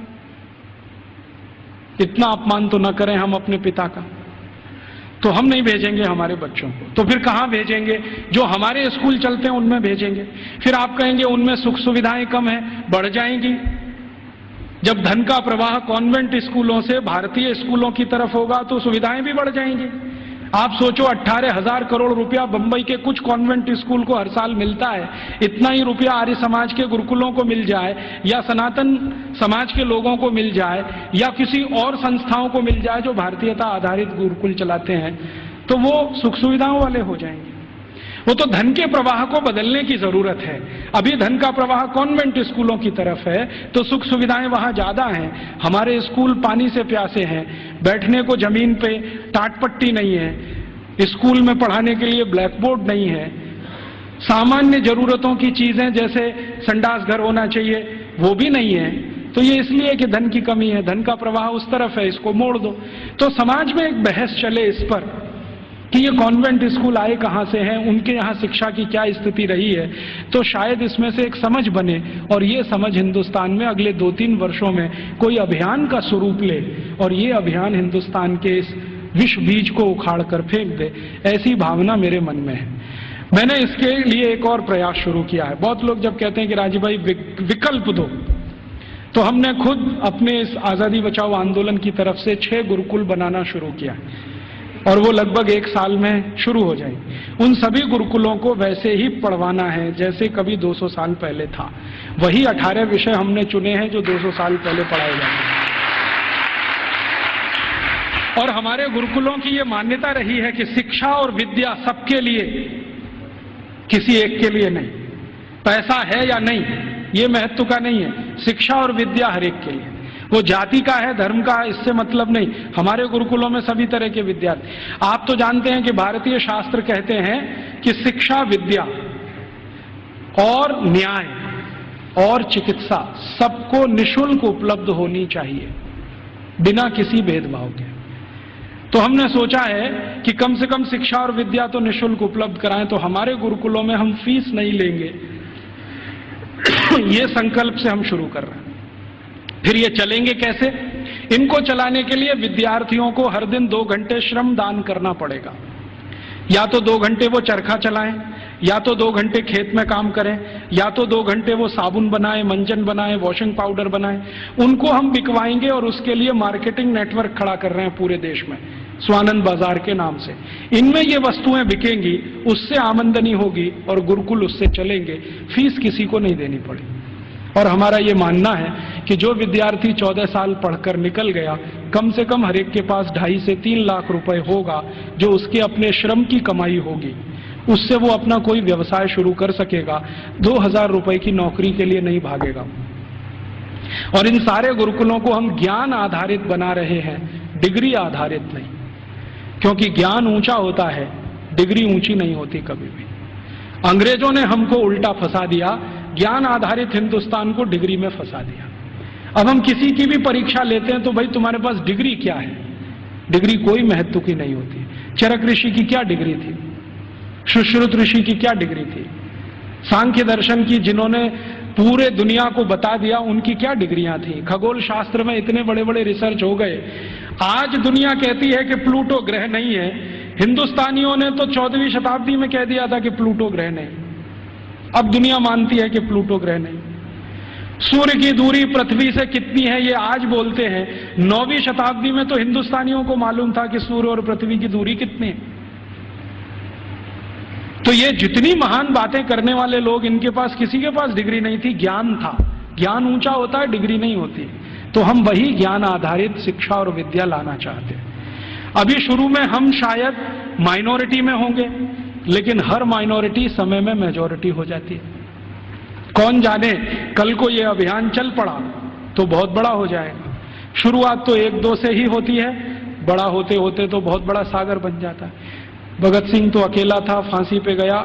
इतना अपमान तो न करें हम अपने पिता का। तो हम नहीं भेजेंगे हमारे बच्चों को, तो फिर कहां भेजेंगे? जो हमारे स्कूल चलते हैं उनमें भेजेंगे। फिर आप कहेंगे उनमें सुख सुविधाएं कम है, बढ़ जाएंगी। जब धन का प्रवाह कॉन्वेंट स्कूलों से भारतीय स्कूलों की तरफ होगा तो सुविधाएं भी बढ़ जाएंगी। आप सोचो 18,000 करोड़ रुपया बंबई के कुछ कॉन्वेंट स्कूल को हर साल मिलता है, इतना ही रुपया आर्य समाज के गुरुकुलों को मिल जाए, या सनातन समाज के लोगों को मिल जाए, या किसी और संस्थाओं को मिल जाए जो भारतीयता आधारित गुरुकुल चलाते हैं, तो वो सुख सुविधाओं वाले हो जाएंगे। वो तो धन के प्रवाह को बदलने की जरूरत है। अभी धन का प्रवाह कॉन्वेंट स्कूलों की तरफ है, तो सुख सुविधाएं वहां ज्यादा हैं। हमारे स्कूल पानी से प्यासे हैं, बैठने को जमीन पे टाटपट्टी नहीं है, स्कूल में पढ़ाने के लिए ब्लैक बोर्ड नहीं है, सामान्य जरूरतों की चीजें जैसे संडास घर होना चाहिए वो भी नहीं है। तो ये इसलिए कि धन की कमी है, धन का प्रवाह उस तरफ है, इसको मोड़ दो। तो समाज में एक बहस चले इस पर कि ये कॉन्वेंट स्कूल आए कहां से हैं, उनके यहाँ शिक्षा की क्या स्थिति रही है, तो शायद इसमें से एक समझ बने और ये समझ हिंदुस्तान में अगले 2-3 वर्षों में कोई अभियान का स्वरूप ले और ये अभियान हिंदुस्तान के इस विष बीज को उखाड़ कर फेंक दे, ऐसी भावना मेरे मन में है। मैंने इसके लिए एक और प्रयास शुरू किया है। बहुत लोग जब कहते हैं कि राजीव भाई विकल्प दो, तो हमने खुद अपने इस आजादी बचाओ आंदोलन की तरफ से 6 गुरुकुल बनाना शुरू किया और वो लगभग 1 साल में शुरू हो जाएंगे। उन सभी गुरुकुलों को वैसे ही पढ़वाना है जैसे कभी 200 साल पहले था। वही 18 विषय हमने चुने हैं जो 200 साल पहले पढ़ाए जाते हैं। और हमारे गुरुकुलों की ये मान्यता रही है कि शिक्षा और विद्या सबके लिए, किसी एक के लिए नहीं। पैसा है या नहीं ये महत्व का नहीं है, शिक्षा और विद्या हर एक के लिए। वो जाति का है, धर्म का है, इससे मतलब नहीं। हमारे गुरुकुलों में सभी तरह के विद्यार्थी। आप तो जानते हैं कि भारतीय शास्त्र कहते हैं कि शिक्षा, विद्या और न्याय और चिकित्सा सबको निःशुल्क उपलब्ध होनी चाहिए, बिना किसी भेदभाव के। तो हमने सोचा है कि कम से कम शिक्षा और विद्या तो निःशुल्क उपलब्ध कराएं। तो हमारे गुरुकुलों में हम फीस नहीं लेंगे, ये संकल्प से हम शुरू कर रहे हैं। फिर ये चलेंगे कैसे? इनको चलाने के लिए विद्यार्थियों को हर दिन 2 घंटे श्रम दान करना पड़ेगा। या तो 2 घंटे वो चरखा चलाएं, या तो 2 घंटे खेत में काम करें, या तो 2 घंटे वो साबुन बनाएं, मंजन बनाएं, वॉशिंग पाउडर बनाएं। उनको हम बिकवाएंगे और उसके लिए मार्केटिंग नेटवर्क खड़ा कर रहे हैं पूरे देश में, स्वानंद बाजार के नाम से। इनमें ये वस्तुएं बिकेंगी, उससे आमदनी होगी और गुरुकुल उससे चलेंगे, फीस किसी को नहीं देनी पड़ेगी। और हमारा ये मानना है कि जो विद्यार्थी 14 साल पढ़कर निकल गया, कम से कम हर एक के पास 2.5 से 3 लाख रुपए होगा, जो उसके अपने श्रम की कमाई होगी। उससे वो अपना कोई व्यवसाय शुरू कर सकेगा, 2,000 रुपए की नौकरी के लिए नहीं भागेगा। और इन सारे गुरुकुलों को हम ज्ञान आधारित बना रहे हैं, डिग्री आधारित नहीं, क्योंकि ज्ञान ऊंचा होता है, डिग्री ऊंची नहीं होती कभी भी। अंग्रेजों ने हमको उल्टा फंसा दिया, ज्ञान आधारित हिंदुस्तान को डिग्री में फंसा दिया। अब हम किसी की भी परीक्षा लेते हैं तो भाई तुम्हारे पास डिग्री क्या है? डिग्री कोई महत्व की नहीं होती। चरक ऋषि की क्या डिग्री थी, सुश्रुत ऋषि की क्या डिग्री थी, सांख्य दर्शन की जिन्होंने पूरे दुनिया को बता दिया उनकी क्या डिग्रियां थी, खगोल शास्त्र में इतने बड़े बड़े रिसर्च हो गए। आज दुनिया कहती है कि प्लूटो ग्रह नहीं है, हिंदुस्तानियों ने तो 14वीं शताब्दी में कह दिया था कि प्लूटो ग्रह नहीं, अब दुनिया मानती है कि प्लूटो ग्रह नहीं। सूर्य की दूरी पृथ्वी से कितनी है ये आज बोलते हैं, 9वीं शताब्दी में तो हिंदुस्तानियों को मालूम था कि सूर्य और पृथ्वी की दूरी कितनी है। तो ये जितनी महान बातें करने वाले लोग, इनके पास किसी के पास डिग्री नहीं थी, ज्ञान था। ज्ञान ऊंचा होता है, डिग्री नहीं होती। तो हम वही ज्ञान आधारित शिक्षा और विद्या लाना चाहते हैं। अभी शुरू में हम शायद माइनॉरिटी में होंगे, लेकिन हर माइनॉरिटी समय में मेजॉरिटी हो जाती है। कौन जाने कल को ये अभियान चल पड़ा तो बहुत बड़ा हो जाएगा। शुरुआत तो 1-2 से ही होती है, बड़ा होते होते तो बहुत बड़ा सागर बन जाता है। भगत सिंह तो अकेला था, फांसी पे गया,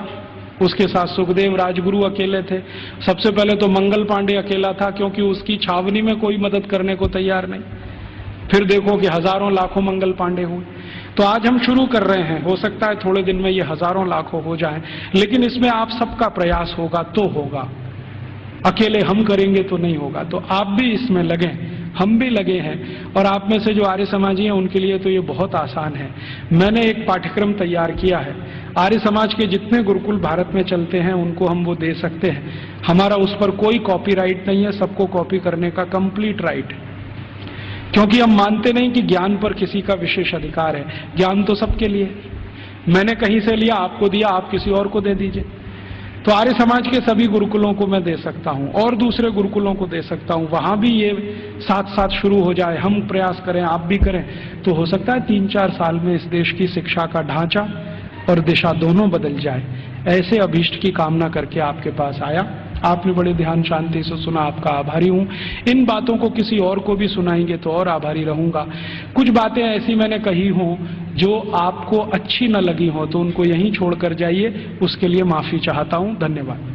उसके साथ सुखदेव राजगुरु अकेले थे। सबसे पहले तो मंगल पांडे अकेला था, क्योंकि उसकी छावनी में कोई मदद करने को तैयार नहीं। फिर देखो कि हजारों लाखों मंगल पांडे हुए। तो आज हम शुरू कर रहे हैं, हो सकता है थोड़े दिन में ये हजारों लाखों हो जाएं, लेकिन इसमें आप सबका प्रयास होगा तो होगा। अकेले हम करेंगे तो नहीं होगा। तो आप भी इसमें लगें, हम भी लगे हैं। और आप में से जो आर्य समाजी हैं उनके लिए तो ये बहुत आसान है। मैंने एक पाठ्यक्रम तैयार किया है, आर्य समाज के जितने गुरुकुल भारत में चलते हैं उनको हम वो दे सकते हैं। हमारा उस पर कोई कॉपीराइट नहीं है, सबको कॉपी करने का कंप्लीट राइट है, क्योंकि हम मानते नहीं कि ज्ञान पर किसी का विशेष अधिकार है। ज्ञान तो सबके लिए। मैंने कहीं से लिया, आपको दिया, आप किसी और को दे दीजिए। तो आर्य समाज के सभी गुरुकुलों को मैं दे सकता हूं और दूसरे गुरुकुलों को दे सकता हूं। वहां भी ये साथ साथ शुरू हो जाए, हम प्रयास करें, आप भी करें, तो हो सकता है 3-4 साल में इस देश की शिक्षा का ढांचा और दिशा दोनों बदल जाए। ऐसे अभीष्ट की कामना करके आपके पास आया। आपने बड़े ध्यान शांति से सुना, आपका आभारी हूं। इन बातों को किसी और को भी सुनाएंगे तो और आभारी रहूंगा। कुछ बातें ऐसी मैंने कही हों जो आपको अच्छी न लगी हो तो उनको यहीं छोड़कर जाइए, उसके लिए माफी चाहता हूं। धन्यवाद।